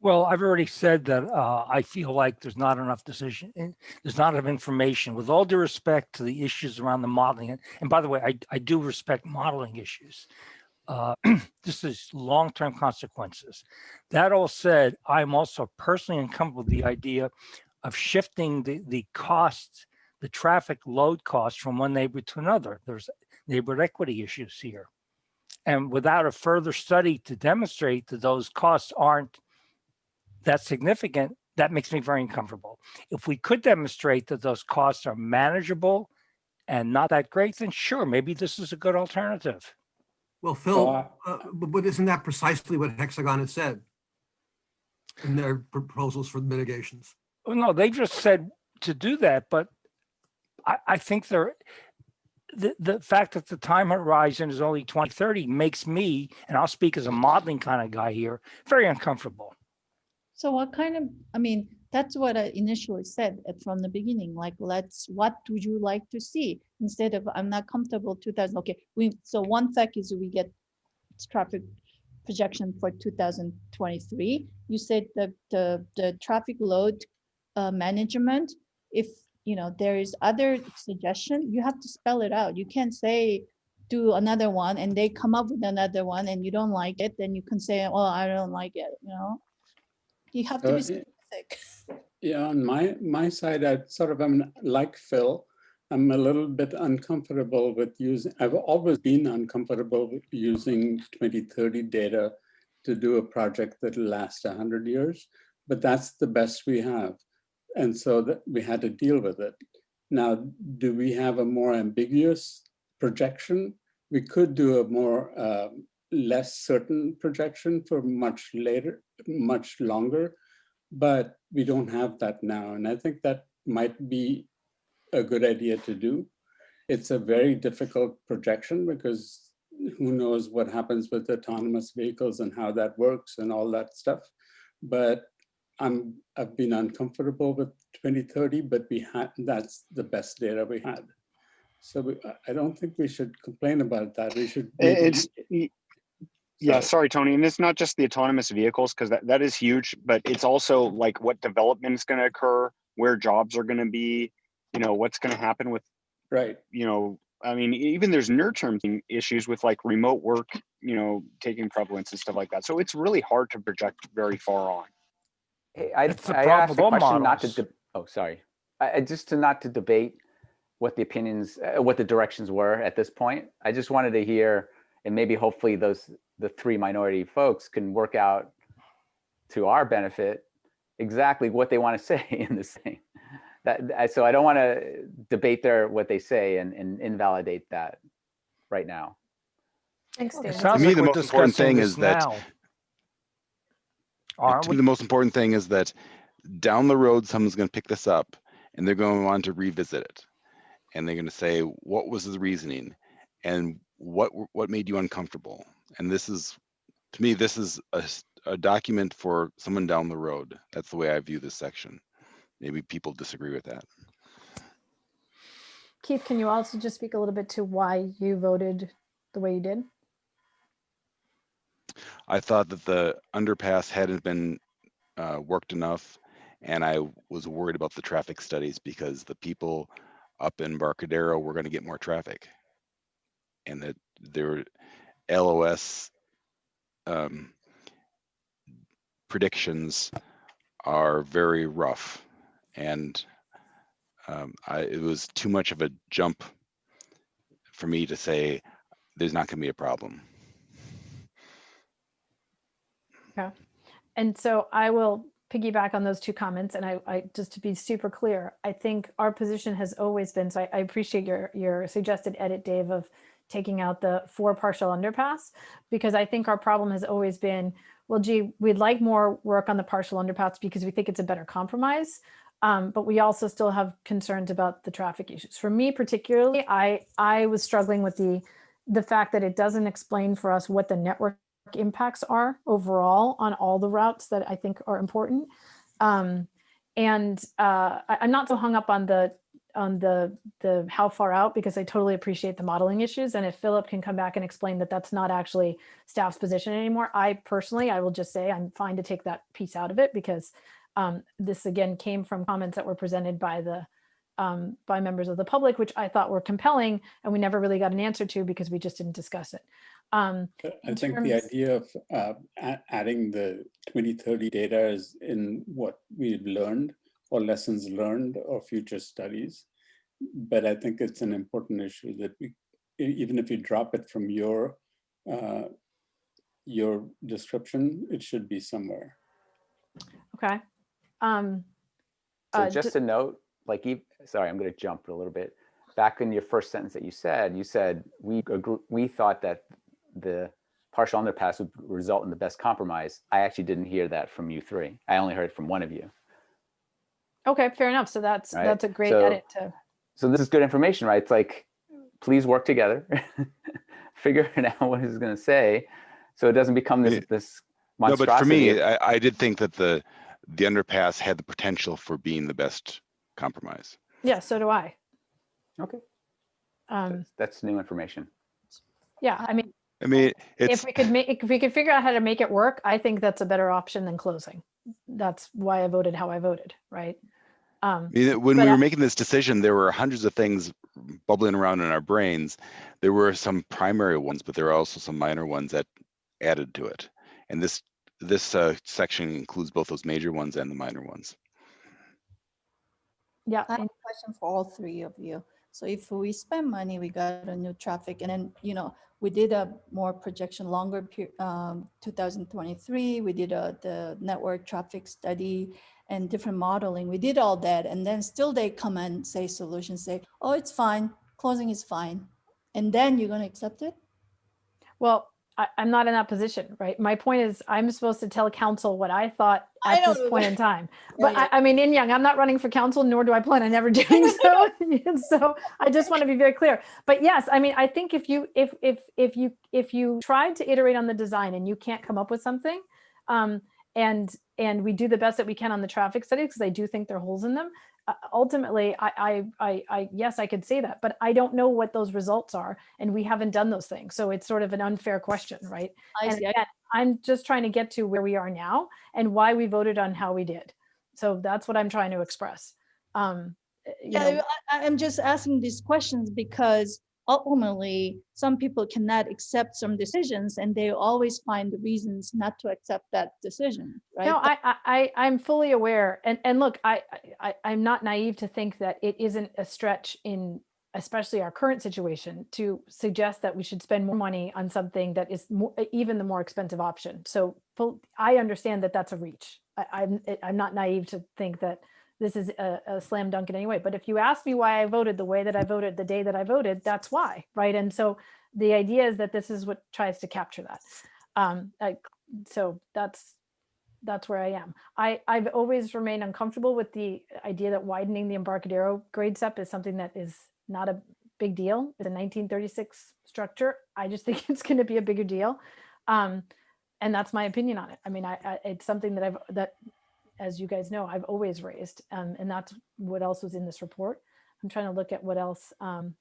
Well, I've already said that I feel like there's not enough there's not enough information. With all due respect to the issues around the modeling, and by the way, I do respect modeling issues. This is long-term consequences. That all said, I'm also personally uncomfortable with the idea of shifting the costs, the traffic load costs from one neighborhood to another. There's neighborhood equity issues here. And without a further study to demonstrate that those costs aren't that significant, that makes me very uncomfortable. If we could demonstrate that those costs are manageable and not that great, then sure, maybe this is a good alternative. Well, Phil, but isn't that precisely what Hexagon has said in their proposals for the mitigations? Well, no, they just said to do that, but I think the fact that the time horizon is only 2030 makes me, and I'll speak as a modeling kind of guy here, very uncomfortable. So what kind of, I mean, that's what I initially said from the beginning, like, what would you like to see? Instead of, I'm not comfortable 2000, okay, so one fact is we get traffic projection for 2023. You said that the traffic load management, if, there is other suggestion, you have to spell it out. You can't say, do another one and they come up with another one and you don't like it, then you can say, oh, I don't like it, You have to be specific. Yeah, on my side, I sort of am like Phil. I'm a little bit uncomfortable with using, I've always been uncomfortable with using 2030 data to do a project that will last 100 years, but that's the best we have. And so that we had to deal with it. Now, do we have a more ambiguous projection? We could do a more less certain projection for much later, much longer, but we don't have that now. And I think that might be a good idea to do. It's a very difficult projection because who knows what happens with autonomous vehicles and how that works and all that stuff. But I've been uncomfortable with 2030, but that's the best data we had. So I don't think we should complain about that. We should maybe, yeah, sorry, Tony. And it's not just the autonomous vehicles, because that is huge, but it's also like what development is going to occur, where jobs are going to be, what's going to happen with, right. I mean, even there's near-term issues with like remote work, taking prevalence and stuff like that. So it's really hard to project very far on. Hey, I asked the question not to, sorry. Just not to debate what the opinions, what the directions were at this point. I just wanted to hear, and maybe hopefully the three minority folks can work out to our benefit exactly what they want to say in this thing. So I don't want to debate what they say and invalidate that right now. Thanks, Dave. To me, the most important thing is that the most important thing is that down the road, someone's going to pick this up and they're going to want to revisit it. And they're going to say, what was the reasoning? And what made you uncomfortable? And this is, to me, this is a document for someone down the road. That's the way I view this section. Maybe people disagree with that. Keith, can you also just speak a little bit to why you voted the way you did? I thought that the underpass hadn't been worked enough, and I was worried about the traffic studies because the people up in Barcadero were going to get more traffic, and that their LOS predictions are very rough, and it was too much of a jump for me to say there's not going to be a problem. Okay. And so I will piggyback on those two comments. And I just to be super clear, I think our position has always been, so I appreciate your suggested edit, Dave, of taking out the 4 partial underpass, because I think our problem has always been, well, gee, we'd like more work on the partial underpass because we think it's a better compromise. But we also still have concerns about the traffic issues. For me particularly, I was struggling with the fact that it doesn't explain for us what the network impacts are overall on all the routes that I think are important. I'm not so hung up on the how far out, because I totally appreciate the modeling issues. And if Philip can come back and explain that that's not actually staff's position anymore, I will just say I'm fine to take that piece out of it, because this again came from comments that were presented by by members of the public, which I thought were compelling, and we never really got an answer to because we just didn't discuss it. I think the idea of adding the 2030 data is in what we've learned or lessons learned or future studies. But I think it's an important issue that even if you drop it from your description, it should be somewhere. Okay. So just a note, sorry, I'm going to jump a little bit. Back in your first sentence that you said we thought that the partial underpass would result in the best compromise. I actually didn't hear that from you three. I only heard it from one of you. Okay, fair enough. So that's a great edit to. So this is good information, right? It's like, please work together, figure out what he's going to say, so it doesn't become this monstrosity. No, but for me, I did think that the underpass had the potential for being the best compromise. Yeah, so do I. Okay, Um, that's new information. yeah, I mean, it's, if we could figure out how to make it work, I think that's a better option than closing. That's why I voted how I voted, right? when we were making this decision, there were hundreds of things bubbling around in our brains. There were some primary ones, but there are also some minor ones that added to it. And this section includes both those major ones and the minor ones. Yeah. I have a question for all three of you. So if we spend money, we got a new traffic, and then, you know, we did a more projection, longer 2023, we did the network traffic study and different modeling. We did all that, and then still they come and say solutions, say, oh, it's fine, closing is fine. And then you're going to accept it? Well, I'm not in that position, right? My point is I'm supposed to tell council what I thought at this point in time. But yeah. I mean, in Young, I'm not running for council, nor do I plan on ever doing so. So I just want to be very clear. But yes, I mean, I think if you tried to iterate on the design and you can't come up with something, and we do the best that we can on the traffic studies, because I do think there are holes in them. Ultimately, yes, I could say that, but I don't know what those results are, and we haven't done those things. So it's sort of an unfair question, right? And again, I'm just trying to get to where we are now and why we voted on how we did. So that's what I'm trying to express. I'm just asking these questions because ultimately some people cannot accept some decisions, and they always find the reasons not to accept that decision, right? No, I'm fully aware. And look, I'm not naive to think that it isn't a stretch in especially our current situation to suggest that we should spend more money on something that is even the more expensive option. So I understand that that's a reach. I'm not naive to think that this is a slam dunk in any way. But if you ask me why I voted the way that I voted the day that I voted, that's why, right? And so the idea is that this is what tries to capture that. So that's where I am. I've always remained uncomfortable with the idea that widening the Embarcadero grade step is something that is not a big deal. It's a 1936 structure. I just think it's going to be a bigger deal. And that's my opinion on it. I mean, it's something that as you guys know, I've always raised, and that's what else was in this report. I'm trying to look at what else. And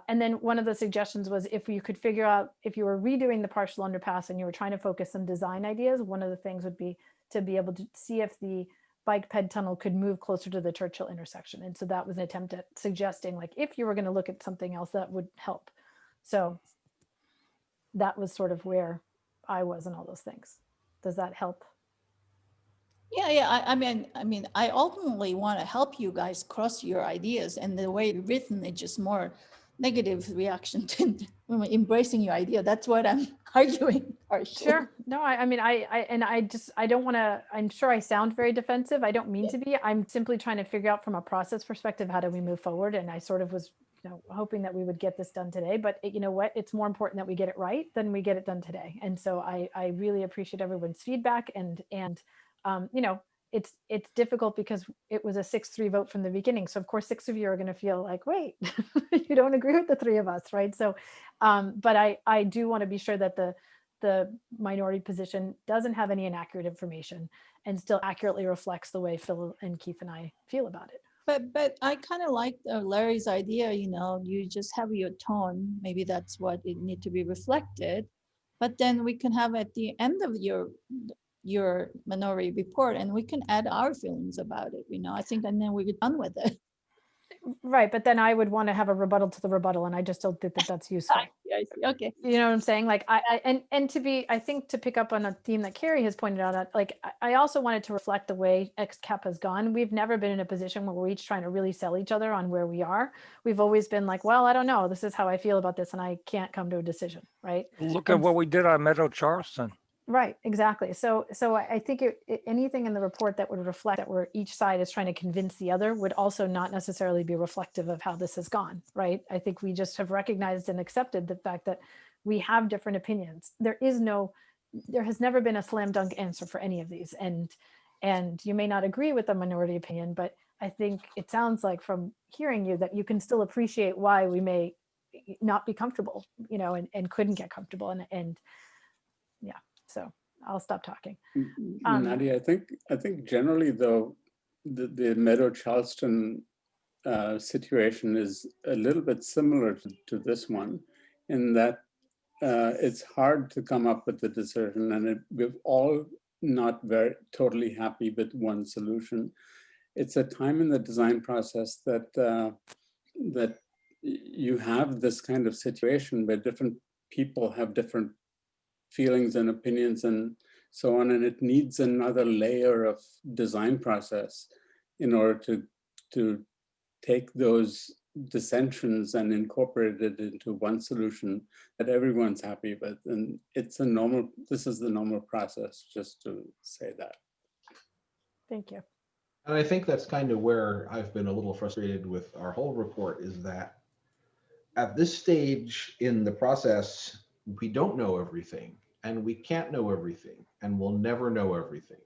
then one of the suggestions was if you could figure out, if you were redoing the partial underpass and you were trying to focus some design ideas, one of the things would be to be able to see if the bike ped tunnel could move closer to the Churchill intersection. And so that was an attempt at suggesting, like, if you were going to look at something else that would help. So that was sort of where I was in all those things. Does that help? Yeah. I mean, I ultimately want to help you guys cross your ideas, and the way it's written, it's just more negative reaction to embracing your idea. That's what I'm arguing. Sure. No, I mean, I don't want to, I'm sure I sound very defensive. I don't mean to be. I'm simply trying to figure out from a process perspective, how do we move forward? And I sort of was, hoping that we would get this done today, but you know what, it's more important that we get it right than we get it done today. And so I really appreciate everyone's feedback, and it's difficult because it was a 6-3 vote from the beginning. So of course, 6 of you are going to feel like, wait, you don't agree with the 3 of us, right? So, but I do want to be sure that the minority position doesn't have any inaccurate information and still accurately reflects the way Phil and Keith and I feel about it. But I kind of like Larry's idea, you just have your tone. Maybe that's what it need to be reflected. But then we can have at the end of your minority report, and we can add our feelings about it, I think, and then we get done with it. Right, but then I would want to have a rebuttal to the rebuttal, and I just don't think that that's useful. I see. Okay. You know what I'm saying? Like I think to pick up on a theme that Carrie has pointed out, like I also wanted to reflect the way XCAP has gone. We've never been in a position where we're each trying to really sell each other on where we are. We've always been like, well, I don't know. This is how I feel about this, and I can't come to a decision, right? Look at what we did on Meadow Charleston. Right, exactly. So I think anything in the report that would reflect that where each side is trying to convince the other would also not necessarily be reflective of how this has gone, right? I think we just have recognized and accepted the fact that we have different opinions. There has never been a slam dunk answer for any of these. And you may not agree with the minority opinion, but I think it sounds like from hearing you that you can still appreciate why we may not be comfortable, and couldn't get comfortable. And yeah. So I'll stop talking. Nadia, I think generally though, the Meadow Charleston situation is a little bit similar to this one, in that it's hard to come up with a decision, and we're all not very totally happy with one solution. It's a time in the design process that that you have this kind of situation where different people have different feelings and opinions and so on, and it needs another layer of design process in order to take those dissensions and incorporate it into one solution that everyone's happy with. And this is the normal process, just to say that. Thank you. And I think that's kind of where I've been a little frustrated with our whole report, is that at this stage in the process, we don't know everything, and we can't know everything, and we'll never know everything.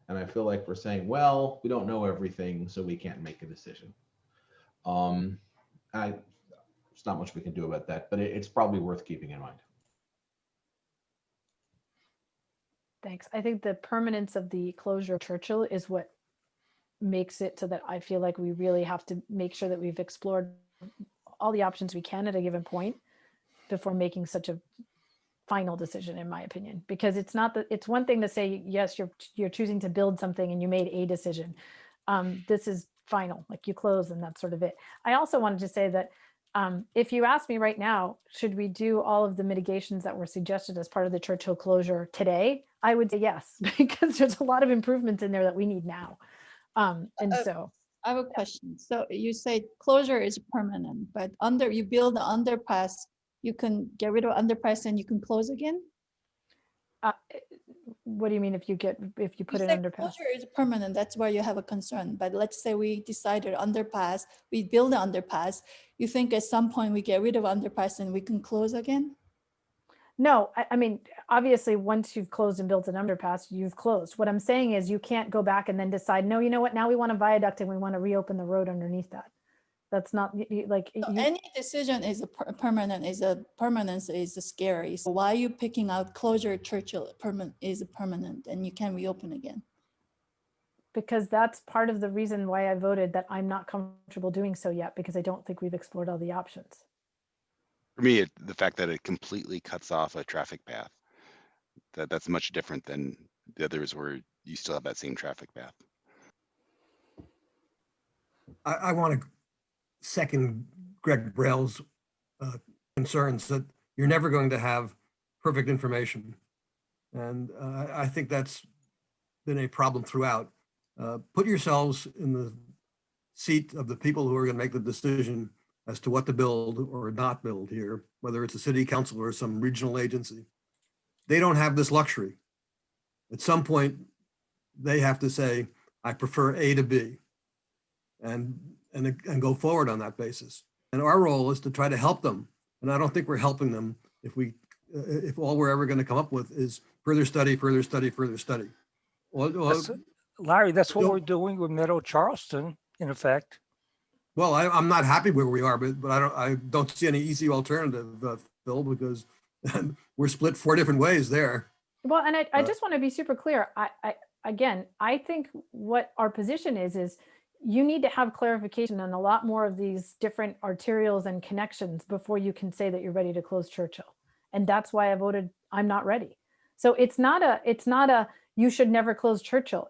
And I feel like we're saying, well, we don't know everything, so we can't make a decision. There's not much we can do about that, but it's probably worth keeping in mind. Thanks. I think the permanence of the closure of Churchill is what makes it so that I feel like we really have to make sure that we've explored all the options we can at a given point before making such a final decision, in my opinion. Because it's not that it's one thing to say, yes, you're choosing to build something and you made a decision. This is final, like you close and that's sort of it. I also wanted to say that if you ask me right now, should we do all of the mitigations that were suggested as part of the Churchill closure today? I would say yes, because there's a lot of improvements in there that we need now. So I have a question. So you say closure is permanent, but you build the underpass, you can get rid of underpass and you can close again? What do you mean if you put it underpass? Closure is permanent, that's where you have a concern. But let's say we decided underpass, we build the underpass. You think at some point we get rid of underpass and we can close again? No, I mean, obviously, once you've closed and built an underpass, you've closed. What I'm saying is you can't go back and then decide, no, you know what, now we want a viaduct and we want to reopen the road underneath that. That's not like any decision is permanence is scary. So why are you picking out closure Churchill is permanent and you can reopen again? Because that's part of the reason why I voted that I'm not comfortable doing so yet, because I don't think we've explored all the options. For me, the fact that it completely cuts off a traffic path, that's much different than the others where you still have that same traffic path. I want to second Greg Braille's concerns that you're never going to have perfect information. And I think that's been a problem throughout. Put yourselves in the seat of the people who are going to make the decision as to what to build or not build here, whether it's a city council or some regional agency. They don't have this luxury. At some point, they have to say, I prefer A to B, and go forward on that basis. And our role is to try to help them. And I don't think we're helping them if all we're ever going to come up with is further study, further study, further study. Larry, that's what we're doing with Meadow Charleston, in effect. Well, I'm not happy where we are, but I don't see any easy alternative, Phil, because we're split 4 different ways there. Well, and I just want to be super clear. I think what our position is you need to have clarification on a lot more of these different arterials and connections before you can say that you're ready to close Churchill. And that's why I voted I'm not ready. So it's not a you should never close Churchill.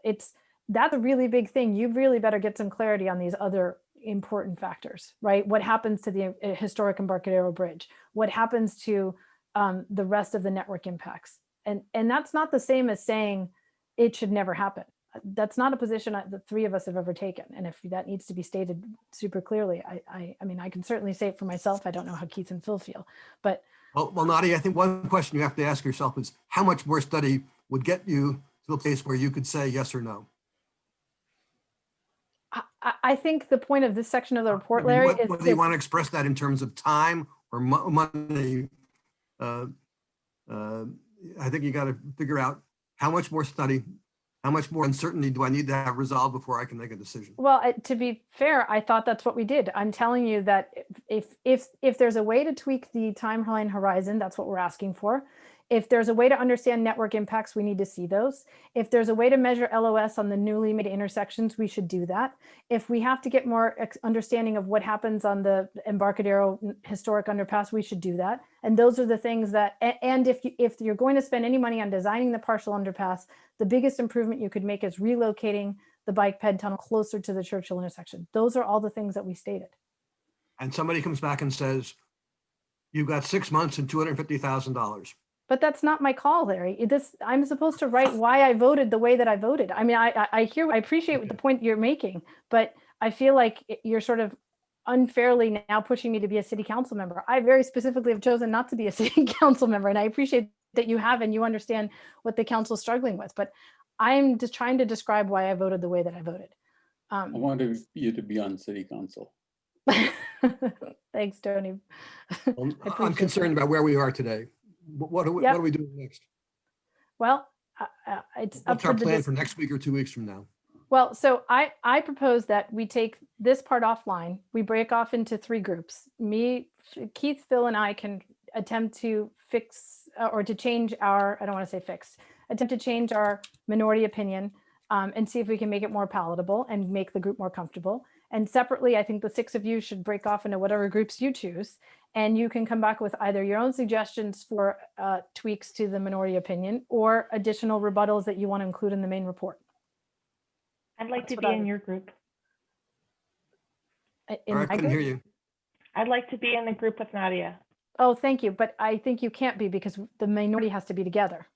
That's a really big thing. You really better get some clarity on these other important factors, right? What happens to the historic Embarcadero Bridge? What happens to the rest of the network impacts? And that's not the same as saying it should never happen. That's not a position the 3 of us have ever taken. And if that needs to be stated super clearly, I mean, I can certainly say it for myself. I don't know how Keith and Phil feel, but. Well, Nadia, I think one question you have to ask yourself is how much more study would get you to a place where you could say yes or no? I think the point of this section of the report, Larry, is whether you want to express that in terms of time or money. I think you got to figure out how much more study, how much more uncertainty do I need to have resolved before I can make a decision? Well, to be fair, I thought that's what we did. I'm telling you that if there's a way to tweak the timeline horizon, that's what we're asking for. If there's a way to understand network impacts, we need to see those. If there's a way to measure LOS on the newly made intersections, we should do that. If we have to get more understanding of what happens on the Embarcadero historic underpass, we should do that. And those are the things that, and if you're going to spend any money on designing the partial underpass, the biggest improvement you could make is relocating the bike ped tunnel closer to the Churchill intersection. Those are all the things that we stated. And somebody comes back and says, you've got 6 months and $250,000. But that's not my call, Larry. I'm supposed to write why I voted the way that I voted. I mean, I appreciate the point you're making, but I feel like you're sort of unfairly now pushing me to be a city council member. I very specifically have chosen not to be a city council member, and I appreciate that you have and you understand what the council's struggling with. But I'm just trying to describe why I voted the way that I voted. I wanted you to be on city council. Thanks, Tony. Well, I'm concerned about where we are today. What are we doing next? Well, it's What's our plan for next week or 2 weeks from now? Well, so I propose that we take this part offline. We break off into 3 groups. Me, Keith, Phil, and I can attempt to fix or to change our, I don't want to say fix, attempt to change our minority opinion and see if we can make it more palatable and make the group more comfortable. And separately, I think the 6 of you should break off into whatever groups you choose. And you can come back with either your own suggestions for tweaks to the minority opinion or additional rebuttals that you want to include in the main report. I'd like to be in your group. I couldn't hear you. I'd like to be in the group with Nadia. Oh, thank you. But I think you can't be because the minority has to be together.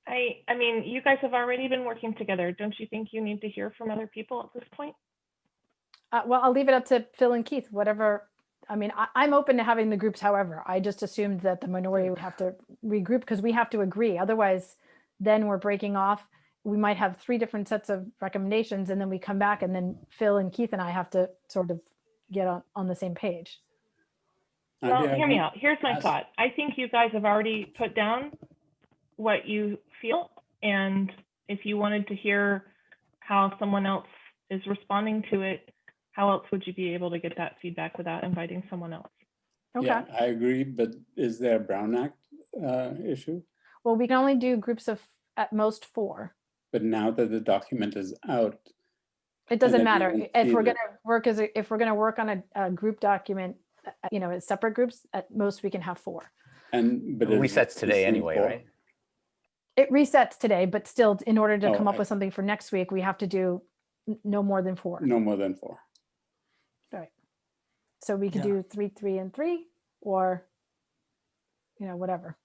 I mean, you guys have already been working together. Don't you think you need to hear from other people at this point? Well, I'll leave it up to Phil and Keith, whatever. I mean, I'm open to having the groups. However, I just assumed that the minority would have to regroup because we have to agree. Otherwise, then we're breaking off. We might have 3 different sets of recommendations and then we come back and then Phil and Keith and I have to sort of get on the same page. Well, hear me out. Here's my thought. I think you guys have already put down what you feel. And if you wanted to hear how someone else is responding to it, how else would you be able to get that feedback without inviting someone else? Okay. Yeah, I agree, but is there a Brown Act issue? Well, we can only do groups of at most 4. But now that the document is out, it doesn't matter. If we're going to work on a group document, you know, as separate groups, at most we can have 4. But it resets today anyway, right? It resets today, but still, in order to come up with something for next week, we have to do no more than 4. No more than 4. Right. So we could do 3, 3, and 3, or, you know, whatever.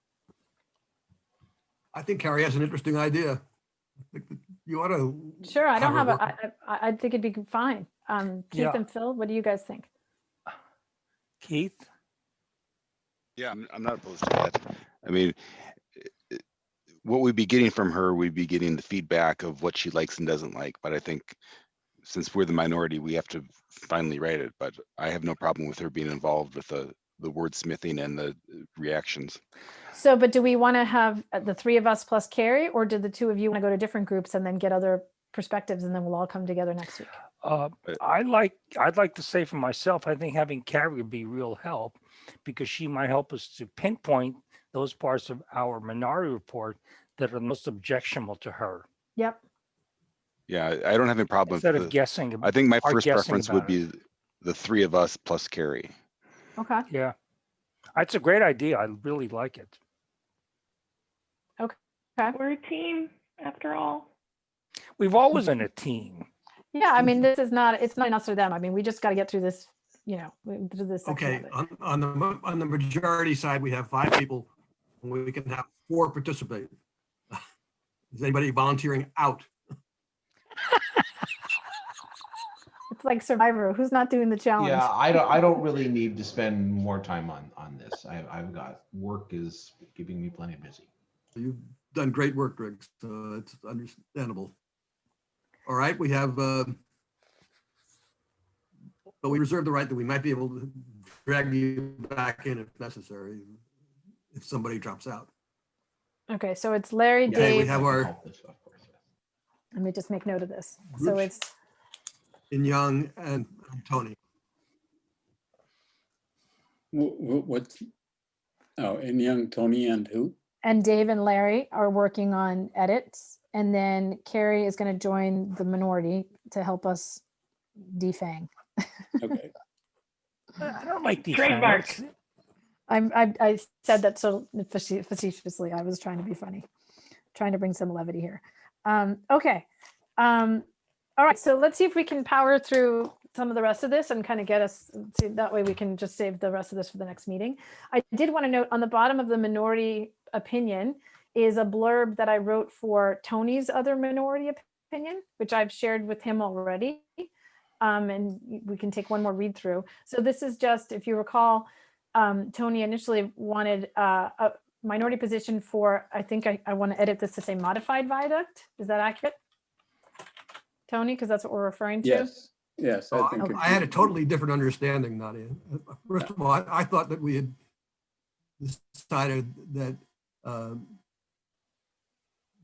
I think Carrie has an interesting idea. You ought to. Sure, I don't have I think it'd be fine. Keith and Phil, what do you guys think? Keith? Yeah, I'm not opposed to that. I mean, what we'd be getting from her, we'd be getting the feedback of what she likes and doesn't like. But I think since we're the minority, we have to finally write it. But I have no problem with her being involved with the wordsmithing and the reactions. So, but do we want to have the 3 of us plus Carrie, or did the 2 of you want to go to different groups and then get other perspectives and then we'll all come together next week? I'd like to say for myself, I think having Carrie would be real help because she might help us to pinpoint those parts of our minority report that are most objectionable to her. Yep. Yeah, I don't have any problem Instead of guessing. I think my first preference would be the 3 of us plus Carrie. Okay. Yeah, that's a great idea. I really like it. Okay. We're a team after all. We've always been a team. Yeah, I mean, it's not us or them. I mean, we just got to get through this, you know, through this section. Okay, on the majority side, we have 5 people. And we can have 4 participate. Is anybody volunteering out? It's like Survivor. Who's not doing the challenge? Yeah, I don't really need to spend more time on this. I've got work is keeping me plenty busy. You've done great work, Greg. So it's understandable. All right, we have, but we reserve the right that we might be able to drag you back in if necessary, if somebody drops out. Okay, so it's Larry, Okay, Dave. we have our. Let me just make note of this. So it's In Young and Tony. What? Oh, In Young, Tony, and who? and Dave and Larry are working on edits. And then Carrie is going to join the minority to help us defang. Okay. I don't like these. Trademark. I said that so facetiously. I was trying to be funny, trying to bring some levity here. Okay. All right. So let's see if we can power through some of the rest of this and kind of get us, see, that way we can just save the rest of this for the next meeting. I did want to note on the bottom of the minority opinion is a blurb that I wrote for Tony's other minority opinion, which I've shared with him already. And we can take one more read through. So this is just, if you recall, Tony initially wanted a minority position for, I think I want to edit this to say modified viaduct. Is that accurate, Tony? Because that's what we're referring to. Yes. Yes, I think I had a totally different understanding, Nadia. First of all, I thought that we had decided that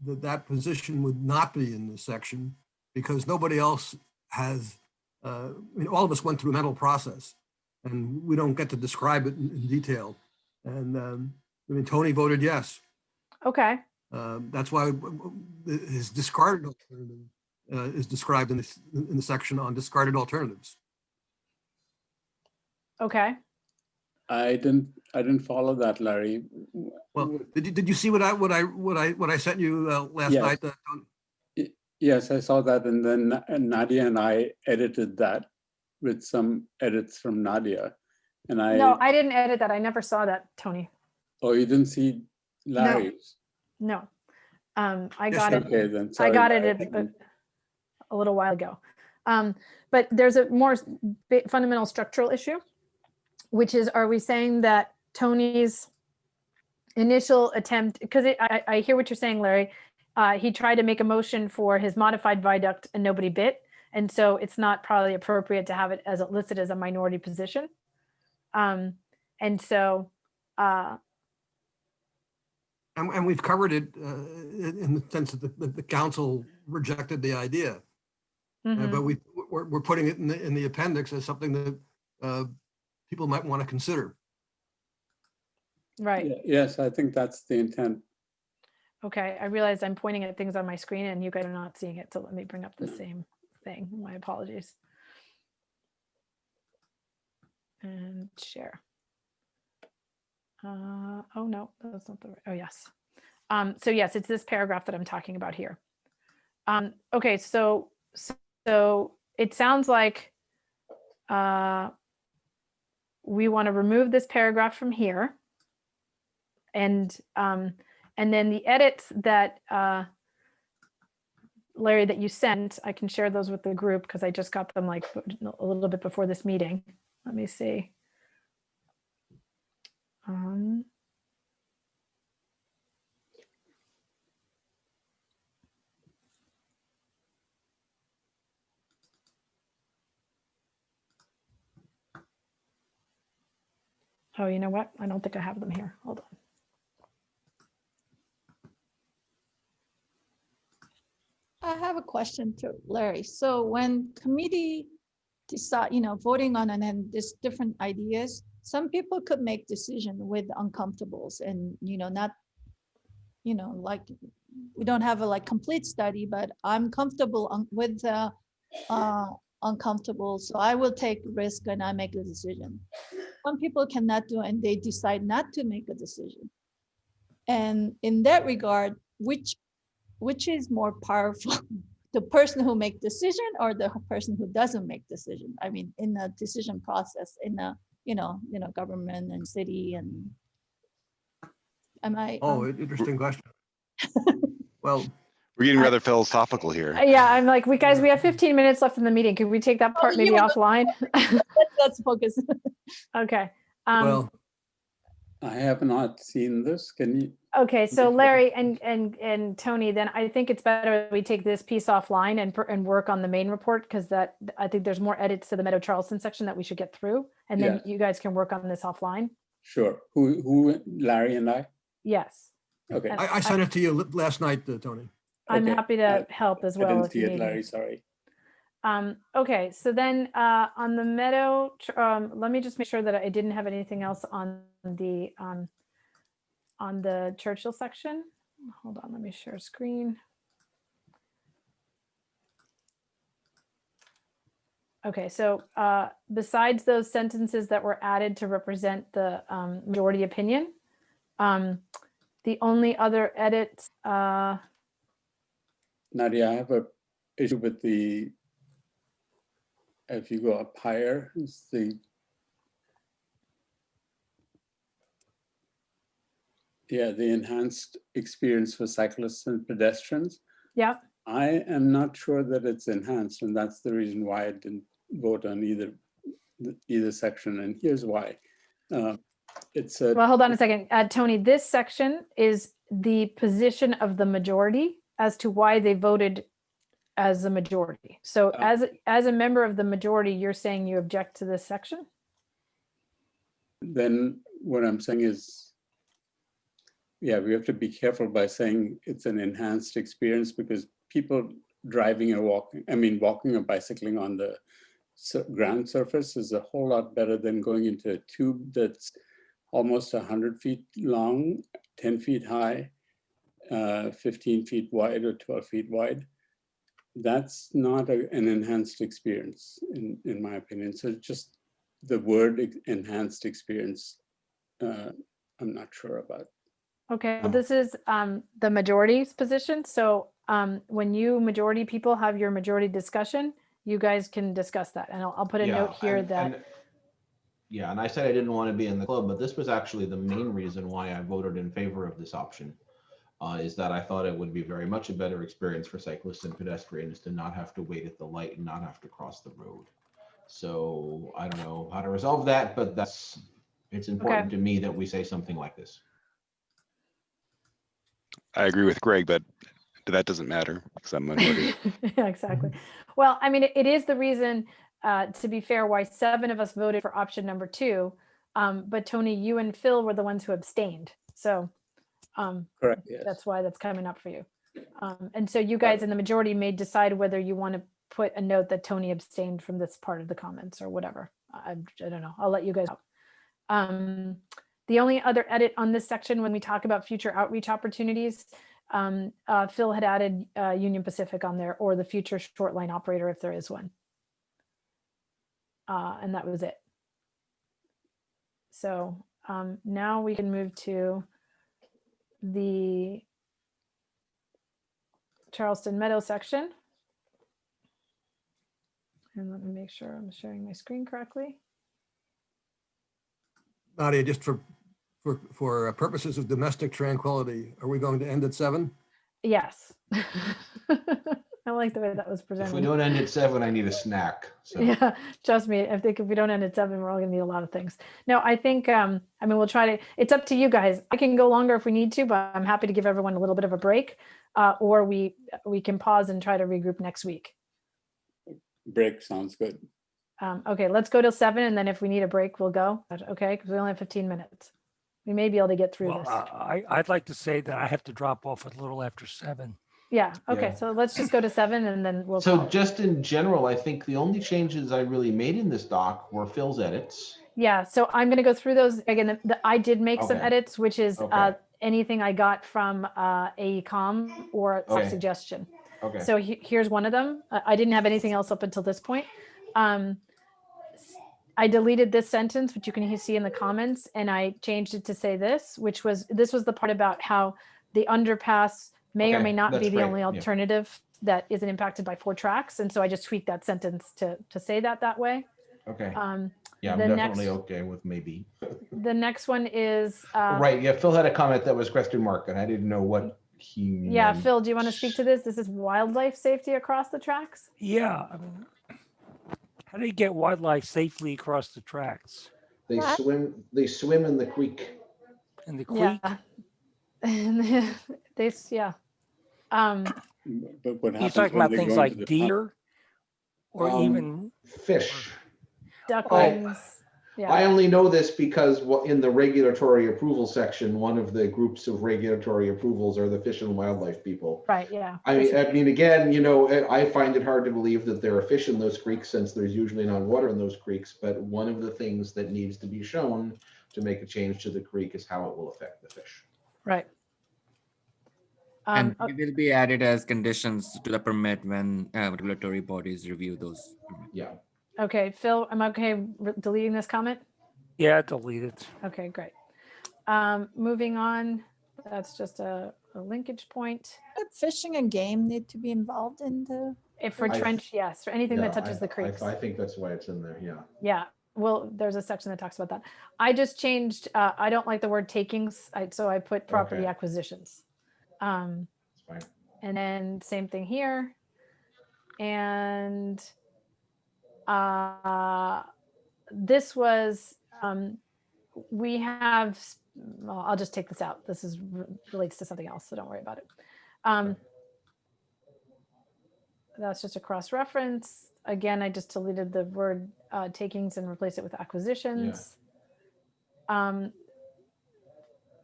that position would not be in this section because nobody else has, I mean, all of us went through a mental process and we don't get to describe it in detail. And I mean, Tony voted yes. Okay. That's why his discarded alternative is described in the section on discarded alternatives. Okay. I didn't follow that, Larry. Well, did you see what I sent you last Yes. night? Yes, I saw that, and then Nadia and I edited that with some edits from Nadia, and No, I didn't edit that. I never saw that, Tony. Oh, you didn't see Larry's? No. I Yes, got it. Okay, then. I Sorry, got Larry. it a little while ago. But there's a more fundamental structural issue, which is, are we saying that Tony's initial attempt, because I hear what you're saying, Larry, he tried to make a motion for his modified viaduct and nobody bit. And so it's not probably appropriate to have it as listed as a minority position. And so, and we've covered it in the sense that the council rejected the idea. But we're putting it in the appendix as something that people might want to consider. right. Yes, I think that's the intent. Okay. I realized I'm pointing at things on my screen and you guys are not seeing it. So let me bring up the same thing. My apologies. And share. Oh no, that's not the right. Oh yes. So yes, it's this paragraph that I'm talking about here. Okay, so it sounds like we want to remove this paragraph from here, and then the edits that Larry, that you sent, I can share those with the group because I just got them like a little bit before this meeting. Let me see. Oh, you know what? I don't think I have them here. Hold on. I have a question to Larry. So when committee decide, voting on and then there's different ideas, some people could make decision with uncomfortables and, not, like we don't have a complete study, but I'm comfortable with the uncomfortable. So I will take risk and I make a decision. Some people cannot do, and they decide not to make a decision. And in that regard, which is more powerful, the person who make decision or the person who doesn't make decision? I mean, in the decision process, in a government and city, and am I? Oh, interesting question. Well, we're getting rather philosophical here. Yeah, I'm like, we have 15 minutes left in the meeting. Could we take that part maybe offline? Let's focus. Okay. Well, I have not seen this. Can you? Okay, so Larry and Tony, then I think it's better we take this piece offline and work on the main report, because that I think there's more edits to the Meadow Charleston section that we should get through, and then you guys can work on this offline. Sure. Who? Larry and I? Yes. Okay. I sent it to you last night, Tony. I'm Okay. happy to help as well. I didn't if see you it, need Larry. me. Sorry. Okay, so then on the Meadow, let me just make sure that I didn't have anything else on on the Churchill section. Hold on, let me share screen. Okay, so besides those sentences that were added to represent the majority opinion, the only other edits. Nadia, I have a issue with the, if you go up higher, it's the, yeah, the enhanced experience for cyclists and pedestrians. Yeah. I am not sure that it's enhanced, and that's the reason why I didn't vote on either section, and here's why. It's a, well, hold on a second. Tony, this section is the position of the majority as to why they voted as a majority. So as a member of the majority, you're saying you object to this section? Then what I'm saying is, yeah, we have to be careful by saying it's an enhanced experience, because people driving or walking, I mean, walking or bicycling on the ground surface is a whole lot better than going into a tube that's almost 100 feet long, 10 feet high, 15 feet wide or 12 feet wide. That's not an enhanced experience, in my opinion. So just the word enhanced experience, I'm not sure about. Okay, well, this is the majority's position. So when you majority people have your majority discussion, you guys can discuss that. And I'll put a note here that. Yeah, and I said I didn't want to be in the club, but this was actually the main reason why I voted in favor of this option, is that I thought it would be very much a better experience for cyclists and pedestrians to not have to wait at the light and not have to cross the road. So I don't know how to resolve that, but it's important to me that we say something like this. I agree with Greg, but that doesn't matter because I'm a minority. Yeah, exactly. Well, I mean, it is the reason, to be fair, why 7 of us voted for option number 2. But Tony, you and Phil were the ones who abstained. So correct, yes. That's why that's coming up for you. And so you guys in the majority may decide whether you want to put a note that Tony abstained from this part of the comments or whatever. I don't know. I'll let you guys know. The only other edit on this section when we talk about future outreach opportunities, Phil had added Union Pacific on there, or the future short line operator if there is one. And that was it. So now we can move to the Charleston Meadow section. And let me make sure I'm sharing my screen correctly. Nadia, just for purposes of domestic tranquility, are we going to end at 7? Yes. I like the way that was presented. If we don't end at 7, I need a snack. So. Yeah, trust me. I think if we don't end at 7, we're all gonna need a lot of things. No, I think, I mean, we'll try to, it's up to you guys. I can go longer if we need to, but I'm happy to give everyone a little bit of a break. Or we can pause and try to regroup next week. Break sounds good. Okay, let's go till 7, and then if we need a break, we'll go. Okay, because we only have 15 minutes. We may be able to get through this. I'd like to say that I have to drop off a little after 7. Yeah, okay, so let's just go to 7 and then we'll. So just in general, I think the only changes I really made in this doc were Phil's edits. Yeah, so I'm going to go through those again. I did make some edits, which is anything I got from AECOM or suggestion. Okay. So here's one of them. I didn't have anything else up until this point. I deleted this sentence, which you can see in the comments, and I changed it to say this, which was the part about how the underpass may or may not be the only alternative that isn't impacted by 4 tracks. And so I just tweaked that sentence to say that way. Okay. Yeah, I'm definitely okay with maybe. The next one is. Right, yeah, Phil had a comment that was question mark, and I didn't know what he meant. Yeah, Phil, do you want to speak to this? This is wildlife safety across the tracks? Yeah, I mean, how do you get wildlife safely across the tracks? They swim in the creek. In the creek? Yeah. Yeah. But what happens? You're talking about things like deer or even fish, ducklings. Yeah. I only know this because in the regulatory approval section, one of the groups of regulatory approvals are the fish and wildlife people. Right. Yeah. I mean, again, you know, I find it hard to believe that there are fish in those creeks since there's usually not water in those creeks. But one of the things that needs to be shown to make a change to the creek is how it will affect the fish. Right. And Oh, it will be added as conditions to the permit when regulatory bodies review those. Yeah. okay, Phil, am I okay deleting this comment? Yeah, delete it. Okay, great. Moving on, that's just a linkage point. But fishing and game need to be involved in the. If for I- trench, yes, for anything that touches the creeks. I think that's why it's in there, yeah. Yeah, well, there's a section that talks about that. I just changed, I don't like the word takings, so I put property Okay. acquisitions. It's fine. And then same thing here. And this was, we have, well, I'll just take this out. This is relates to something else, so don't worry about it. That's just a cross-reference. Again, I just deleted the word takings and replaced it with acquisitions.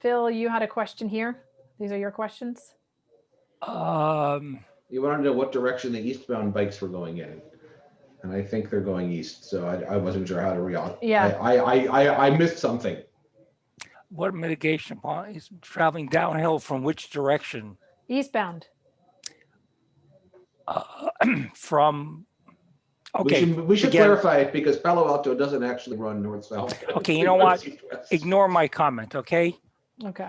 Phil, you had a question here. These are your questions. You wanted to know what direction the eastbound bikes were going in. And I think they're going east, so I wasn't sure how to react. Yeah. I missed something. What mitigation plan is traveling downhill from which direction? Eastbound. From, okay. We should again, clarify it because Palo Alto doesn't actually run north-south. Okay, you know what? Ignore my comment, okay? Okay.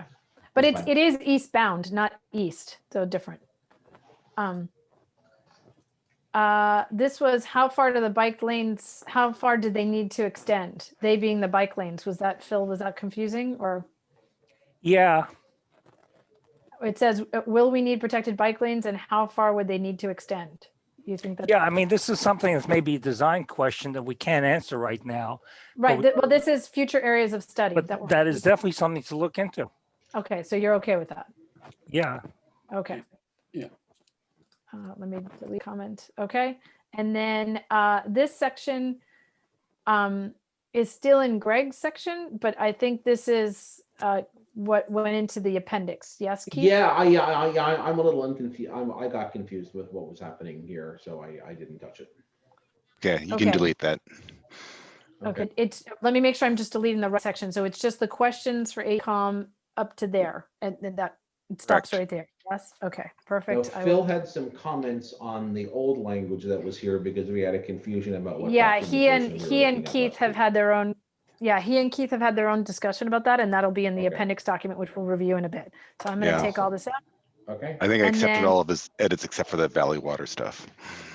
But That's fine. it is eastbound, not east, so different. This was how far do the bike lanes, how far did they need to extend? They being the bike lanes. Was that, Phil, was that confusing or? Yeah, It says, will we need protected bike lanes and how far would they need to extend? You think that? yeah, I mean, this is something that's maybe a design question that we can't answer right now. Right, but- well, this is future areas of study. But that is definitely something to look into. Okay, so you're okay with that? Yeah. Okay. Yeah. Let me delete comment. Okay. And then this section is still in Greg's section, but I think this is what went into the appendix. Yes, Keith? Yeah, I'm a little unconfused. I got confused with what was happening here, so I didn't touch it. Okay, you can Okay. delete that. Okay. It's, let me make sure I'm just deleting the right section. So it's just the questions for ACOM up to there, and then that it stops Correct. right there. Yes. Okay. Now, Perfect. I Phil will- had some comments on the old language that was here because we had a confusion about what. Yeah, he and documentation we were looking at Keith last have week. had their own. Yeah, he and Keith have had their own discussion about that, and that'll be in the Okay. appendix document, which we'll review in a bit. So I'm going to Yeah. take all this out. Okay. I think I And accepted then- all of his edits except for the Valley Water stuff.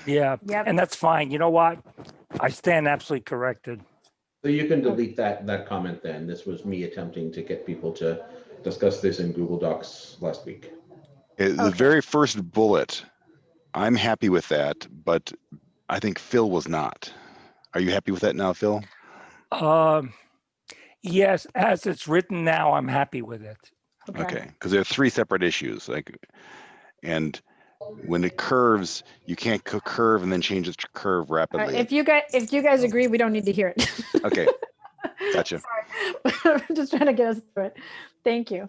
Yeah, Yep. and that's fine. You know what? I stand absolutely corrected. So you can delete that comment then. This was me attempting to get people to discuss this in Google Docs last week. The Okay. very first bullet, I'm happy with that, but I think Phil was not. Are you happy with that now, Phil? Yes, as it's written now, I'm happy with it. Okay, because there are three separate issues, and when it curves, you can't curve and then change it to curve All right, rapidly. if you guys agree, we don't need to hear it. Okay, gotcha. Sorry. I'm just trying to get us through it. Thank you.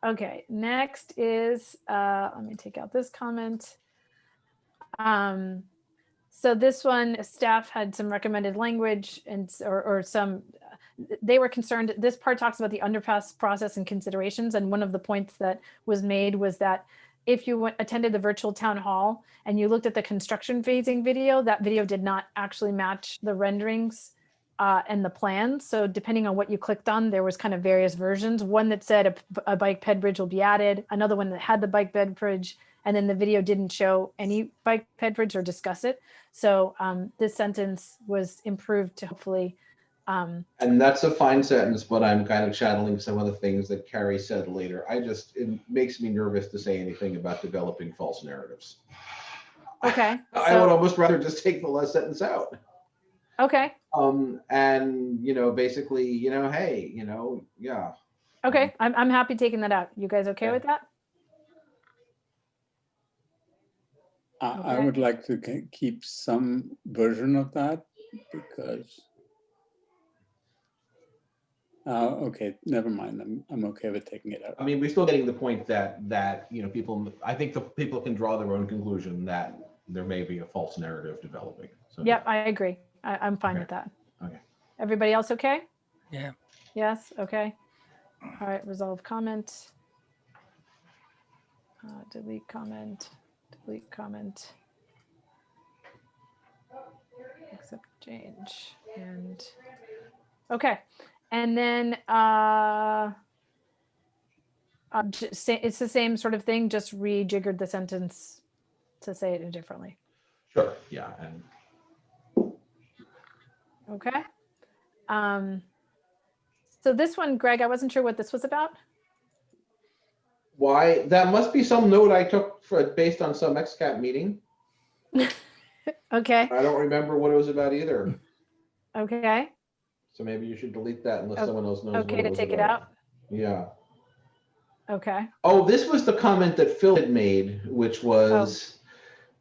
Okay, next is, let me take out this comment. So this one, staff had some recommended language and or some, they were concerned, this part talks about the underpass process and considerations. And one of the points that was made was that if you attended the virtual town hall and you looked at the construction phasing video, that video did not actually match the renderings and the plans. So depending on what you clicked on, there was kind of various versions. One that said a bike ped bridge will be added, another one that had the bike ped bridge, and then the video didn't show any bike ped bridge or discuss it. So this sentence was improved to hopefully. And that's a fine sentence, but I'm kind of channeling some of the things that Carrie said later. It makes me nervous to say anything about developing false narratives. Okay. I would almost rather just take the last sentence out. Okay. And basically, hey, yeah. Okay. I'm happy taking that out. You guys okay with that? I Okay. would like to keep some version of that because. Okay, never mind. I'm okay with taking it out. I mean, we're still getting the point that people. I think the people can draw their own conclusion that there may be a false narrative developing. So Yep, I agree. I'm fine Okay. with that. Okay. Everybody else okay? Yeah. Yes, okay. All right, resolve comment. Delete comment, delete comment. Accept change and okay. And then it's the same sort of thing, just rejiggered the sentence to say it differently. Sure, yeah. And Okay. So this one, Greg, I wasn't sure what this was about. why, that must be some note I took based on some XCAP meeting. Okay. I don't remember what it was about either. Okay. So maybe you should delete that unless someone else knows Okay, what it to was take it about. out. Yeah. Okay. Oh, this was the comment that Phil had made, which was,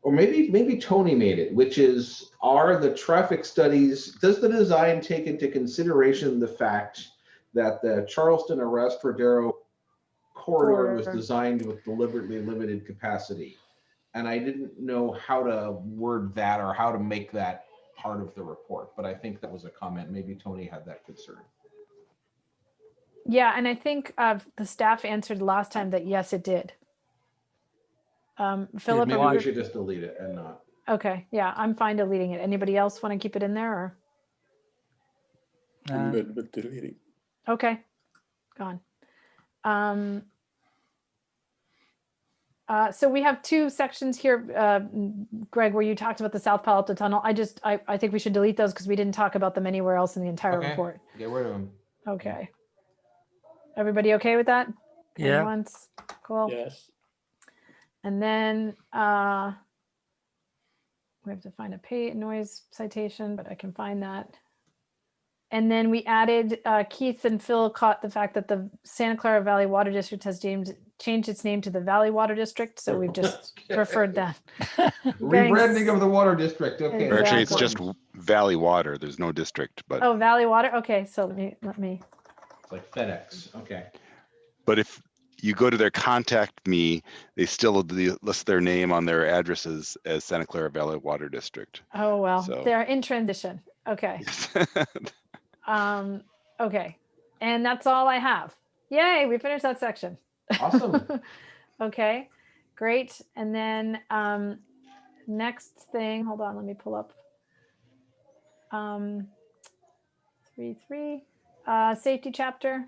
or maybe Tony made it, which is, are the traffic studies, does the design take into consideration the fact that the Charleston Arrest Rodero corridor was designed with deliberately limited capacity? And I didn't know how to word that or how to make that part of the report, but I think that was a comment. Maybe Tony had that concern. Yeah, and I think the staff answered last time that yes, it did. Philip, Maybe we should just delete it and not. Okay, yeah, I'm fine deleting it. Anybody else want to keep it in there or? I'm good with deleting. Okay, gone. So we have two sections here, Greg, where you talked about the South Palo Alto Tunnel. I think we should delete those because we didn't talk about them anywhere else in the entire report. Get rid of them. Okay. Everybody okay with that? Yeah. Once. Cool. Yes. And then we have to find a noise citation, but I can find that. And then we added, Keith and Phil caught the fact that the Santa Clara Valley Water District has changed its name to the Valley Water District. So we've just referred that. Rebranding of the water district. Okay. Or actually, it's just Valley Water. There's no district, but. Oh, Valley Water. Okay, so let me. It's like FedEx. Okay. But if you go to their contact me, they still list their name on their addresses as Santa Clara Valley Water District. Oh, well, So. they're in transition. Okay. Okay. And that's all I have. Yay, we finished that section. Awesome. Okay, great. And then next thing, hold on, let me pull up. 3.3, safety chapter.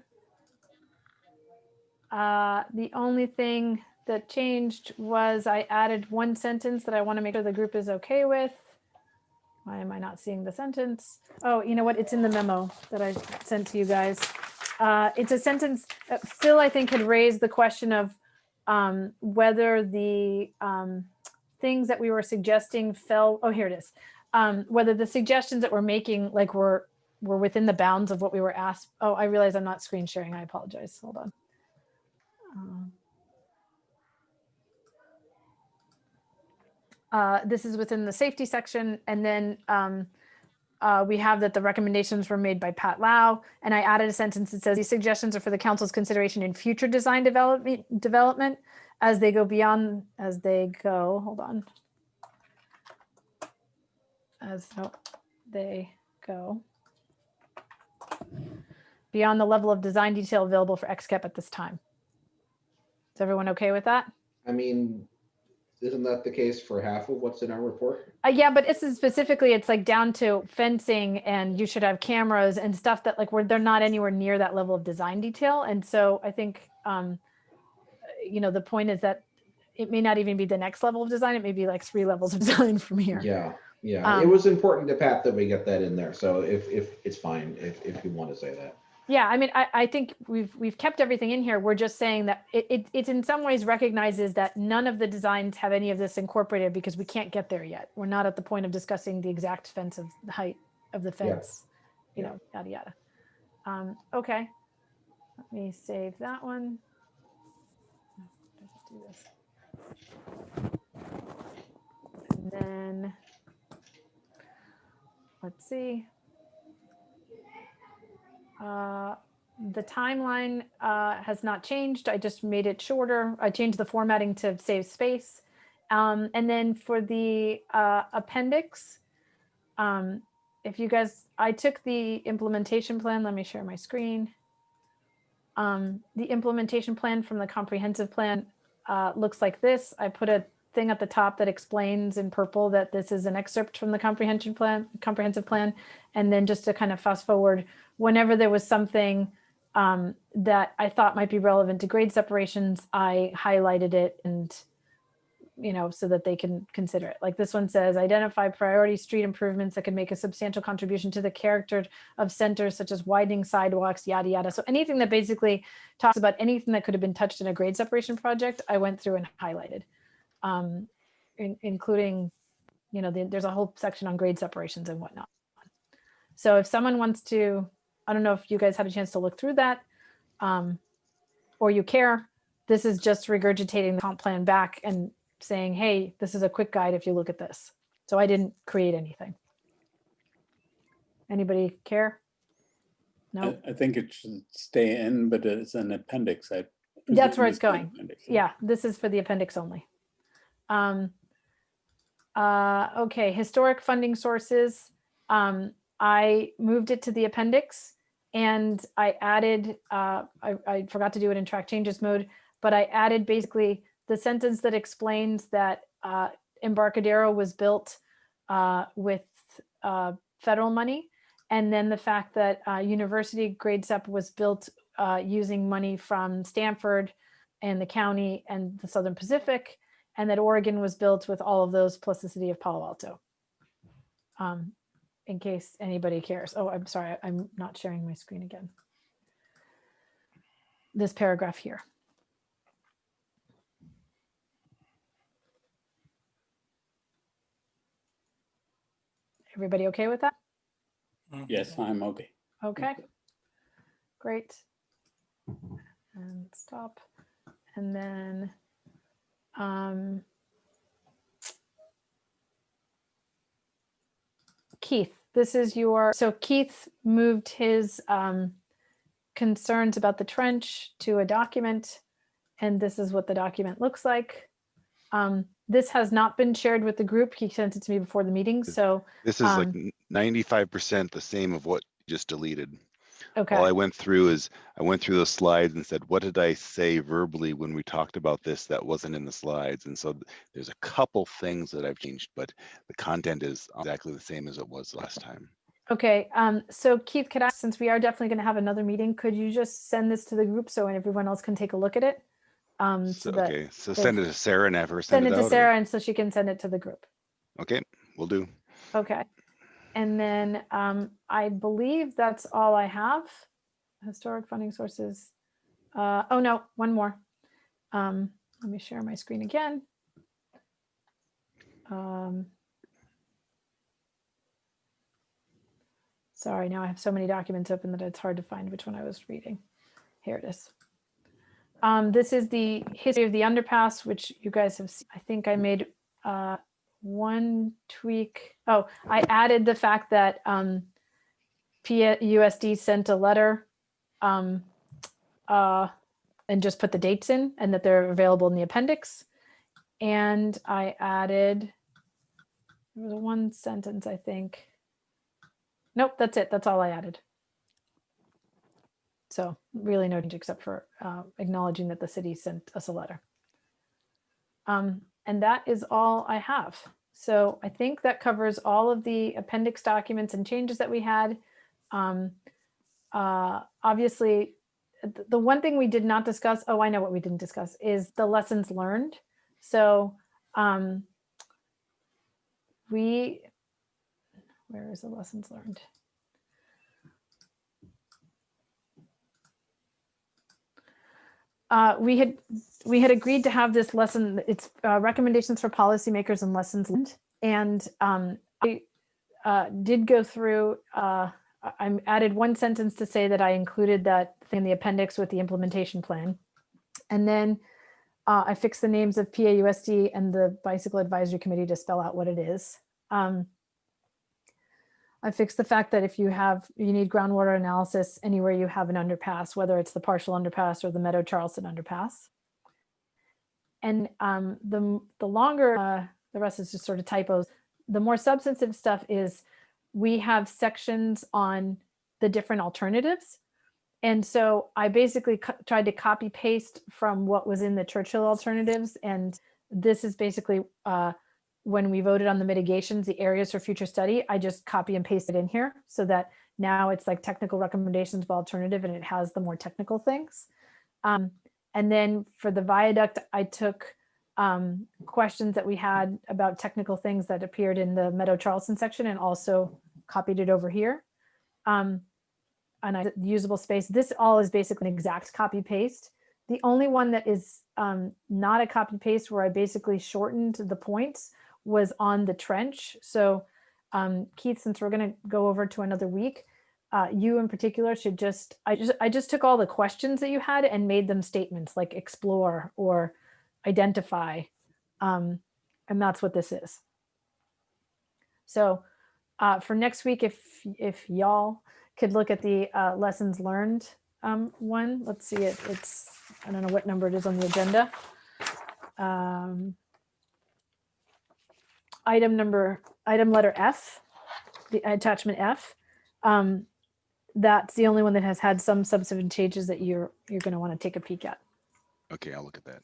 The only thing that changed was I added one sentence that I want to make sure the group is okay with. Why am I not seeing the sentence? Oh, you know what? It's in the memo that I sent to you guys. It's a sentence. Phil, I think, had raised the question of whether the things that we were suggesting fell. Oh, here it is. Whether the suggestions that we're making, like, were within the bounds of what we were asked. Oh, I realize I'm not screen sharing. I apologize. Hold on. This is within the safety section. And then we have that the recommendations were made by Pat Lau. And I added a sentence that says these suggestions are for the council's consideration in future design development as they go, hold on. They go beyond the level of design detail available for XCAP at this time. Is everyone okay with that? I mean, isn't that the case for half of what's in our report? Yeah, but this is specifically, it's like down to fencing, and you should have cameras and stuff that, like, where they're not anywhere near that level of design detail. And so I think, you know, the point is that it may not even be the next level of design. It may be like 3 levels of design from here. Yeah. Yeah. It was important to Pat that we get that in there. So if it's fine, if you want to say that. Yeah, I mean, I think we've kept everything in here. We're just saying that it in some ways recognizes that none of the designs have any of this incorporated because we can't get there yet. We're not at the point of discussing the exact fence of the height of the fence, you know, yada, yada. Okay, let me save that one. Do this. And then, let's see. The timeline has not changed. I just made it shorter. I changed the formatting to save space. And then for the appendix, if you guys, I took the implementation plan. Let me share my screen. The implementation plan from the comprehensive plan looks like this. I put a thing at the top that explains in purple that this is an excerpt from the comprehensive plan. And then just to kind of fast forward, whenever there was something that I thought might be relevant to grade separations, I highlighted it and, so that they can consider it. Like this one says, identify priority street improvements that can make a substantial contribution to the character of centers, such as widening sidewalks, yada, yada. So anything that basically talks about anything that could have been touched in a grade separation project, I went through and highlighted, including, there's a whole section on grade separations and whatnot. So if someone wants to, I don't know if you guys had a chance to look through that, or you care, this is just regurgitating the comp plan back and saying, hey, this is a quick guide if you look at this. So I didn't create anything. Anybody care? No? I think it should stay in, but it's an appendix. That's where it's going. Yeah, this is for the appendix only. Okay, historic funding sources. I moved it to the appendix and I added, I forgot to do it in track changes mode, but I added basically the sentence that explains that Embarcadero was built with federal money. And then the fact that University Grade Sep was built using money from Stanford and the county and the Southern Pacific, and that Oregon was built with all of those plus the city of Palo Alto. In case anybody cares. Oh, I'm sorry, I'm not sharing my screen again. This paragraph here. Everybody okay with that? Yes, I'm okay. Okay, great. And stop. And then Keith, this is your, so Keith moved his concerns about the trench to a document, and this is what the document looks like. This has not been shared with the group. He sent it to me before the meeting, so. This is like 95% the same of what you just deleted. Okay. All I went through is I went through the slides and said, what did I say verbally when we talked about this that wasn't in the slides? And so there's a couple things that I've changed, but the content is exactly the same as it was last time. Okay, so Keith, could I, since we are definitely going to have another meeting, could you just send this to the group so everyone else can take a look at it? So send it to Sarah and have her send it to out, Sarah, and so she can send it to the group. Okay, we'll do. Okay, and then I believe that's all I have. Historic funding sources. Oh no, one more. Let me share my screen again. Sorry, now I have so many documents open that it's hard to find which one I was reading. Here it is. This is the history of the underpass, which you guys have seen. I think I made one tweak. Oh, I added the fact that PUSD sent a letter and just put the dates in, and that they're available in the appendix. And I added, there was one sentence, I think. Nope, that's it. That's all I added. So really no change except for acknowledging that the city sent us a letter. And that is all I have. So I think that covers all of the appendix documents and changes that we had. Obviously, the one thing we did not discuss, oh, I know what we didn't discuss, is the lessons learned. So where is the lessons learned? We had agreed to have this lesson. It's recommendations for policymakers and lessons learned. And I did go through. I added one sentence to say that I included that thing in the appendix with the implementation plan, and then I fixed the names of PAUSD and the Bicycle Advisory Committee to spell out what it is. I fixed the fact that if you need groundwater analysis anywhere you have an underpass, whether it's the partial underpass or the Meadow Charleston underpass. And the longer, the rest is just sort of typos. The more substantive stuff is we have sections on the different alternatives. And so I basically tried to copy paste from what was in the Churchill alternatives. And this is basically when we voted on the mitigations, the areas for future study, I just copy and pasted in here so that now it's like technical recommendations of alternative and it has the more technical things. And then for the viaduct, I took questions that we had about technical things that appeared in the Meadow Charleston section and also copied it over here. And I usable space. This all is basically an exact copy paste. The only one that is not a copy paste where I basically shortened the points was on the trench. So Keith, since we're going to go over to another week, you in particular should I just took all the questions that you had and made them statements like explore or identify. And that's what this is. So for next week, if y'all could look at the lessons learned one. Let's see it. It's, I don't know what number it is on the agenda. Item letter F, the attachment F. That's the only one that has had some substantive changes that you're going to want to take a peek at. Okay, I'll look at that.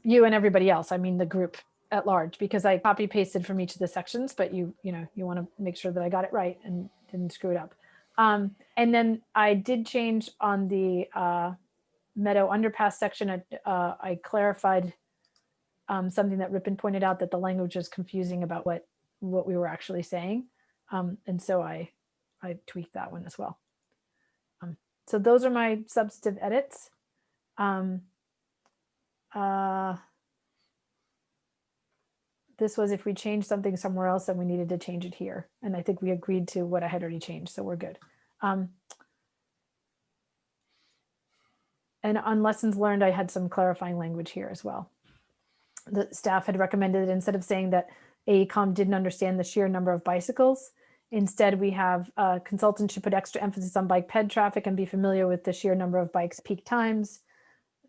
You and everybody else. I mean the group at large, because I copy pasted from each of the sections, but you want to make sure that I got it right and didn't screw it up. And then I did change on the Meadow Underpass section. I clarified something that Ripon pointed out, that the language was confusing about what we were actually saying. And so I tweaked that one as well. So those are my substantive edits. This was if we changed something somewhere else and we needed to change it here. And I think we agreed to what I had already changed, so we're good. And on lessons learned, I had some clarifying language here as well. The staff had recommended that instead of saying that AECOM didn't understand the sheer number of bicycles, instead we have consultants should put extra emphasis on bike ped traffic and be familiar with the sheer number of bikes peak times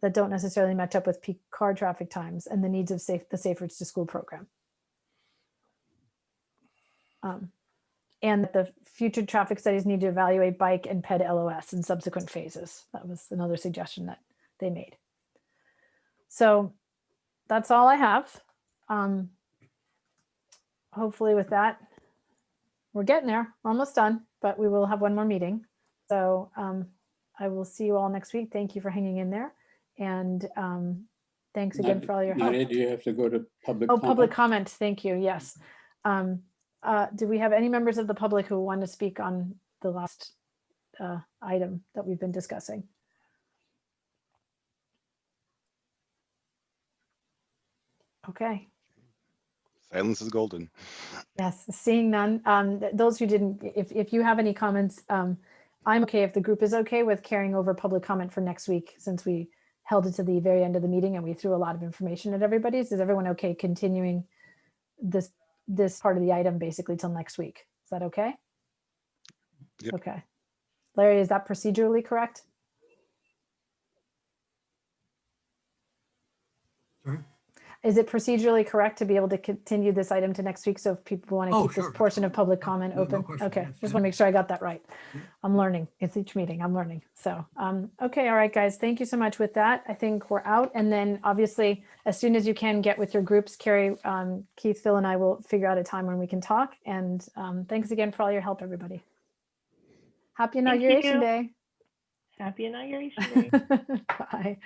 that don't necessarily match up with peak car traffic times and the needs of the Safe Routes to School program. And that the future traffic studies need to evaluate bike and ped LOS in subsequent phases. That was another suggestion that they made. So that's all I have. Hopefully with that, we're getting there. We're almost done, but we will have one more meeting. So I will see you all next week. Thank you for hanging in there. And thanks again for all your help. Nadia, do you have to go to public comment? Public comment. Thank you. Yes. Do we have any members of the public who want to speak on the last item that we've been discussing? Okay. Silence is golden. Yes, seeing none. Those who didn't, if you have any comments, I'm okay if the group is okay with carrying over public comment for next week, since we held it to the very end of the meeting and we threw a lot of information at everybody. Is everyone okay continuing this part of the item basically till next week? Is that okay? Yep. Okay. Larry, is that procedurally correct? Sorry? Is it procedurally correct to be able to continue this item to next week? So if people want to keep sure. this portion of public comment No open? question. Okay, Yes, just yes. want to make sure I got that right. I'm learning. It's each meeting, I'm learning. So, okay, all right, guys, thank you so much. With that, I think we're out. And then obviously, as soon as you can get with your groups, Carrie, Keith, Phil, and I will figure out a time when we can talk. And thanks again for all your help, everybody. Happy Inauguration Day. Happy Inauguration Day. Bye.